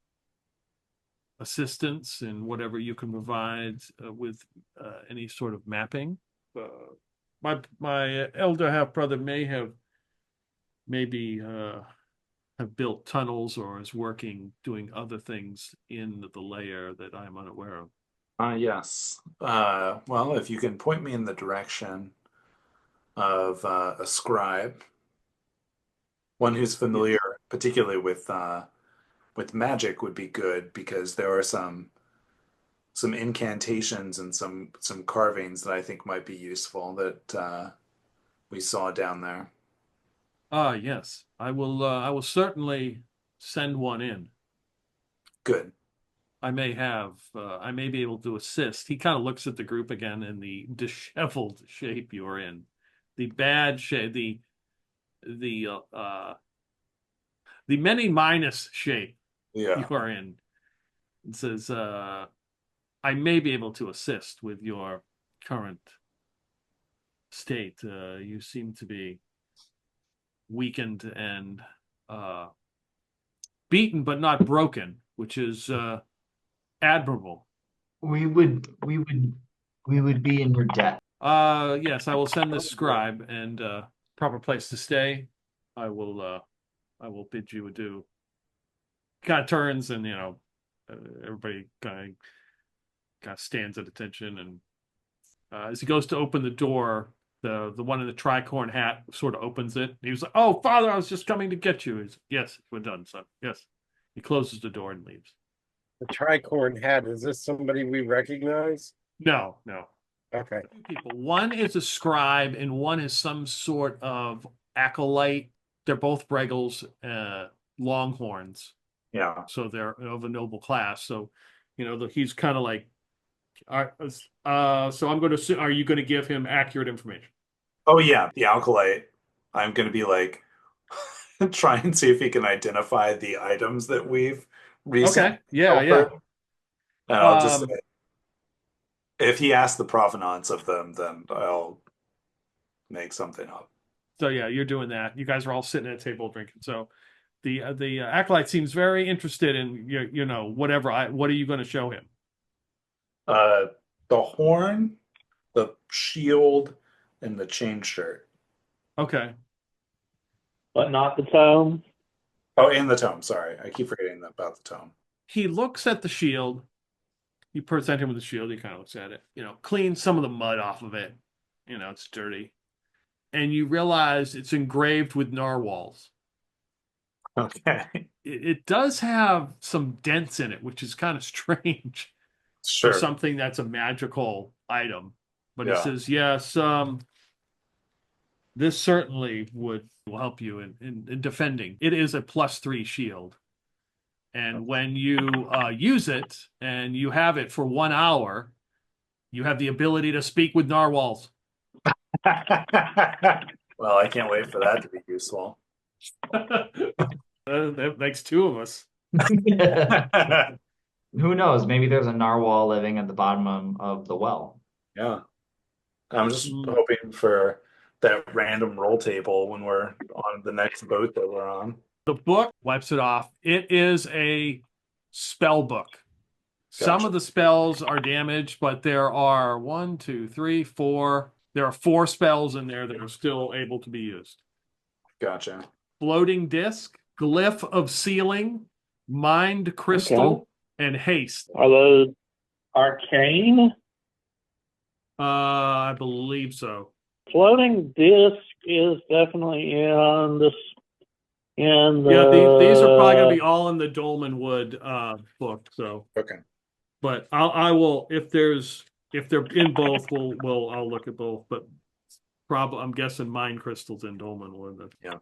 assistance in whatever you can provide with any sort of mapping. My elder half brother maybe have built tunnels or is doing other things in the layer that I'm unaware of. Yes. Well, if you can point me in the direction of a scribe, one who's familiar, particularly with magic, would be good, because there are some some incantations and some carvings that I think might be useful that we saw down there. Ah, yes. I will certainly send one in. Good. I may be able to assist. He kind of looks at the group again in the disheveled shape you are in. The bad shape, the many minus shape Yeah. you are in. It says, I may be able to assist with your current state. You seem to be weakened and beaten, but not broken, which is admirable. We would be in your debt. Yes, I will send this scribe and proper place to stay. I will bid you adieu. Kind of turns and everybody kind of stands at attention, and as he goes to open the door, the one in the tricorn hat sort of opens it. He was like, "Oh, Father, I was just coming to get you." He's, "Yes, we're done, son. Yes." He closes the door and leaves. The tricorn hat, is this somebody we recognize? No, no. Okay. Two people. One is a scribe, and one is some sort of acolyte. They're both Bregals, Longhorns, Yeah. so they're of a noble class. So, he's kind of like, so I'm going to. Are you going to give him accurate information? Oh yeah, the alkalite. I'm gonna be like try and see if he can identify the items that we've recently Okay. Yeah, yeah. pilfered. And I'll just Um, say, if he asks the provenance of them, then I'll make something up. so yeah, you're doing that. You guys are all sitting at a table drinking. So the acolyte seems very interested in whatever. What are you going to show him? Uh, the horn, the shield, and the chain shirt. Okay. But not the tome. Oh, and the tome. Sorry, I keep forgetting about the tome. He looks at the shield. You present him with the shield. He kind of looks at it. Cleans some of the mud off of it. It's dirty, and you realize it's engraved with narwhals. Okay, It does have some dents in it, which is kind of strange for sure. something that's a magical item. But he Yeah. says, yes, this certainly will help you in defending. It is a +3 shield. And when you use it and you have it for 1 hour, you have the ability to speak with narwhals. Well, I can't wait for that to be useful. That makes two of us. Who knows? Maybe there's a narwhal living at the bottom of the well. Yeah. I'm just hoping for that random roll table when we're on the next boat that we're on. The book wipes it off. It is a spell book. Some Gotcha. of the spells are damaged, but there are 1, 2, 3, 4. There are 4 spells in there that are still able to be used. Gotcha. Floating disc, glyph of sealing, mind crystal, and haste. Are those arcane? I believe so. Floating disc is definitely in this. In the Yeah, these are probably going to be all in the Dolmen Wood book. So, Okay. but I will if they're in both, I'll look at both. But probably I'm guessing mind crystals in Dolmen Wood. Yeah.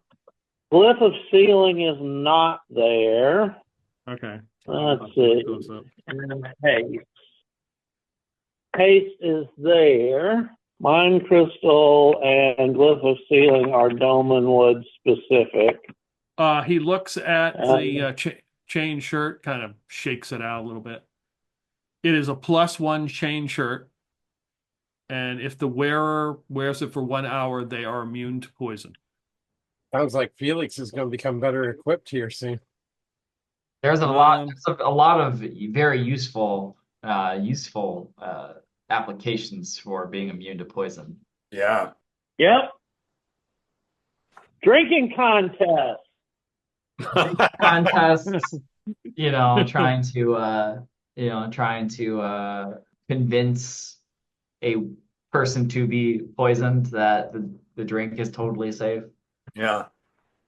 glyph of sealing is not there. Okay. Let's I'll see. look those up. And haste. Haste is there. Mind crystal and glyph of sealing are Dolmen Wood specific. He looks at the chain shirt, kind of shakes it out a little bit. It is a +1 chain shirt, and if the wearer wears it for 1 hour, they are immune to poison. Sounds like Felix is going to become better equipped here soon. There's a lot of very useful applications for being immune to poison. Yeah. Yep. Drinking contest. Contests, trying to convince a person to be poisoned that the drink is totally safe. Yeah.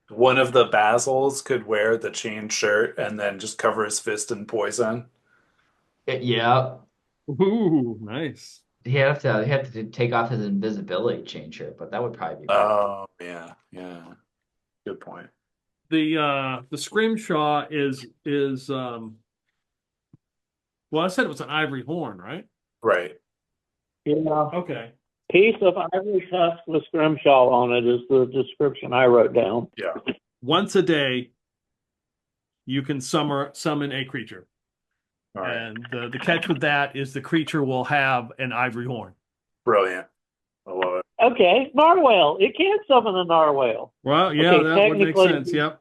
One of the Basils could wear the chain shirt and then just cover his fist in poison. Yeah. Ooh, nice. He have to take off his invisibility changer, but that would probably be better. Oh, yeah, yeah. Good point. The scrimshaw is well, I said it was an ivory horn, right? Right. Yeah. Okay. Piece of ivory tusk with scrimshaw on it is the description I wrote down. Yeah. Once a day, you can summon a creature. All right. And the catch with that is the creature will have an ivory horn. Brilliant. I love it. Okay, narwhal. It can summon a narwhal. Well, yeah, Okay, that would make technically- sense. Yep.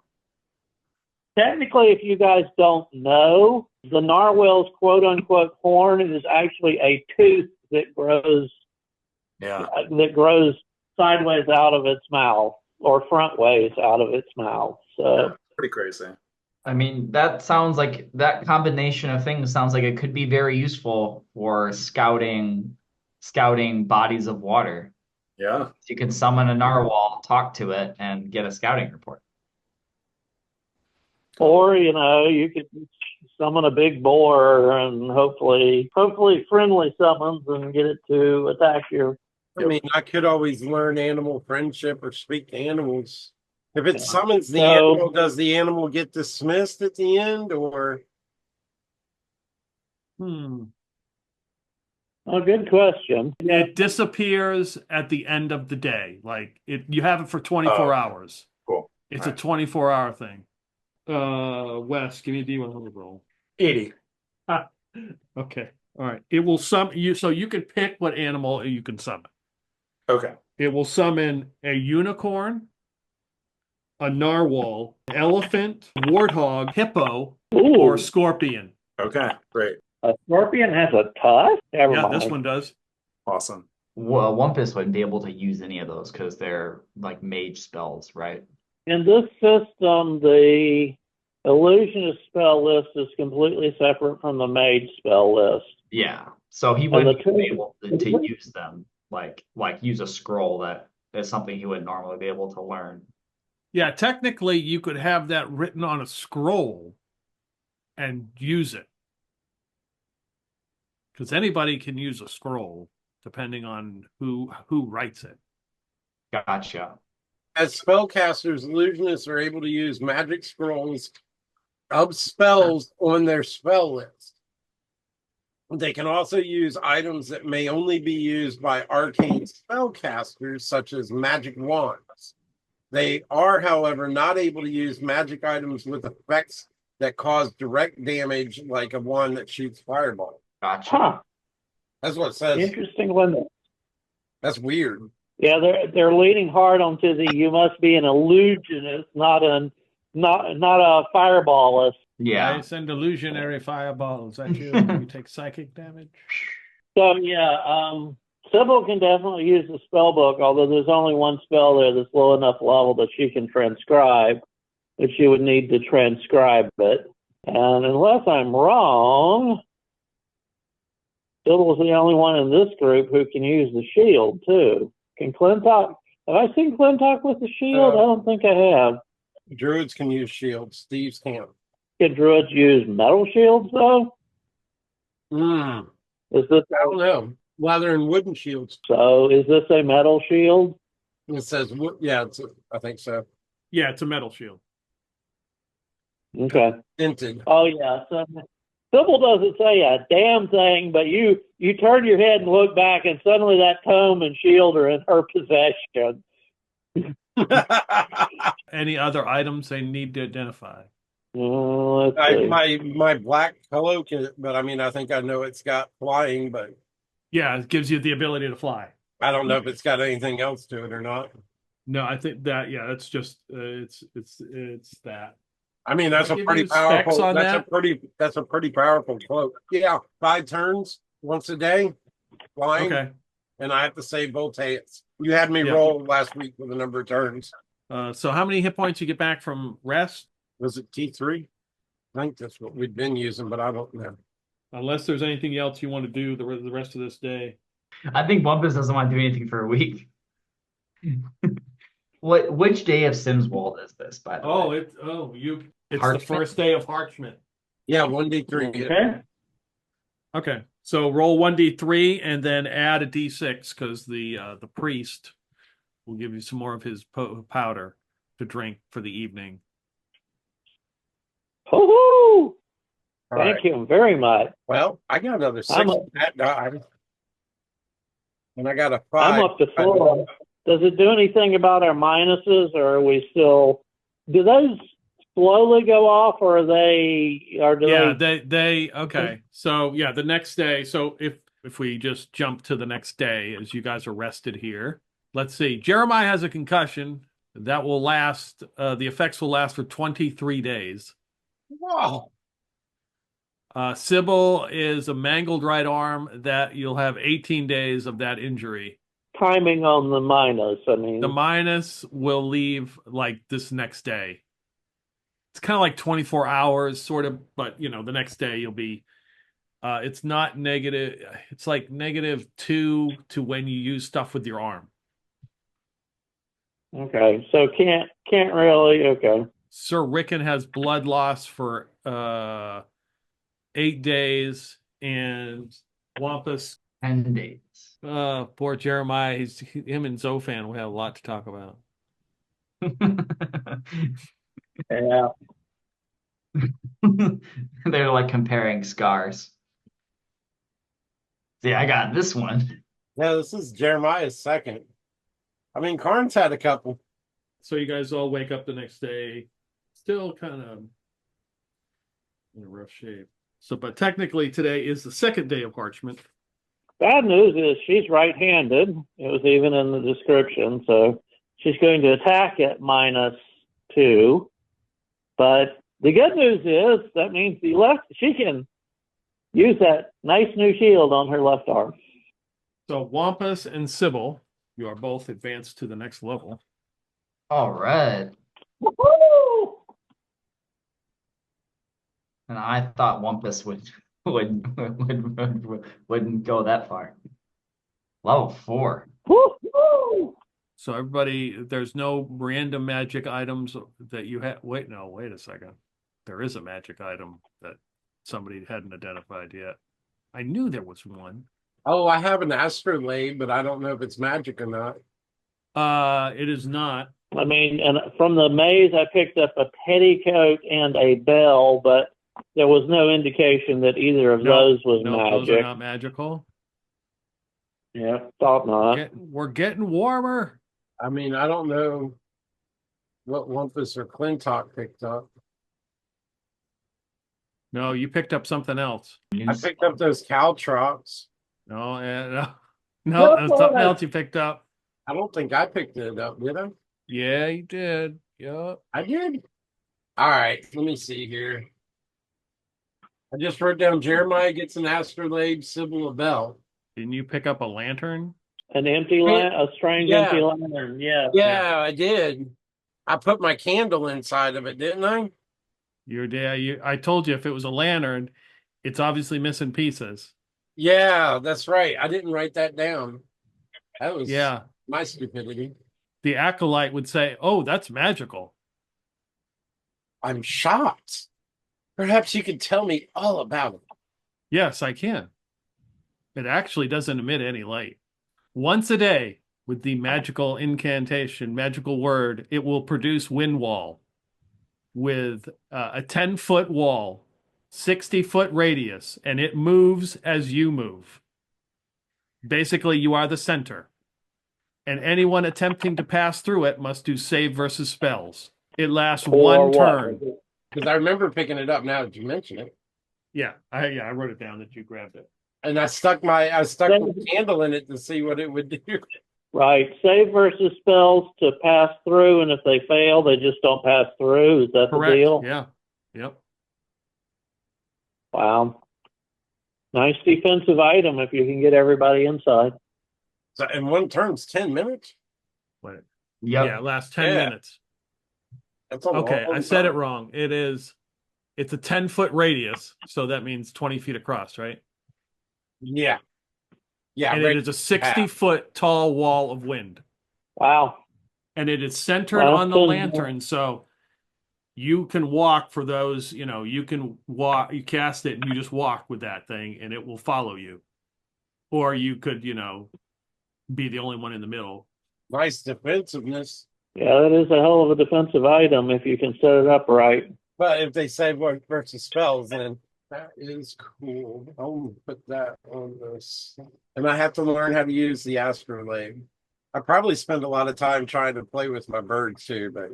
Technically, if you guys don't know, the narwhal's quote-unquote horn is actually a tooth that grows Yeah. sideways out of its mouth or frontways out of its mouth. So Pretty crazy. I mean, that sounds like that combination of things sounds like it could be very useful for scouting bodies of water. Yeah. You can summon a narwhal, talk to it, and get a scouting report. or you could summon a big boar and hopefully friendly summons and get it to attack you. I mean, I could always learn animal friendship or speak to animals. If it summons the So- animal, does the animal get dismissed at the end, or A good question. It disappears at the end of the day. Like you have it for 24 Oh. hours. Cool. It's All a 24-hour thing. Wes, give me a D100 roll. 80. Okay. All right. It will summon you, so you can pick what animal you can summon. Okay. It will summon a unicorn, a narwhal, elephant, warthog, hippo, Ooh, or scorpion. Okay. Great. a scorpion has a tusk? Never Yeah, mind. this one does. Awesome. Well, Wampus wouldn't be able to use any of those because they're like mage spells, right? In this system, the illusionist spell list is completely separate from the mage spell list. Yeah. So he And wouldn't the be two- able to use them, like use a scroll that is something he would normally be able to learn. Yeah, technically, you could have that written on a scroll and use it. Because anybody can use a scroll, depending on who writes it. Gotcha. as spellcasters, illusionists are able to use magic scrolls of spells on their spell list. They can also use items that may only be used by arcane spellcasters, such as magic wands. They are, however, not able to use magic items with effects that cause direct damage, like a wand that shoots fireball. Gotcha. Huh. That's what it says. Interesting limit. That's weird. Yeah, they're leaning hard onto the you must be an illusionist, not a fireballist. Yeah. I send illusionary fireballs at you. You take psychic damage. So yeah, Sybil can definitely use the spell book, although there's only one spell there that's low enough level that she can transcribe, but she would need to transcribe it. And unless I'm wrong, Sybil's the only one in this group who can use the shield too. Can Clintock? Have I seen Clintock with the shield? I don't think I have. Druids can use shields. Thieves can't. Can druids use metal shields though? Is this I don't know. Leather and wooden shields. so? Is this a metal shield? It says, yeah, I think so. Yeah, it's a metal shield. Okay. Tinted. Oh yeah. So Sybil doesn't say a damn thing, but you turn your head and look back, and suddenly that tome and shield are in her possession. Any other items they need to identify? Let's see. My black pillow can, but I mean, I think I know it's got flying, but Yeah, it gives you the ability to fly. I don't know if it's got anything else to it or not. No, I think that that's just it's that. I mean, that's I'll a give pretty you specs powerful. on That's a pretty powerful cloak. Yeah, 5 turns once a day, flying, Okay. and I have to save both hands. You had me Yeah. roll last week with a number of turns. So how many hit points you get back from rest? Was it T3? I think that's what we've been using, but I don't know. Unless there's anything else you want to do the rest of this day. I think Wampus doesn't want to do anything for a week. Which day of Simswald is this, by the way? It's Harchment? the first day of Harchment. Yeah, 1d3. Okay. Okay. So roll 1d3 and then add a d6 because the priest will give you some more of his powder to drink for the evening. Woo-hoo! All Thank right. you very much. Well, I got another 6 I'm on that die. And I got a 5. I'm up to 4. Does it do anything about our minuses, or are we still? Do those slowly go off, or are they? Or do Yeah, they? okay. So yeah, the next day. So if we just jump to the next day, as you guys are rested here, let's see. Jeremiah has a concussion that will last. The effects will last for 23 days. Wow. Sybil is a mangled right arm that you'll have 18 days of that injury. Timing on the minus. I mean, The minus will leave like this next day. It's kind of like 24 hours, sort of, but the next day you'll be. It's not negative. It's like -2 to when you use stuff with your arm. okay, so can't really. Okay, Sir Rickon has blood loss for 8 days, and Wampus. 10 days. Poor Jeremiah. Him and Zofan will have a lot to talk about. yeah. They're like comparing scars. See, I got this one. Yeah, this is Jeremiah's second. I mean, Karn's had a couple. So you guys all wake up the next day, still kind of in a rough shape. So, but technically today is the second day of Parchment. Bad news is she's right-handed. It was even in the description, so she's going to attack at -2. But the good news is that means she can use that nice new shield on her left arm. So Wampus and Sybil, you are both advanced to the next level. All right. Woo-hoo! And I thought Wampus wouldn't go that far. Level 4. Woo-hoo! So everybody, there's no random magic items that you have. Wait a second. There is a magic item that somebody hadn't identified yet. I knew there was one. Oh, I have an astrolabe, but I don't know if it's magic or not. It is not. I mean, and from the maze, I picked up a petticoat and a bell, but there was no indication that either of those was Those are magic. not magical. Yeah, thought not. We're getting warmer. I mean, I don't know what Wampus or Clintock picked up. No, you picked up something else. I picked up those caltrops. No, that's something else you picked up. I don't think I picked it up, did I? Yeah, you did. Yep. I did. All right, let me see here. I just wrote down Jeremiah gets an astrolabe, Sybil a bell. Didn't you pick up a lantern? An empty a strange Yeah. empty lantern. Yeah. Yeah, I did. I put my candle inside of it, didn't I? I told you if it was a lantern, it's obviously missing pieces. Yeah, that's right. I didn't write that down. That was my stupidity. The acolyte would say, "Oh, that's magical." I'm shocked. Perhaps you could tell me all about it. Yes, I can. It actually doesn't emit any light. Once a day, with the magical incantation, magical word, it will produce wind wall with a 10-foot wall, 60-foot radius, and it moves as you move. Basically, you are the center. And anyone attempting to pass through it must do save versus spells. It lasts one turn. Because I remember picking it up now that you mention it. Yeah, I wrote it down that you grabbed it. And I stuck my candle in it to see what it would do. Right. Save versus spells to pass through, and if they fail, they just don't pass through. Is that Correct. the deal? Yeah. Yep. Wow. Nice defensive item if you can get everybody inside. So, and one turn's 10 minutes? What? Yep. Yeah, it lasts 10 minutes. That's a Okay, long I said it time. wrong. It's a 10-foot radius, so that means 20 feet across, right? Yeah. Yeah. And it is a 60-foot tall wall of wind. Wow. And it is centered Well, on the lantern, so you can walk for those, you can walk, you cast it and you just walk with that thing and it will follow you. Or you could, be the only one in the middle. Nice defensiveness. Yeah, that is a hell of a defensive item if you can set it up right. But if they say word versus spells, then that is cool. I'll put that on this. And I have to learn how to use the astrolabe. I probably spend a lot of time trying to play with my birds too, but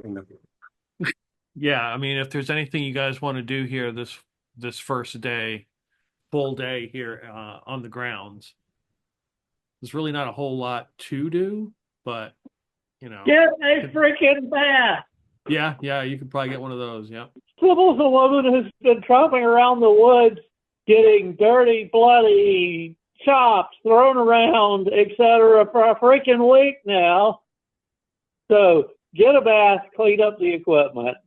Yeah, I mean, if there's anything you guys want to do here this first day, full day here on the grounds, there's really not a whole lot to do, but Get a freaking bath! yeah, you could probably get one of those. Yeah. Sybil's a woman who's been tromping around the woods, getting dirty, bloody, chops thrown around, etc., for a freaking week now. So get a bath, clean up the equipment.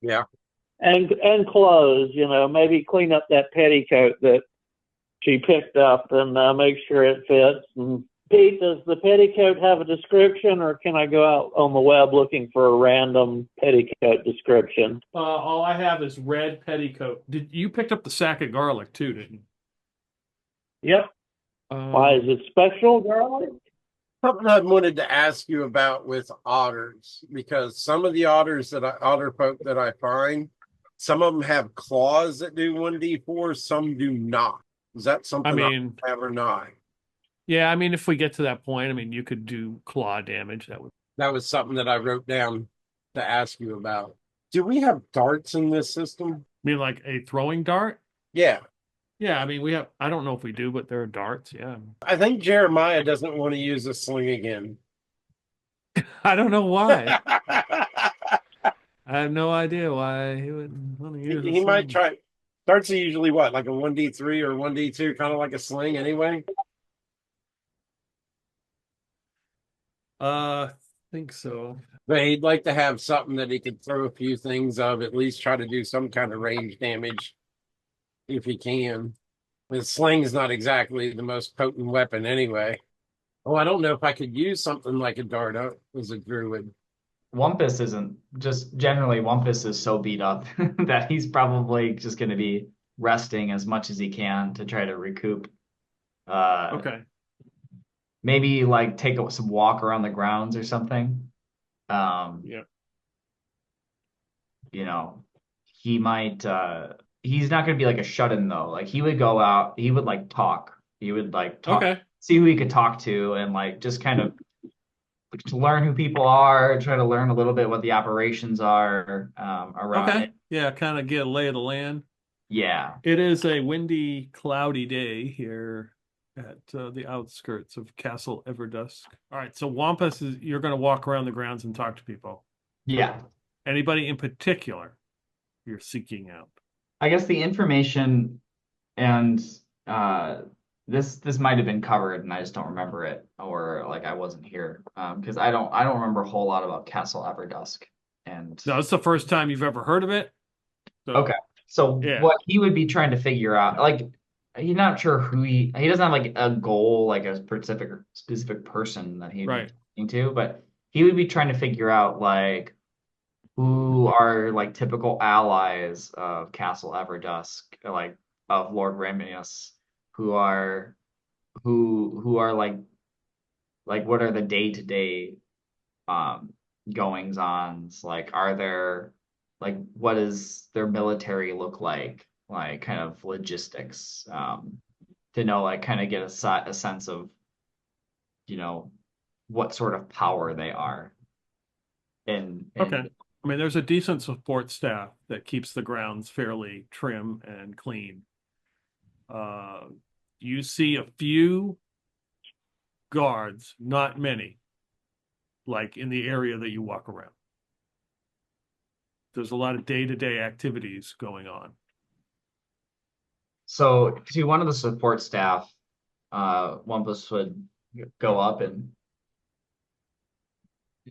Yeah. And clothes, maybe clean up that petticoat that she picked up and make sure it fits. And Pete, does the petticoat have a description, or can I go out on the web looking for a random petticoat description? All I have is red petticoat. Did you picked up the sack of garlic too, didn't you? Yep. Why is it special garlic? Something I wanted to ask you about with otters, because some of the otter folk that I find, some of them have claws that do 1d4, some do not. Is that something I have or not? Yeah, I mean, if we get to that point, you could do claw damage. That was something that I wrote down to ask you about. Do we have darts in this system? Like a throwing dart? Yeah. Yeah, we have, I don't know if we do, but there are darts, yeah. I think Jeremiah doesn't want to use a sling again. I don't know why. I have no idea why he wouldn't want to use it. He might try. Darts are usually what, like a 1d3 or 1d2, kind of like a sling anyway? I think so. But he'd like to have something that he could throw a few things of, at least try to do some kind of range damage if he can. The sling's not exactly the most potent weapon anyway. Oh, I don't know if I could use something like a dart as a druid. Wampus isn't just generally Wampus is so beat up that he's probably just going to be resting as much as he can to try to recoup. Okay. Maybe like take some walk around the grounds or something. Yeah. He might he's not going to be like a shut-in though. Like he would go out, he would like talk. He would like talk, okay. See who he could talk to and like just kind of to learn who people are, try to learn a little bit what the operations are around it. Yeah, kind of get a lay of the land. Yeah. It is a windy, cloudy day here at the outskirts of Castle Everdusk. All right, so Wampus you're going to walk around the grounds and talk to people. Yeah. Anybody in particular you're seeking out? I guess the information and this might have been covered and I just don't remember it, or like I wasn't here because I don't remember a whole lot about Castle Everdusk. And no, it's the first time you've ever heard of it. So, okay, so yeah. What he would be trying to figure out, like he's not sure who he doesn't have like a goal, like a specific person that he'd be talking to, but he would be trying to figure out like who are like typical allies of Castle Everdusk, like of Lord Ramius, who are like what are the day-to-day goings ons, like are there like what does their military look like kind of logistics, to know, like kind of get a sense of what sort of power they are in okay. There's a decent support staff that keeps the grounds fairly trim and clean. You see a few guards, not many, like in the area that you walk around. There's a lot of day-to-day activities going on. So to one of the support staff, Wampus would go up and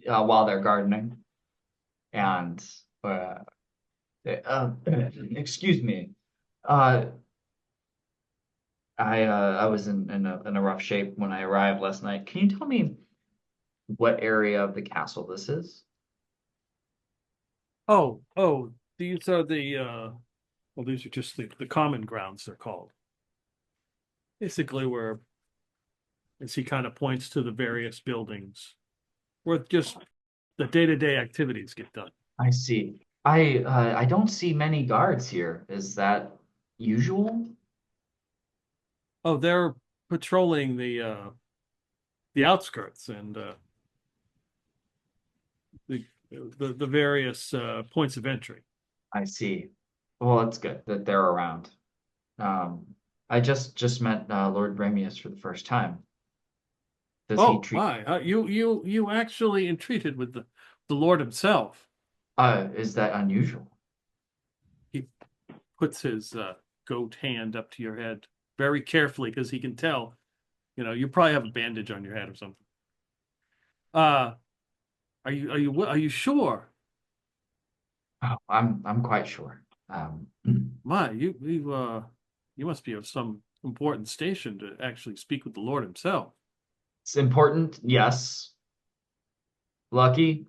while they're gardening, and excuse me, I was in a rough shape when I arrived last night. Can you tell me what area of the castle this is? Oh, these are the well, these are just the common grounds, they're called. Basically, where as he kind of points to the various buildings where just the day-to-day activities get done. I see. I don't see many guards here. Is that usual? Oh, they're patrolling the outskirts and the various points of entry. I see. Well, it's good that they're around. Um, I just met Lord Ramius for the first time. Does he Oh treat? my, you actually entreated with the Lord himself. Is that unusual? He puts his goat hand up to your head very carefully because he can tell, you probably have a bandage on your head or something. Are you sure? Oh, I'm quite sure. My, you must be of some important station to actually speak with the Lord himself. It's important, yes. Lucky,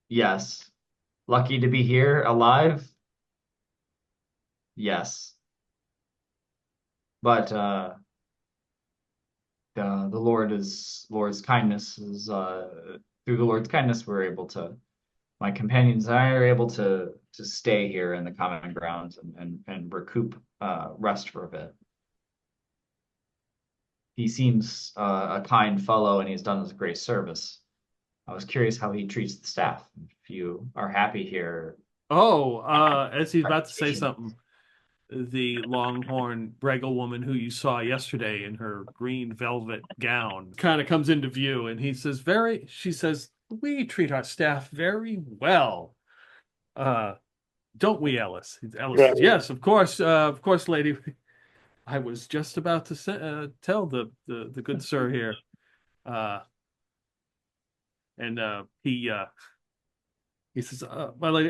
yes. Lucky to be here, alive, yes. But the Lord's kindness is through the Lord's kindness we're able to. My companions and I are able to stay here in the common grounds and recoup rest for a bit. He seems a kind fellow and he's done us a great service. I was curious how he treats the staff. If you are happy here. Oh, as he's about to say something, the longhorn Bregel woman who you saw yesterday in her green velvet gown kind of comes into view, and she says, we treat our staff very well. Don't we, Ellis? Ellis says, yes, of course, lady. I was just about to tell the good sir here. And he says, my lady,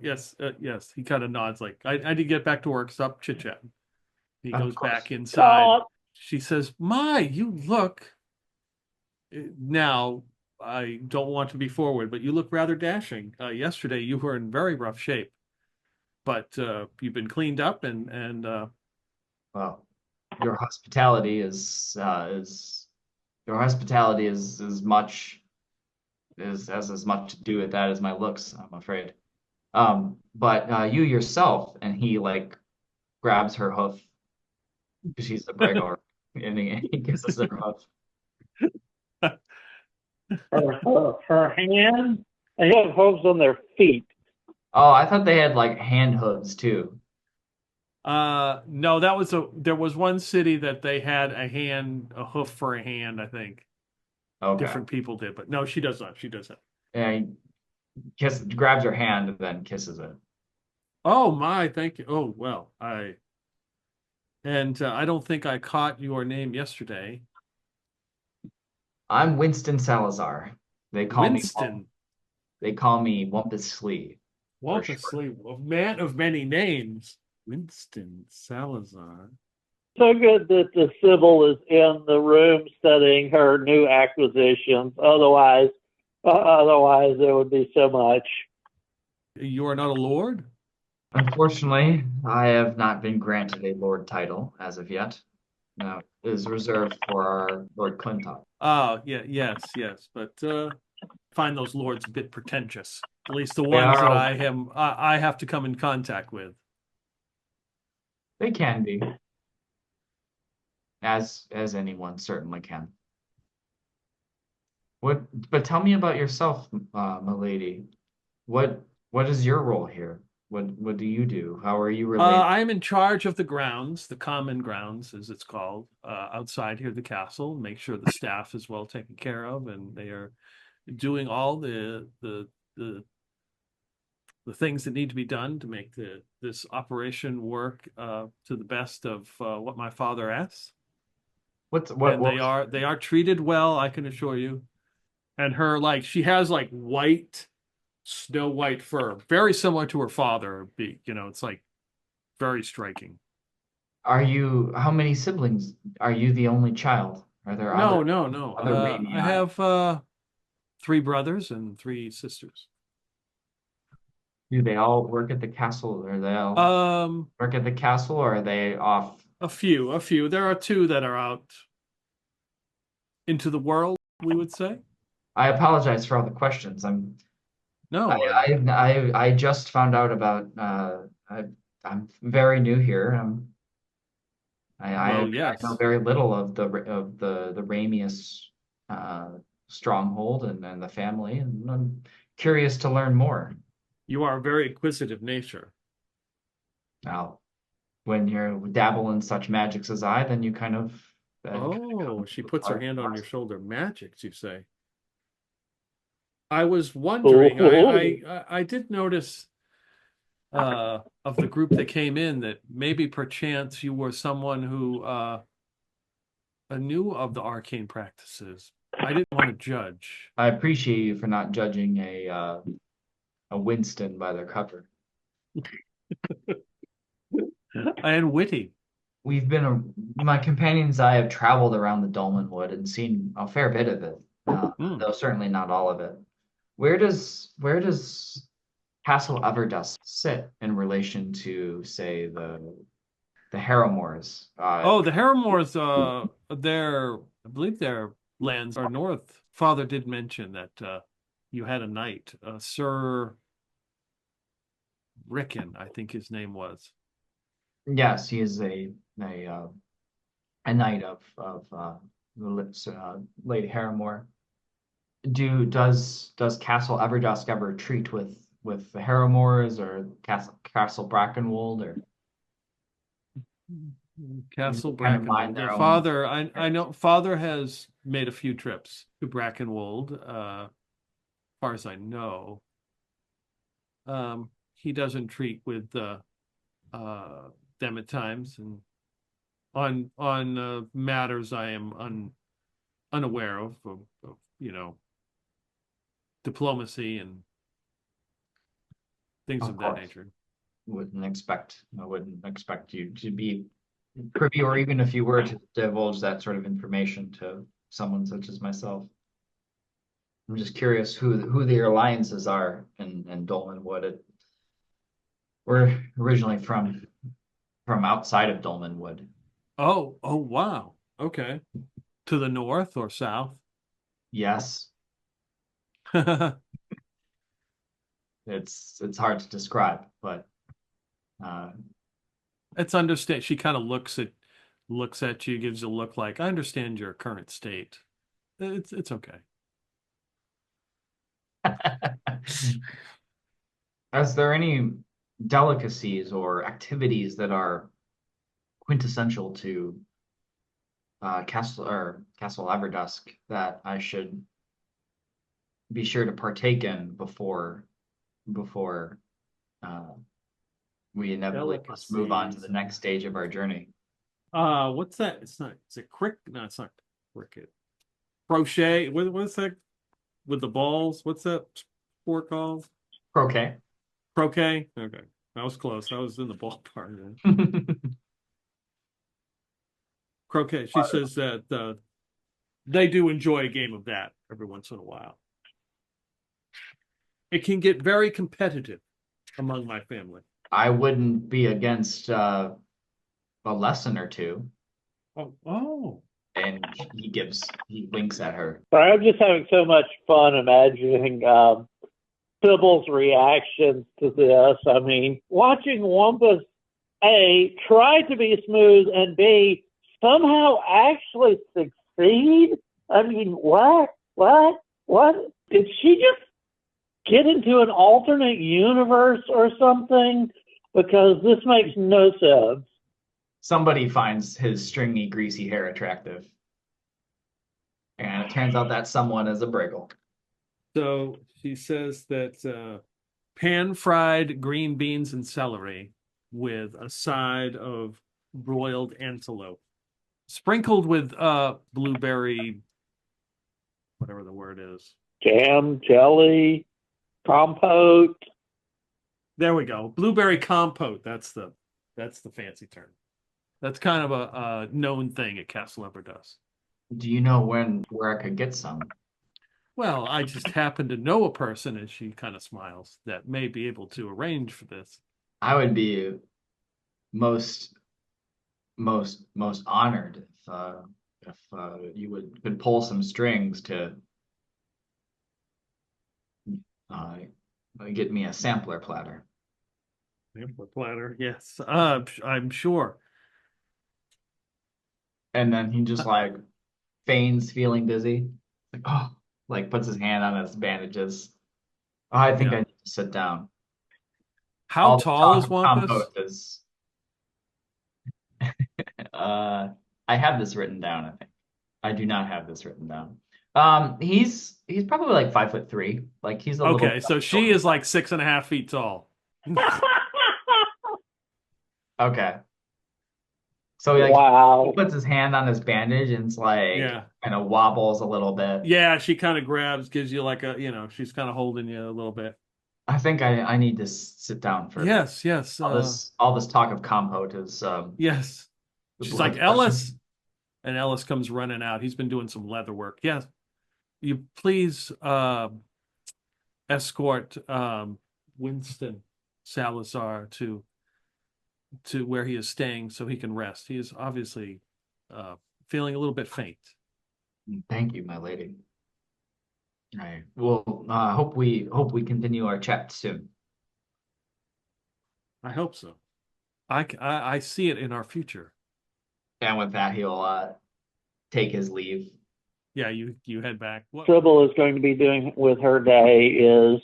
yes, yes. He kind of nods like, I need to get back to work. Stop chit-chatting. He Of goes course. back inside. She says, my, you look. Now, I don't want to be forward, but you look rather dashing. Yesterday, you were in very rough shape. But you've been cleaned up and Well, your hospitality is as much has as much to do with that as my looks, I'm afraid. But you yourself, and he like grabs her hoof because she's a Bregor, and he kisses her hoof. her hand. They have hooves on their feet. Oh, I thought they had like hand hooves too. no, there was one city that they had a hoof for a hand, I think. Okay. Different people did, but no, she does not. She does not. And he grabs her hand and then kisses it. Oh my, thank you. Oh well, I don't think I caught your name yesterday. I'm Winston Salazar. They call Winston. They call me Wampus Slee. Wampus Slee, a man of many names. Winston Salazar. So good that the Sybil is in the room studying her new acquisitions. Otherwise, there would be so much. You are not a lord? Unfortunately, I have not been granted a lord title as of yet. No, it is reserved for our Lord Clinton. Oh, yeah, yes. But find those lords a bit pretentious. At least the They ones that are- I have to come in contact with. They can be. As anyone certainly can. But tell me about yourself, milady. What is your role here? What do you do? How are you related? I am in charge of the grounds, the common grounds, as it's called, outside here, the castle. Make sure the staff is well taken care of, and they are doing all the things that need to be done to make this operation work to the best of what my father asks. And they are treated well, I can assure you. And her she has white, snow white fur, very similar to her father. It's like very striking. How many siblings? Are you the only child? Are there No. other radii? I have 3 brothers and 3 sisters. Do they all work at the castle? Or they all work at the castle, or are they off? A few. There are two that are out into the world, we would say. I apologize for all the questions. No, I just found out about I'm very new here. well, I know yes, very little of the Ramius uh, stronghold and the family, and I'm curious to learn more. you are a very inquisitive nature. Now, when you dabble in such magics as I, then you kind of Oh, she puts her part hand of on your us. shoulder. Magics, you say? I was wondering. Oh, I did notice of the group that came in that maybe perchance you were someone who knew of the arcane practices. I didn't want to judge. I appreciate you for not judging a Winston by their cover. And witty. My companions and I have traveled around the Dolmen Wood and seen a fair bit of it, Hmm. though certainly not all of it. Where does Castle Everdusk sit in relation to, say, the Harrowmoors? Oh, the Harrowmoors, I believe their lands are north. Father did mention that you had a knight, Sir Rickon, I think his name was. Yes, he is a knight of Lady Harrowmore. Does Castle Everdusk ever treat with the Harrowmoors or Castle Brackenwold, or do Castle they kind of mind Brackenwold. their own Father, I affairs? know Father has made a few trips to Brackenwold, as far as I know. He doesn't treat with them at times, and on matters I am unaware of, diplomacy and things Of of that course, nature. I wouldn't expect you to be privy, or even if you were to divulge that sort of information to someone such as myself. I'm just curious who the alliances are in Dolmenwood. We're originally from outside of Dolmenwood. Oh, wow. Okay. To the north or south? Yes, it's hard to describe, but uh, It's understand. She kind of looks at you, gives you a look like, I understand your current state. It's okay. is there any delicacies or activities that are quintessential to Castle Everdusk that I should be sure to partake in before uh, we inevitably must move on to Delicacies. the next stage of our journey? What's that? It's not. Is it crick? No, it's not cricket. Crochet. What's that with the balls? What's that sport called? Croquet. Croquet. Okay, that was close. I was in the ballpark. Then. Croquet. She says that they do enjoy a game of that every once in a while. It can get very competitive among my family. I wouldn't be against a lesson or two. Oh. And he winks at her. sorry, I'm just having so much fun imagining Sybil's reactions to this. I mean, watching Wampus A try to be smooth and B somehow actually succeed. I mean, what? Did she just get into an alternate universe or something? Because this makes no sense. Somebody finds his stringy, greasy hair attractive. And it turns out that someone is a Briggle. So she says that pan-fried green beans and celery with a side of broiled antelope, sprinkled with blueberry, whatever the word is. Jam, jelly, compote. There we go. Blueberry compote. That's the fancy term. That's kind of a known thing at Castle Everdusk. Do you know where I could get some? Well, I just happen to know a person, and she kind of smiles, that may be able to arrange for this. I would be most most honored if you could pull some strings to uh, get me a sampler platter. Sampler platter, yes. I'm sure. And then he just like feigns feeling dizzy. Like, oh, like puts his hand on his bandages. Oh, I think I Yeah. need to sit down. How All the tall talk is of Wampus? compost is uh I have this written down, I think. I do not have this written down. He's probably like 5'3". Like he's a little Okay, so she is like 6.5 feet tall. okay. So like he Wow. puts his hand on his bandage and it's like Yeah. kind of wobbles a little bit. Yeah, she kind of grabs, gives you like she's kind of holding you a little bit. I think I need to sit down for a bit. Yes, yes, All this talk of compote is yes. the She's like, blood Ellis. pressure. And Ellis comes running out. He's been doing some leather work. Yes. You please escort Winston Salazar to where he is staying so he can rest. He is obviously feeling a little bit faint. Thank you, my lady. All right. Well, hope we continue our chat soon. I hope so. I see it in our future. And with that, he'll take his leave. Yeah, you head back. What? Sybil is going to be doing with her day is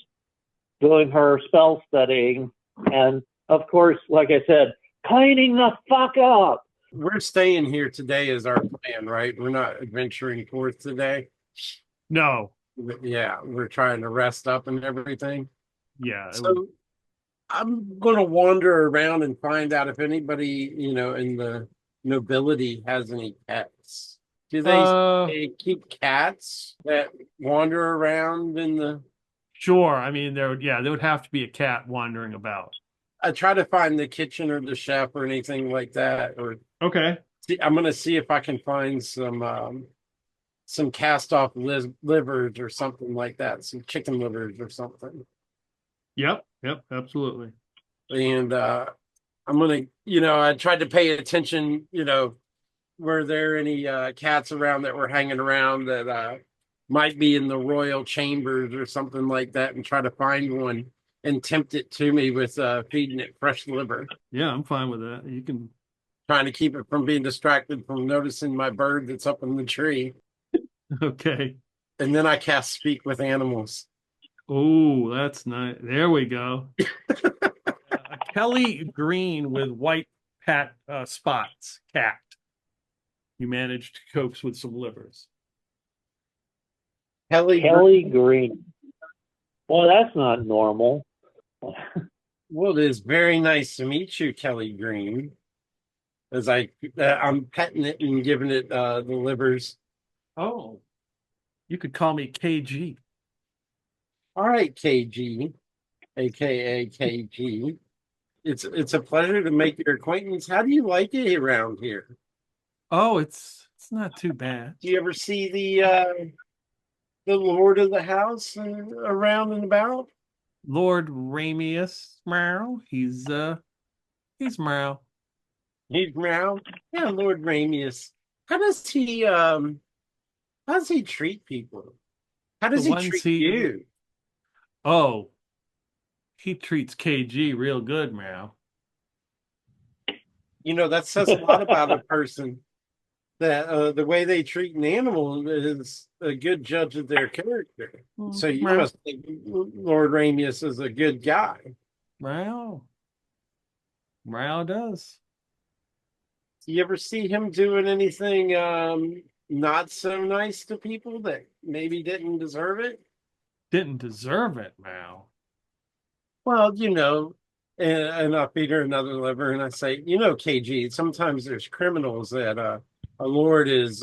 doing her spell studying, and of course, like I said, cleaning the fuck up. We're staying here today is our plan, right? We're not adventuring forth today. No. Yeah, we're trying to rest up and everything. Yeah. So I'm going to wander around and find out if anybody, in the nobility has any pets. Do they keep cats that wander around in the... Sure. I mean, there would have to be a cat wandering about. I try to find the kitchen or the chef or anything like that. Or Okay. I'm going to see if I can find some cast off livers or something like that, some chicken livers or something. Yep, absolutely. And I'm gonna, I tried to pay attention, were there any cats around that were hanging around that might be in the royal chambers or something like that, and try to find one and tempt it to me with feeding it fresh liver. Yeah, I'm fine with that. You can. Trying to keep it from being distracted from noticing my bird that's up in the tree. Okay. And then I cast Speak with Animals. Oh, that's nice. There we go. A Kelly green with white spots cat. You managed to coax with some livers. Kelly Green. Well, that's not normal. Well, it is very nice to meet you, Kelly Green. As I'm petting it and giving it the livers. Oh, you could call me KG. All right, KG, aka KG. It's a pleasure to make your acquaintance. How do you like it around here? Oh, it's not too bad. Do you ever see the lord of the house around and about? Lord Ramius, meow. He's meow. He's around. Yeah, Lord Ramius. How does he treat people? How does he treat you? Oh, he treats KG real good, meow. That says a lot about a person. That the way they treat an animal is a good judge of their character. So you must think Lord Ramius is a good guy. Meow does. Do you ever see him doing anything not so nice to people that maybe didn't deserve it? Didn't deserve it, meow. Well, and I feed her another liver and I say, KG, sometimes there's criminals that a lord is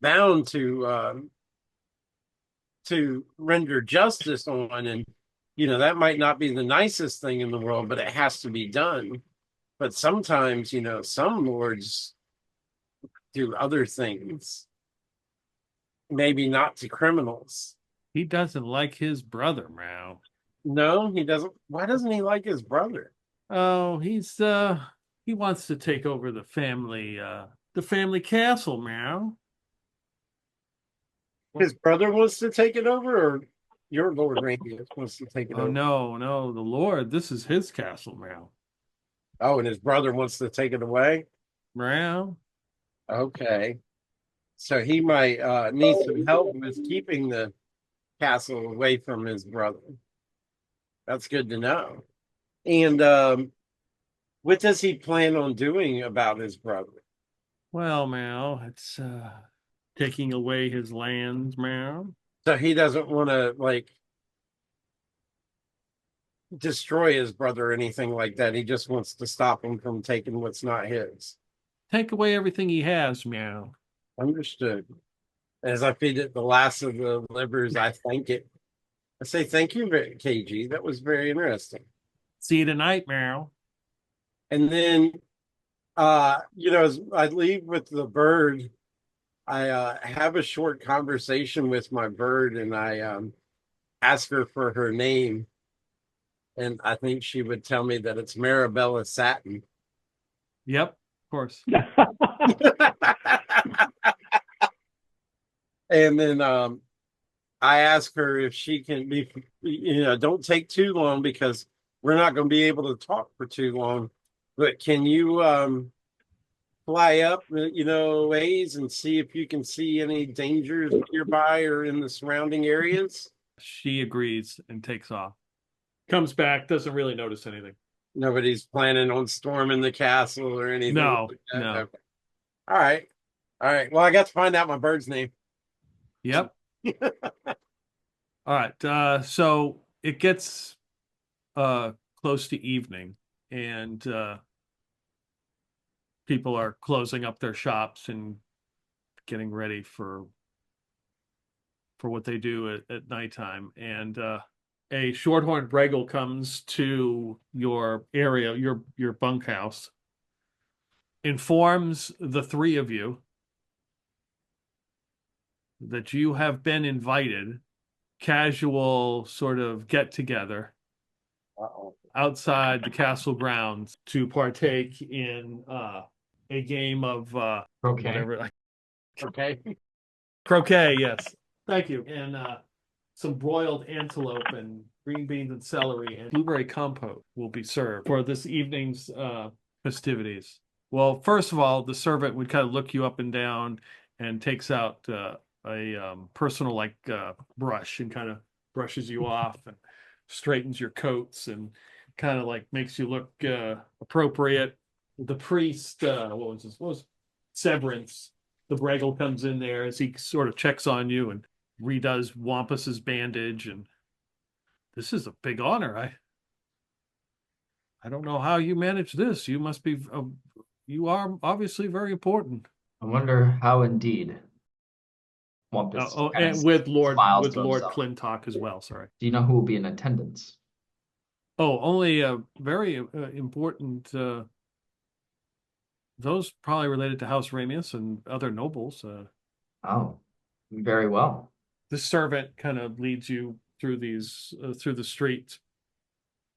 bound to render justice on, and that might not be the nicest thing in the world, but it has to be done. But sometimes, some lords do other things, maybe not to criminals. He doesn't like his brother, Meow. No, he doesn't. Why doesn't he like his brother? Oh, he wants to take over the family castle, Meow. His brother wants to take it over, or your Lord Ramius wants to take it Oh over? no, the Lord, this is his castle, Meow. Oh, and his brother wants to take it away? Meow. Okay. So he might need some help with keeping the castle away from his brother. That's good to know. And what does he plan on doing about his brother? Well, Meow, it's taking away his lands, Meow. So he doesn't want to like destroy his brother or anything like that. He just wants to stop him from taking what's not his. Take away everything he has, Meow. Understood. As I feed it the last of the livers, I thank it. I say thank you, KG. That was very interesting. See you tonight, Meow. And then, as I leave with the bird, I have a short conversation with my bird, and I ask her for her name, and I think she would tell me that it's Marabella Satin. Yep, of course. And then I ask her if she can be, don't take too long because we're not going to be able to talk for too long. But can you fly up, ways and see if you can see any dangers nearby or in the surrounding areas? She agrees and takes off. Comes back, doesn't really notice anything. Nobody's planning on storming the castle or anything. No, like that? no. Okay. All right. Well, I got to find out my bird's name. Yep. All right. So it gets close to evening, and people are closing up their shops and getting ready for what they do at nighttime. And a shorthorn Bregel comes to your area, your bunkhouse, informs the three of you that you have been invited, casual sort of get together outside the castle grounds to partake in a game of Okay. whatever. Okay. Croquet, yes. Thank you. And some broiled antelope and green beans and celery and blueberry compote will be served for this evening's festivities. Well, first of all, the servant would kind of look you up and down and takes out a personal brush and kind of brushes you off and straightens your coats and kind of like makes you look appropriate. The priest, what was Severance, the Bregel comes in there as he sort of checks on you and redoes Wampus's bandage. And this is a big honor. I don't know how you manage this. You must be, you are obviously very important. I wonder how indeed. Wampus kind And of with Lord smiles to Lord himself. Clintock as well. Sorry. Do you know who will be in attendance? Oh, only very important. Those probably related to House Ramius and other nobles. Oh, very well. The servant kind of leads you through through the streets,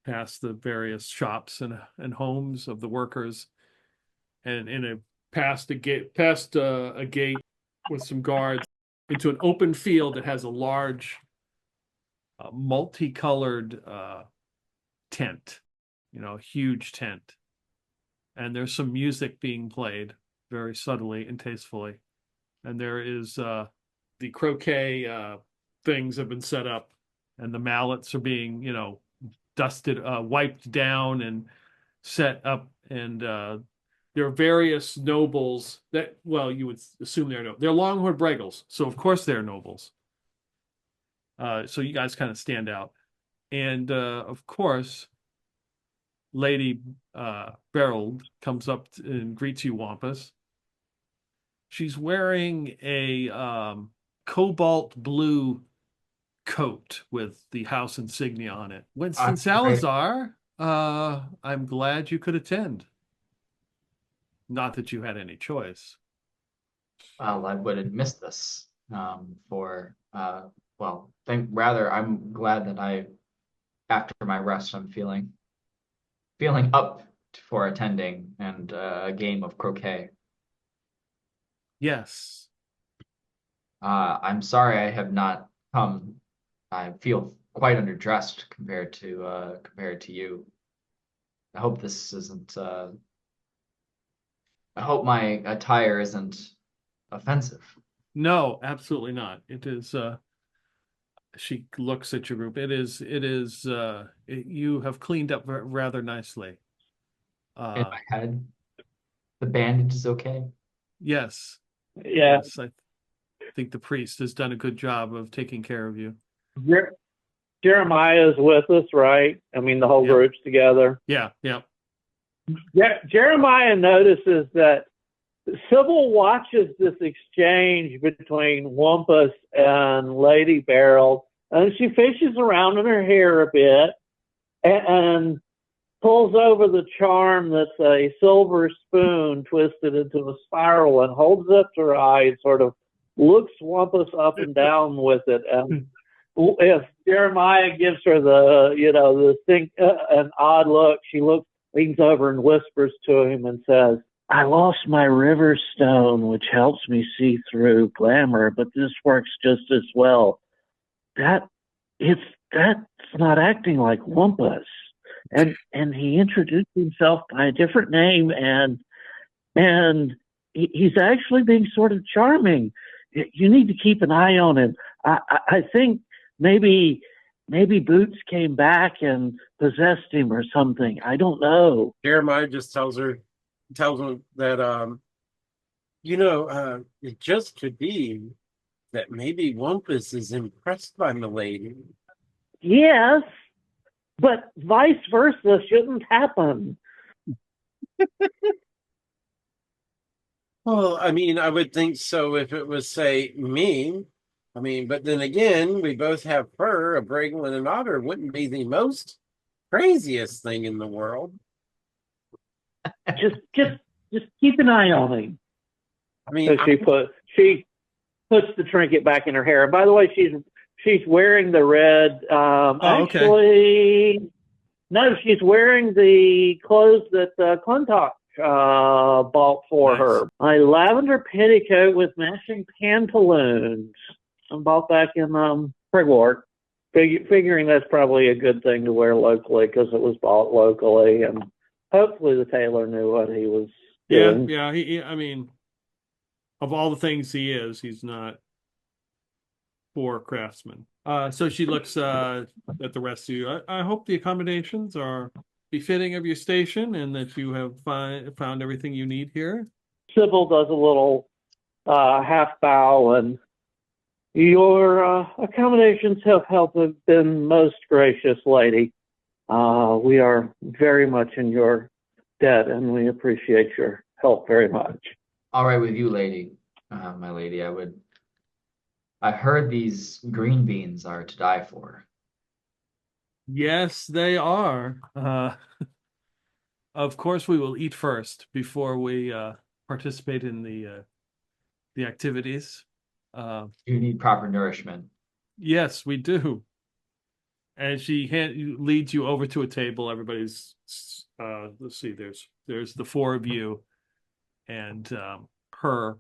past the various shops and homes of the workers, and past a gate with some guards into an open field that has a large, multicolored tent, huge tent. And there's some music being played very subtly and tastefully. And there is the croquet things have been set up, and the mallets are being, dusted, wiped down and set up. And there are various nobles that, well, you would assume they're Longhorn Bregels. So of course they're nobles. So you guys kind of stand out. And of course, Lady Berryl comes up and greets you, Wampus. She's wearing a cobalt blue coat with the house insignia on it. Winston Salazar, I'm glad you could attend. Not that you had any choice. Well, I would have missed this for well, I'm glad that after my rest, I'm feeling up for attending and a game of croquet. Yes. I'm sorry I have not come. I feel quite underdressed compared to you. I hope this isn't. I hope my attire isn't offensive. No, absolutely not. It is she looks at your group. You have cleaned up rather nicely. In my head, the bandage is okay. Yes. Yeah. Yes, I think the priest has done a good job of taking care of you. Jeremiah's with us, right? I mean, the whole Yep. group's together. Yeah, yeah. Jeremiah notices that Sybil watches this exchange between Wampus and Lady Berryl, and she fishes around in her hair a bit and pulls over the charm that's a silver spoon twisted into a spiral and holds it up to her eye and sort of looks Wampus up and down with it. And if Jeremiah gives her an odd look, she leans over and whispers to him and says, "I lost my river stone, which helps me see through glamour, but this works just as well. That's not acting like Wampus." And he introduced himself by a different name, and he's actually being sort of charming. You need to keep an eye on him. I think maybe Boots came back and possessed him or something. I don't know. Jeremiah just tells him that it just could be that maybe Wampus is impressed by Milady. Yes, but vice versa shouldn't happen. Well, I mean, I would think so if it was, say, me. I mean, but then again, we both have fur. A Bragel and an otter wouldn't be the most craziest thing in the world. Just keep an eye on him. I mean, So she puts the trinket back in her hair. And by the way, she's wearing the red. Okay. No, she's wearing the clothes that Clintock bought for her. A lavender petticoat with matching pantaloons. I bought back in Prigwort. Figuring that's probably a good thing to wear locally because it was bought locally, and hopefully the tailor knew what he was doing. Yeah. I mean, of all the things he's not poor craftsman. So she looks at the rest of you. I hope the accommodations are befitting of your station and that you have found everything you need here. Sybil does a little half bow, and your accommodations have been most gracious, lady. We are very much in your debt, and we appreciate your help very much. All right with you, lady, my lady. I heard these green beans are to die for. Yes, they are. Of course, we will eat first before we participate in the activities. You need proper nourishment. Yes, we do. And she leads you over to a table. Everybody's let's see. There's the four of you, and her.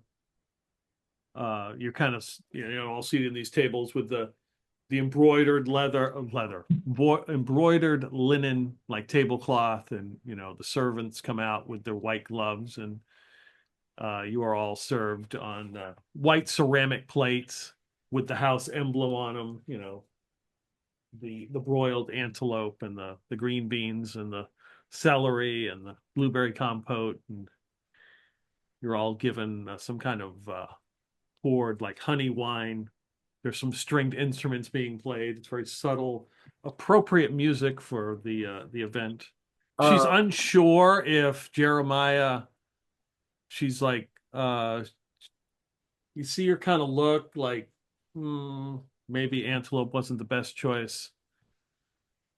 You're kind of all seated in these tables with the embroidered embroidered linen like tablecloth, and the servants come out with their white gloves, and you are all served on white ceramic plates with the house emblem on them. The broiled antelope and the green beans and the celery and the blueberry compote, and you're all given some kind of poured like honey wine. There's some stringed instruments being played. It's very subtle, appropriate music for the event. She's unsure if Jeremiah. She's like, you see her kind of look like, maybe antelope wasn't the best choice.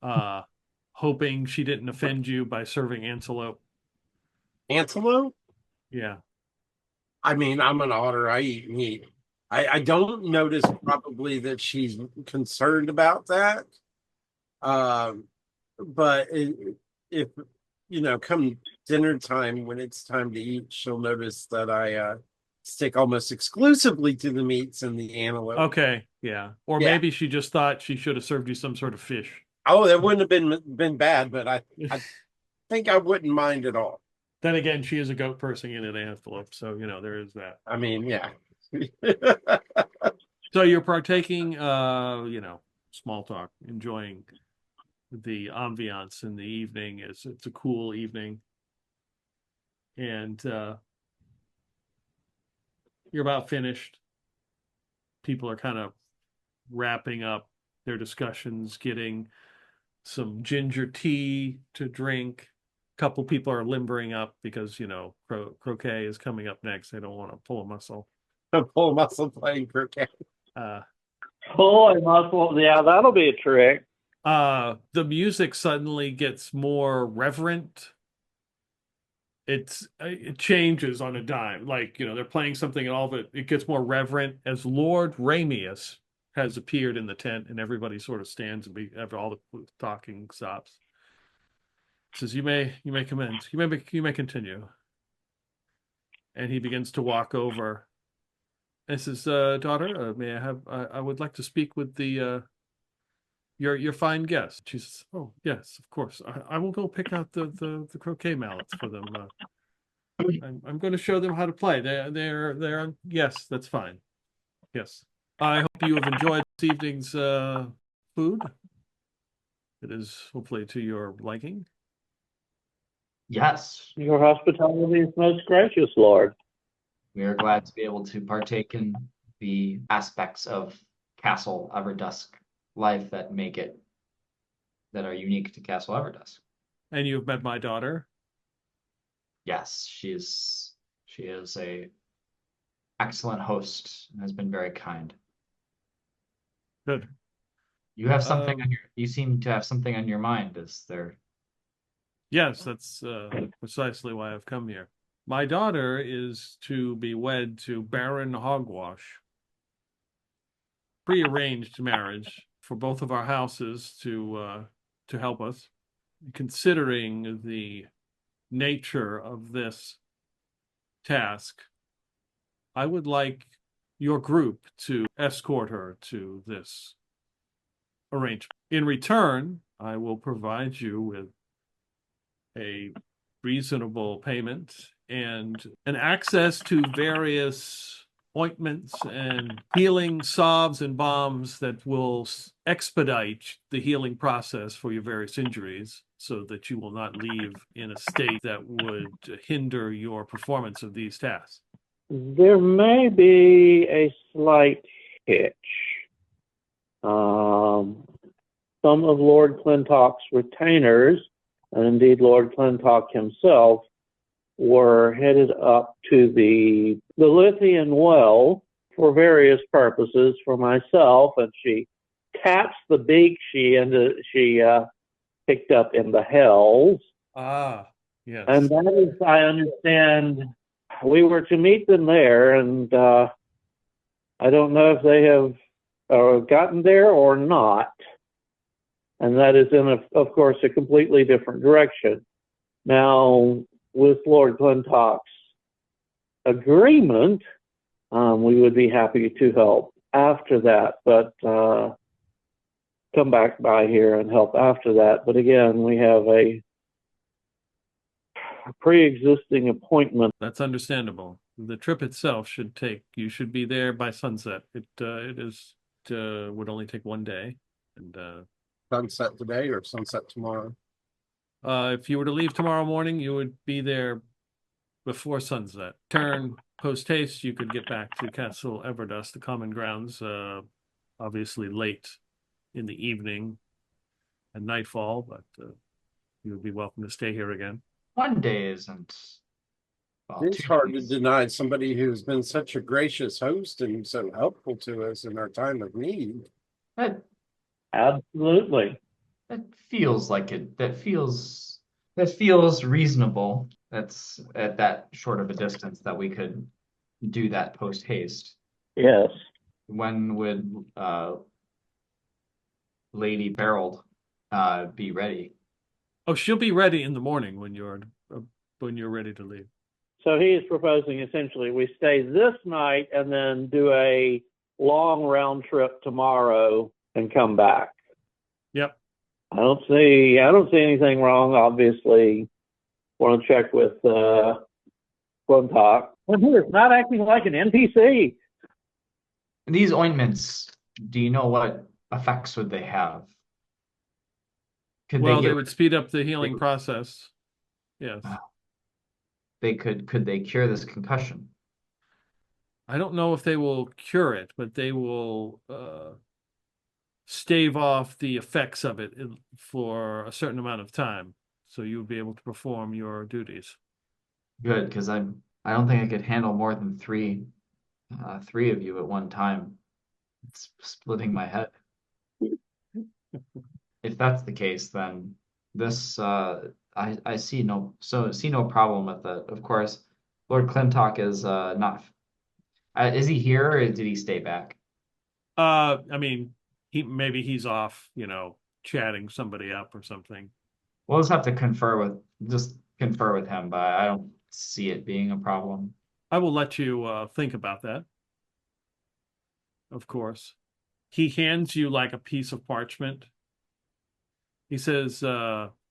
Hoping she didn't offend you by serving antelope. Antelope? Yeah. I mean, I'm an otter. I eat meat. I don't notice probably that she's concerned about that. But if come dinner time when it's time to eat, she'll notice that I stick almost exclusively to the meats and the antelope. Okay, yeah. Or Yeah. maybe she just thought she should have served you some sort of fish. Oh, that wouldn't have been bad, but I think I wouldn't mind at all. Then again, she is a goat person in an antelope, so there is that. I mean, yeah. So you're partaking, small talk, enjoying the ambiance in the evening. It's a cool evening, and you're about finished. People are kind of wrapping up their discussions, getting some ginger tea to drink. A couple people are limbering up because Croquet is coming up next. They don't want to pull a muscle. Pull muscle playing croquet. Oh, I must. Yeah, that'll be a trick. The music suddenly gets more reverent. It changes on a dime. Like, they're playing something and all of it gets more reverent as Lord Ramius has appeared in the tent, and everybody sort of stands and after all the talking stops. Says, you may commence. You may continue. And he begins to walk over. And says, daughter, may I have I would like to speak with the your fine guest. She says, oh yes, of course. I will go pick out the croquet mallets for them. I'm going to show them how to play. They're yes, that's fine. Yes. I hope you have enjoyed this evening's food. It is hopefully to your liking. Yes, Your hospitality is most gracious, Lord. we are glad to be able to partake in the aspects of Castle Everdusk life that are unique to Castle Everdusk. And you've met my daughter. Yes, she is a excellent host and has been very kind. Good. You have something you seem to have something on your mind, is there? Yes, that's precisely why I've come here. My daughter is to be wed to Baron Hogwash. Prearranged marriage for both of our houses to help us. Considering the nature of this task, I would like your group to escort her to this arrangement. In return, I will provide you with a reasonable payment and an access to various ointments and healing salves and balms that will expedite the healing process for your various injuries so that you will not leave in a state that would hinder your performance of these tasks. There may be a slight hitch. Some of Lord Clintock's retainers, and indeed Lord Clintock himself, were headed up to the Lithian well for various purposes for myself, and she taps the beak she picked up in the hells. Ah, yes. And that is, I understand, we were to meet them there, and I don't know if they have gotten there or not. And that is in, of course, a completely different direction. Now, with Lord Clintock's agreement, we would be happy to help after that, but come back by here and help after that. But again, we have a pre-existing appointment. That's understandable. The trip itself you should be there by sunset. It would only take one day. And Sunset today or sunset tomorrow? if you were to leave tomorrow morning, you would be there before sunset. Turn post haste, you could get back to Castle Everdusk, the common grounds, obviously late in the evening and nightfall, but you would be welcome to stay here again. One day isn't. Well, It's 2 hard to days. deny somebody who's been such a gracious host and so helpful to us in our time of need. That Absolutely. that feels like it. That feels reasonable. That's at that short of a distance that we could do that post haste. Yes. When would Lady Berryl be ready? Oh, she'll be ready in the morning when you're ready to leave. So he is proposing essentially we stay this night and then do a long round trip tomorrow and come back. Yep. I don't see anything wrong. Obviously, want to check with Quintok. It's not acting like an NPC. These ointments, do you know what effects would they have? Could Well, they they would speed up the healing process. Yes. could they cure this concussion? I don't know if they will cure it, but they will stave off the effects of it for a certain amount of time, so you'll be able to perform your duties. Good, because I don't think I could handle more than three of you at one time. It's splitting my head. If that's the case, then this I see no problem with it. Of course, Lord Clintock is not. Is he here or did he stay back? I mean, he's off, chatting somebody up or something. We'll just have to confer with him, but I don't see it being a problem. I will let you think about that. Of course. He hands you like a piece of parchment. He says,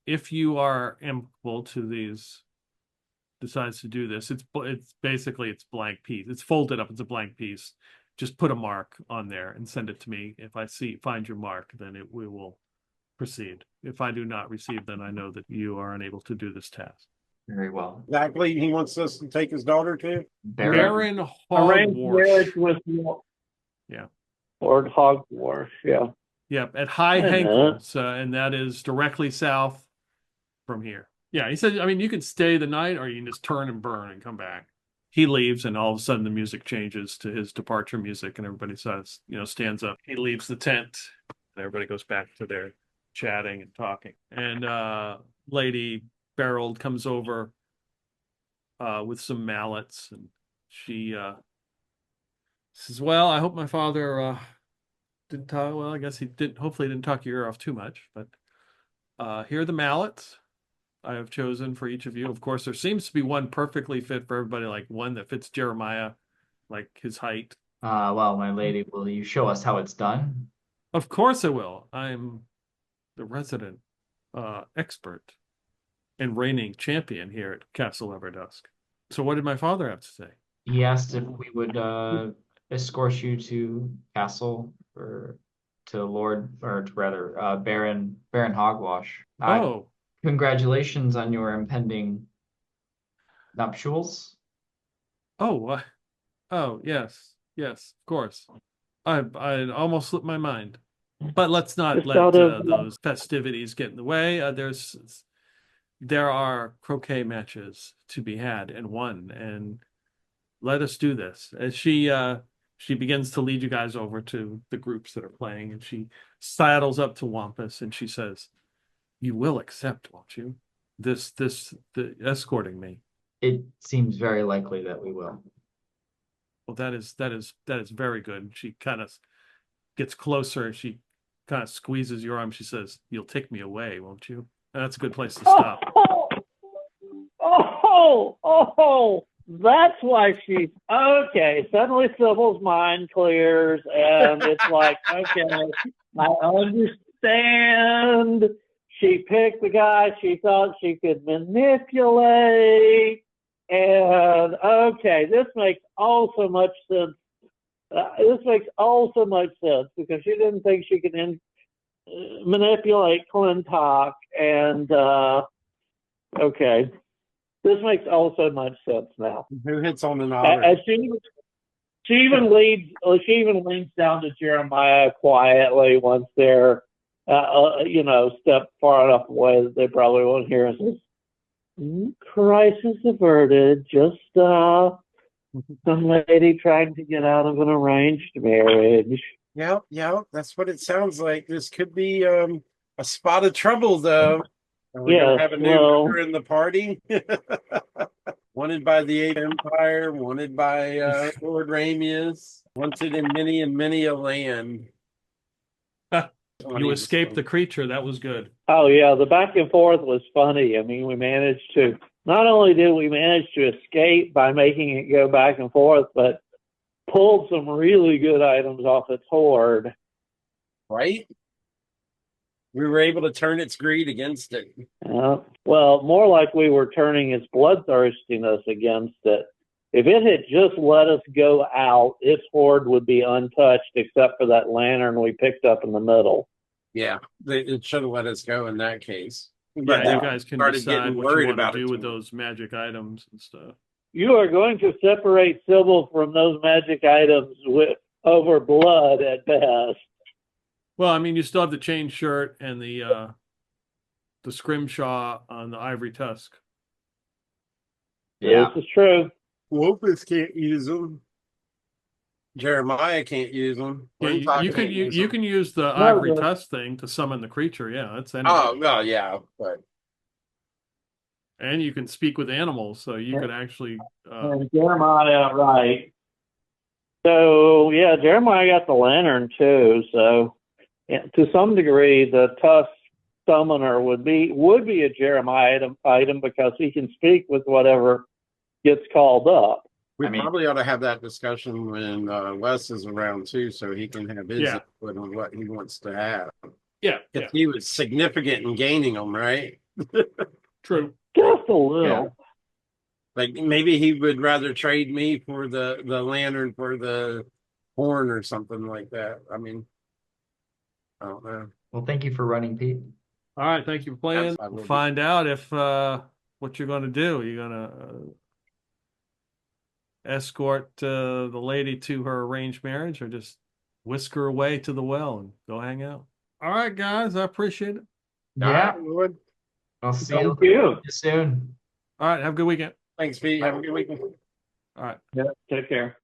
if you are amicable to these, decides to do this, it's basically it's blank piece. It's folded up. It's a blank piece. Just put a mark on there and send it to me. If I find your mark, then we will proceed. If I do not receive, then I know that you are unable to do this task. Very well. Exactly. He wants us to take his daughter to. Baron Arrange marriage Hogwarts. with Yeah. Lord Hogwarts. Yeah. Yep, at High Hankles, and that is directly south from here. Yeah, he said, I mean, you can stay the night or you can just turn and burn and come back. He leaves, and all of a sudden the music changes to his departure music, and everybody says, stands up. He leaves the tent, and everybody goes back to their chatting and talking. And Lady Berryl comes over with some mallets, and she says, well, I hope my father didn't talk. Well, I guess he did. Hopefully, he didn't talk your ear off too much. But here are the mallets I have chosen for each of you. Of course, there seems to be one perfectly fit for everybody, like one that fits Jeremiah, like his height. Well, my lady, will you show us how it's done? Of course, I will. I'm the resident expert and reigning champion here at Castle Everdusk. So, what did my father have to say? He asked if we would escort you to castle or to Baron Hogwash. Oh, congratulations on your impending nuptials. oh, yes, of course. I almost slipped my mind, but let's not let those festivities get in the way. There are croquet matches to be had and won, and let us do this. As she begins to lead you guys over to the groups that are playing, and she saddles up to Wampus and she says, you will accept, won't you? The escorting me. It seems very likely that we will. Well, that is very good. She kind of gets closer and she kind of squeezes your arm. She says, you'll take me away, won't you? And that's a good place to stop. That's why she's okay. Suddenly Sybil's mind clears and it's like, okay, I understand. She picked the guy she thought she could manipulate. And okay, this makes all so much sense. Because she didn't think she could manipulate Clintock. And okay. This makes all so much sense now. Who hits on the knob? She even leans down to Jeremiah quietly once they're, step far enough away that they probably won't hear us. Crisis averted. Just some lady trying to get out of an arranged marriage. Yeah, that's what it sounds like. This could be a spot of trouble, though. We're gonna have a new member in the party. Wanted by the 8th Empire, wanted by Lord Ramius. Wanted in many and many a land. You escaped the creature. That was good. Oh yeah, the back and forth was funny. I mean, we managed to not only did we manage to escape by making it go back and forth, but pulled some really good items off its hoard. Right? We were able to turn its greed against it. Well, more like we were turning its bloodthirstiness against it. If it had just let us go out, its hoard would be untouched except for that lantern we picked up in the middle. Yeah, it should have let us go in that case. But then you guys can started decide getting what you worried want about to it do too with much. those magic items and stuff. You are going to separate Sybil from those magic items over blood at best. Well, I mean, you still have the chain shirt and the scrimshaw on the ivory tusk. Yeah. This is true. Wampus can't use them. Jeremiah can't use them. Yeah, you can use the No, ivory the- tusk thing to summon the creature. Yeah, that's energy. Oh well, yeah, but And you can speak with animals, so you could actually. And Jeremiah, right. So, yeah, Jeremiah got the lantern too. So, yeah, to some degree, the Tusk Summoner would be a Jeremiah item because he can speak with whatever gets called up. we I mean- probably ought to have that discussion when Wes is around too, so he can have his Yeah. input on what he wants to have. Yeah, If he was significant in gaining them, right? true. Just a little. Yeah. Like maybe he would rather trade me for the lantern for the horn or something like that. I mean, I don't know. Well, thank you for running, Pete. All right, thank you for playing. Yes, I will We'll be. find out if what you're going to do. You're going to escort the lady to her arranged marriage, or just whisk her away to the well and go hang out. All right, guys, I appreciate it. Yeah. All right, Lord. I'll see Thank you. you soon. All right, have a good weekend. Thanks, Pete. Have a good weekend. All right. Yeah, take care.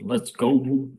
Let's go.